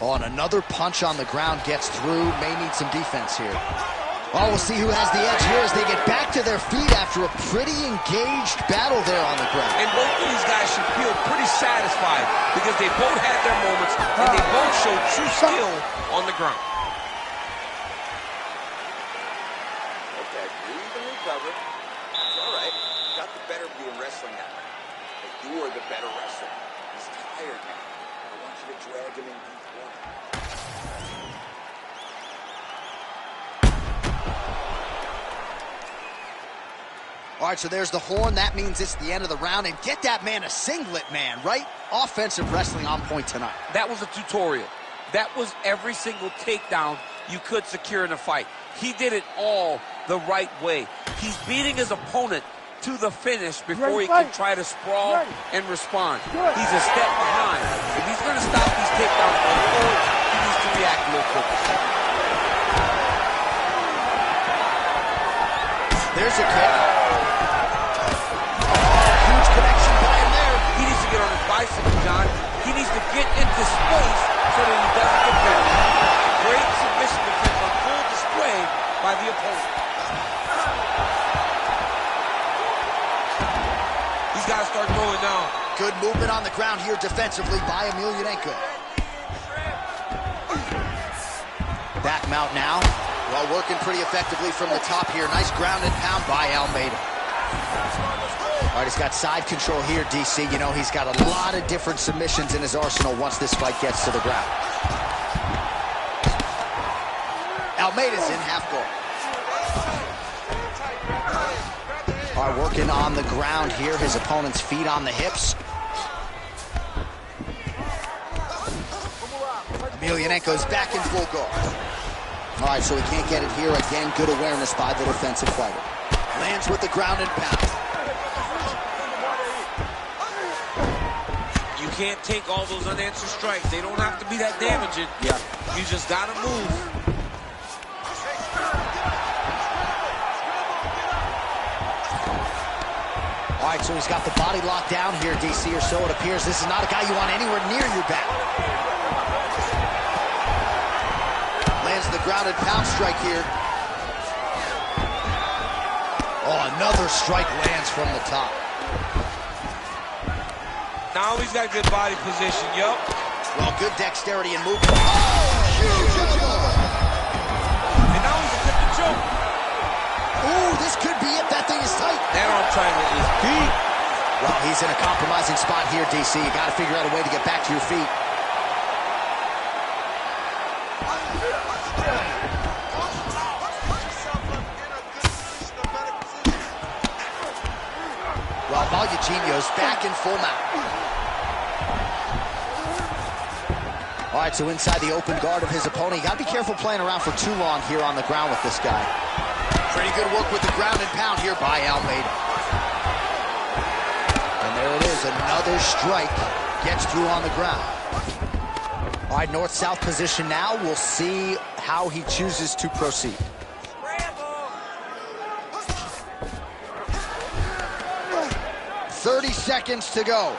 Oh, and another punch on the ground gets through. May need some defense here. Oh, we'll see who has the edge here as they get back to their feet after a pretty engaged battle there on the ground. And both of these guys should feel pretty satisfied because they both had their moments and they both showed true skill on the ground. It's all right. You got the better view in wrestling that way. But you are the better wrestler. He's tired now. I want you to drag him in deep water. All right, so there's the horn. That means it's the end of the round. And get that man a singlet, man, right? Offensive wrestling on point tonight. That was a tutorial. That was every single takedown you could secure in a fight. He did it all the right way. He's beating his opponent to the finish before he can try to sprawl and respond. He's a step behind. If he's going to stop these takedowns going forward, he needs to react a little quicker. There's a kick. Huge connection by him there. He needs to get on his bicycle, John. He needs to get into space so that he doesn't get buried. Great submission defense on full display by the opponent. He's got to start throwing now. Good movement on the ground here defensively by Emelianenko. Back him out now. Well, working pretty effectively from the top here. Nice ground and pound by Almeida. All right, he's got side control here, DC. You know, he's got a lot of different submissions in his arsenal once this fight gets to the ground. Almeida's in half guard. All right, working on the ground here. His opponent's feet on the hips. Emelianenko's back in full guard. All right, so he can't get it here. Again, good awareness by the defensive fighter. Lands with the ground and pound. You can't take all those unanswered strikes. They don't have to be that damaging. Yeah. You just got to move. All right, so he's got the body locked down here, DC, or so it appears. This is not a guy you want anywhere near your back. Lands the grounded pound strike here. Oh, another strike lands from the top. Now he's got good body position, yo. Well, good dexterity and movement. Oh, huge elbow! And now he's attempting to choke. Ooh, this could be it. That thing is tight. That arm triangle is deep. Well, he's in a compromising spot here, DC. You got to figure out a way to get back to your feet. Well, Malugino's back in full mount. All right, so inside the open guard of his opponent. You got to be careful playing around for too long here on the ground with this guy. Pretty good work with the ground and pound here by Almeida. And there it is, another strike gets through on the ground. All right, north-south position now. We'll see how he chooses to proceed. 30 seconds to go.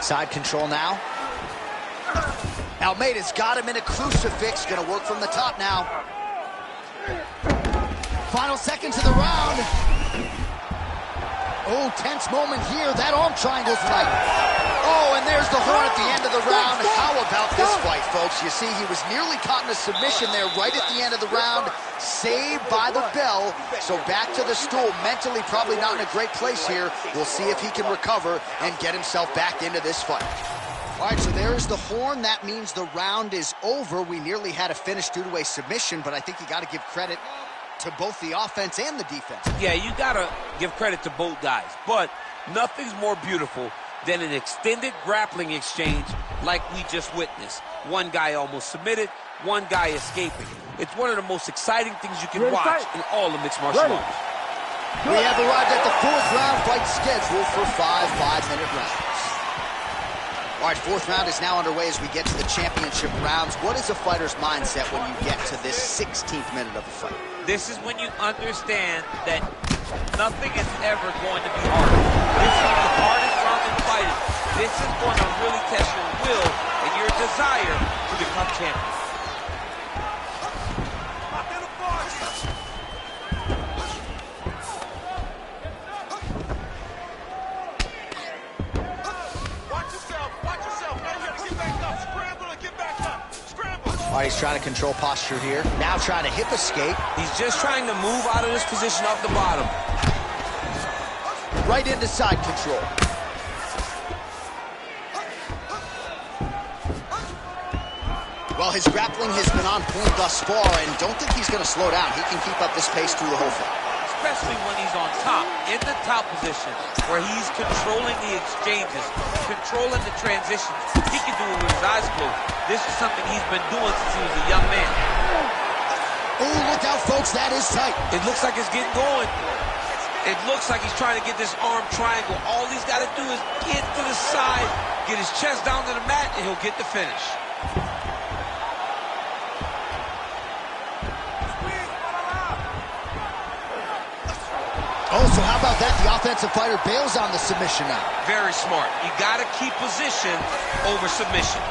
Side control now. Almeida's got him in a crucifix. Gonna work from the top now. Final seconds of the round. Oh, tense moment here. That arm triangle's tight. Oh, and there's the horn at the end of the round. How about this fight, folks? You see, he was nearly caught in a submission there right at the end of the round. Saved by the bell. So back to the stool. Mentally probably not in a great place here. We'll see if he can recover and get himself back into this fight. All right, so there's the horn. That means the round is over. We nearly had a finish due to a submission, but I think you got to give credit to both the offense and the defense. Yeah, you got to give credit to both guys, but nothing's more beautiful than an extended grappling exchange like we just witnessed. One guy almost submitted, one guy escaping. It's one of the most exciting things you can watch in all of mixed martial arts. We have arrived at the fourth round fight scheduled for 5 5-minute rounds. All right, fourth round is now underway as we get to the championship rounds. What is a fighter's mindset when you get to this 16th minute of the fight? This is when you understand that nothing is ever going to be hard. This is the hardest round in fighting. This is going to really test your will and your desire to become champion. All right, he's trying to control posture here. Now trying to hip escape. He's just trying to move out of this position off the bottom. Right into side control. Well, his grappling has been on point thus far, and don't think he's going to slow down. He can keep up this pace through the whole fight. Especially when he's on top, in the top position, where he's controlling the exchanges, controlling the transitions. He can do it with his eyes closed. This is something he's been doing since he was a young man. Oh, look out, folks. That is tight. It looks like it's getting going. It looks like he's trying to get this arm triangle. All he's got to do is get to the side, get his chest down to the mat, and he'll get the finish. Oh, so how about that? The offensive fighter bails on the submission now. Very smart. You got to keep position over submission.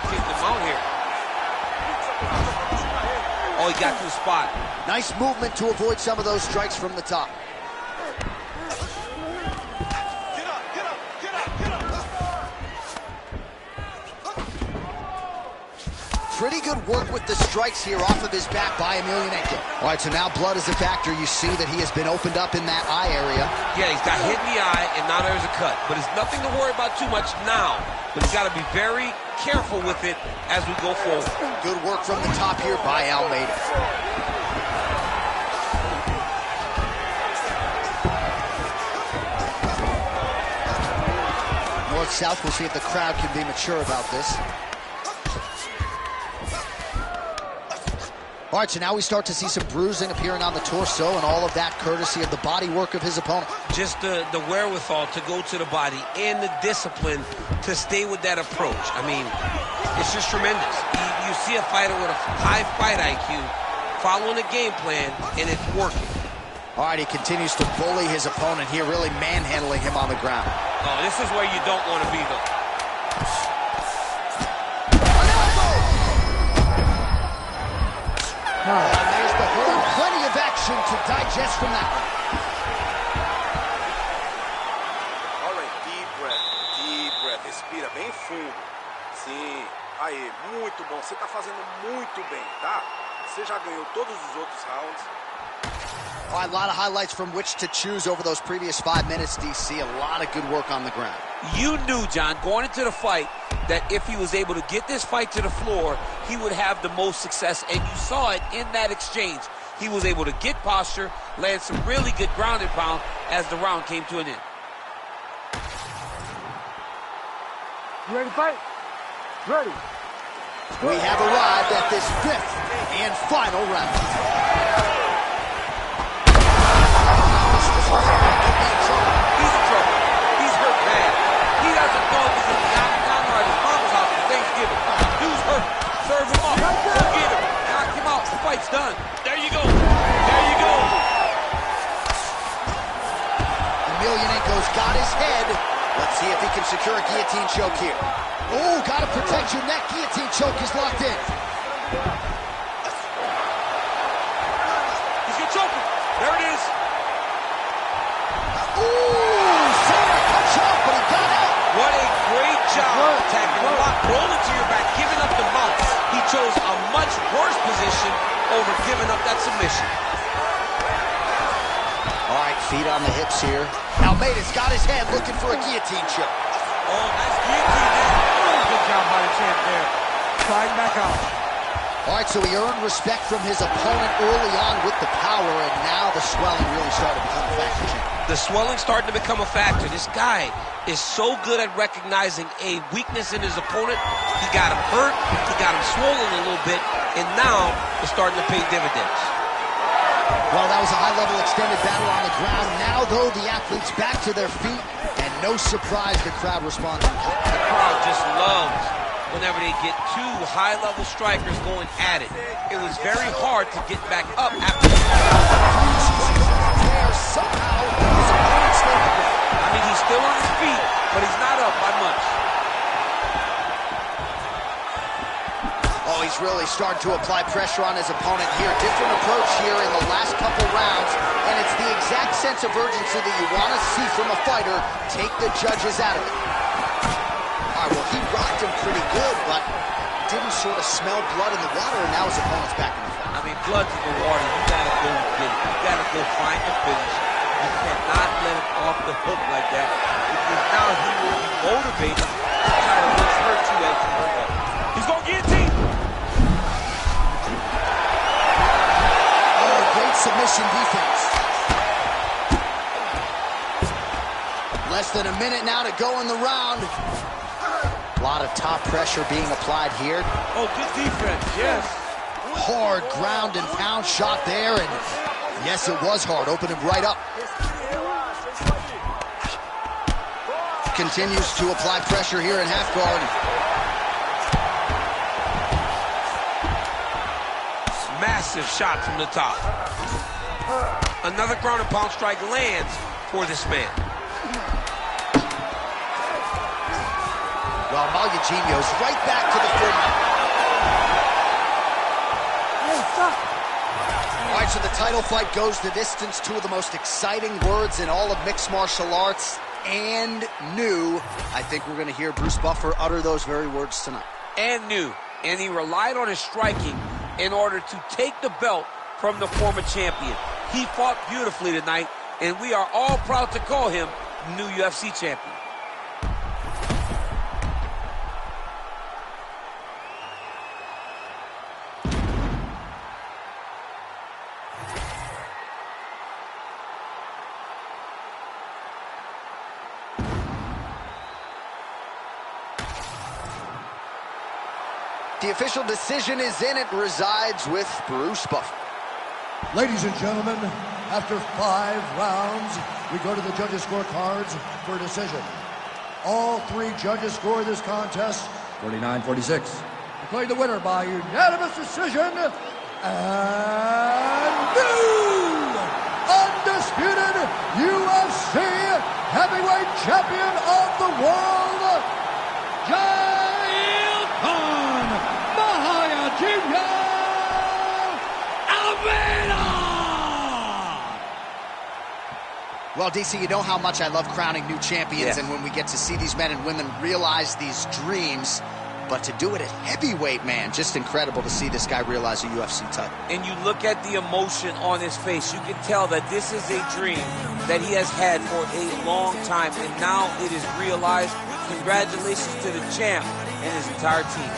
Get them out here. Oh, he got to the spot. Nice movement to avoid some of those strikes from the top. pretty good work with the strikes here off of his back by Emelianenko. All right, so now blood is a factor. You see that he has been opened up in that eye area. Yeah, he's got hit in the eye, and now there's a cut. But it's nothing to worry about too much now. But he's got to be very careful with it as we go forward. Good work from the top here by Almeida. North-south, we'll see if the crowd can be mature about this. All right, so now we start to see some bruising appearing on the torso, and all of that courtesy of the body work of his opponent. Just the wherewithal to go to the body and the discipline to stay with that approach. I mean, it's just tremendous. You see a fighter with a high fight IQ following a game plan, and it's working. All right, he continues to bully his opponent here, really manhandling him on the ground. Oh, this is where you don't want to be, though. There's the hold. Plenty of action to digest from that one. All right, deep breath, deep breath. Respira bem fundo. Sim, aí, muito bom. Você tá fazendo muito bem, tá? Você já ganhou todos os outros rounds. All right, a lot of highlights from which to choose over those previous 5 minutes, DC. A lot of good work on the ground. You knew, John, going into the fight, that if he was able to get this fight to the floor, he would have the most success, and you saw it in that exchange. He was able to get posture, land some really good ground and pound as the round came to an end. You ready to fight? Ready. We have arrived at this 5th and final round. He's in trouble. He's hurt bad. He doesn't know if he's in the octagon or at his mama's house for Thanksgiving. Dude's hurt. Serve him up. Go get him. Knock him out. The fight's done. There you go. There you go. Emelianenko's got his head. Let's see if he can secure a guillotine choke here. Oh, gotta protect your neck. Guillotine choke is locked in. He's gonna choke him. There it is. Ooh, Sarah cuts off, but he got out. What a great job attacking the lock, rolling to your back, giving up the mount. He chose a much worse position over giving up that submission. All right, feet on the hips here. Almeida's got his head looking for a guillotine choke. Oh, nice guillotine there. Good job by the champ there. Sliding back out. All right, so he earned respect from his opponent early on with the power, and now the swelling really started to become a factor, champ. The swelling's starting to become a factor. This guy is so good at recognizing a weakness in his opponent. He got him hurt, he got him swollen a little bit, and now it's starting to pay dividends. Well, that was a high-level extended battle on the ground. Now, though, the athletes back to their feet, and no surprise the crowd responds. The crowd just loves whenever they get two high-level strikers going at it. It was very hard to get back up after somehow his opponent still. I mean, he's still on his feet, but he's not up by much. Oh, he's really starting to apply pressure on his opponent here. Different approach here in the last couple rounds, and it's the exact sense of urgency that you want to see from a fighter. Take the judges out of it. All right, well, he rocked him pretty good, but didn't sort of smell blood in the water, and now his opponent's back in the fight. I mean, blood's in the water. You gotta go get it. You gotta go find the finish. You cannot let him off the hook like that, because now he will be motivated to try to hurt you as you hurt up. He's gonna guillotine. Oh, great submission defense. Less than a minute now to go in the round. A lot of top pressure being applied here. Oh, good defense, yes. Hard ground and pound shot there, and yes, it was hard. Opened him right up. Continues to apply pressure here in half guard. massive shot from the top. Another ground and pound strike lands for this man. Well, Malugino's right back to the full mount. All right, so the title fight goes the distance. Two of the most exciting words in all of mixed martial arts, and new. I think we're going to hear Bruce Buffer utter those very words tonight. And new. and he relied on his striking in order to take the belt from the former champion. He fought beautifully tonight, and we are all proud to call him new UFC champion. The official decision is in. It resides with Bruce Buffer. Ladies and gentlemen, after 5 rounds, we go to the judges' scorecards for a decision. All 3 judges score this contest 49-46. Declaring the winner by unanimous decision, and new undisputed UFC heavyweight champion of the world, Jail Khan Mahayajima Almeida! Well, DC, you know how much I love crowning new champions, and when we get to see these men and women realize these dreams, but to do it at heavyweight, man, just incredible to see this guy realize a UFC title. And you look at the emotion on his face, you can tell that this is a dream that he has had for a long time, and now it is realized. Congratulations to the champ and his entire team.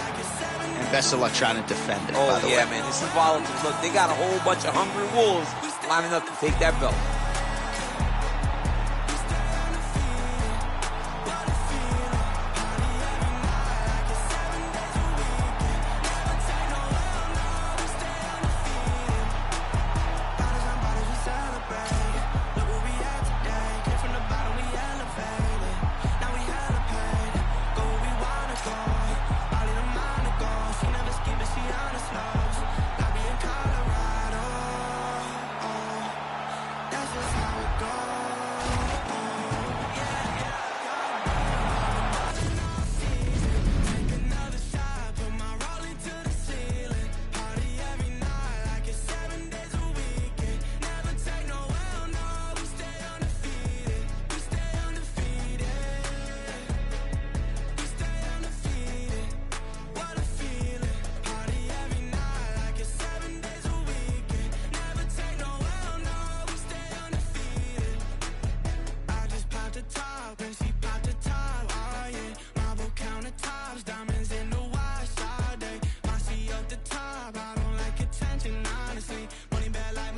And best of luck trying to defend it, by the way. Man, this is volatile. Look, they got a whole bunch of hungry wolves lining up to take that belt. Diamonds in the wash all day. My sea up the top, I don't like attention, honestly. Money bad like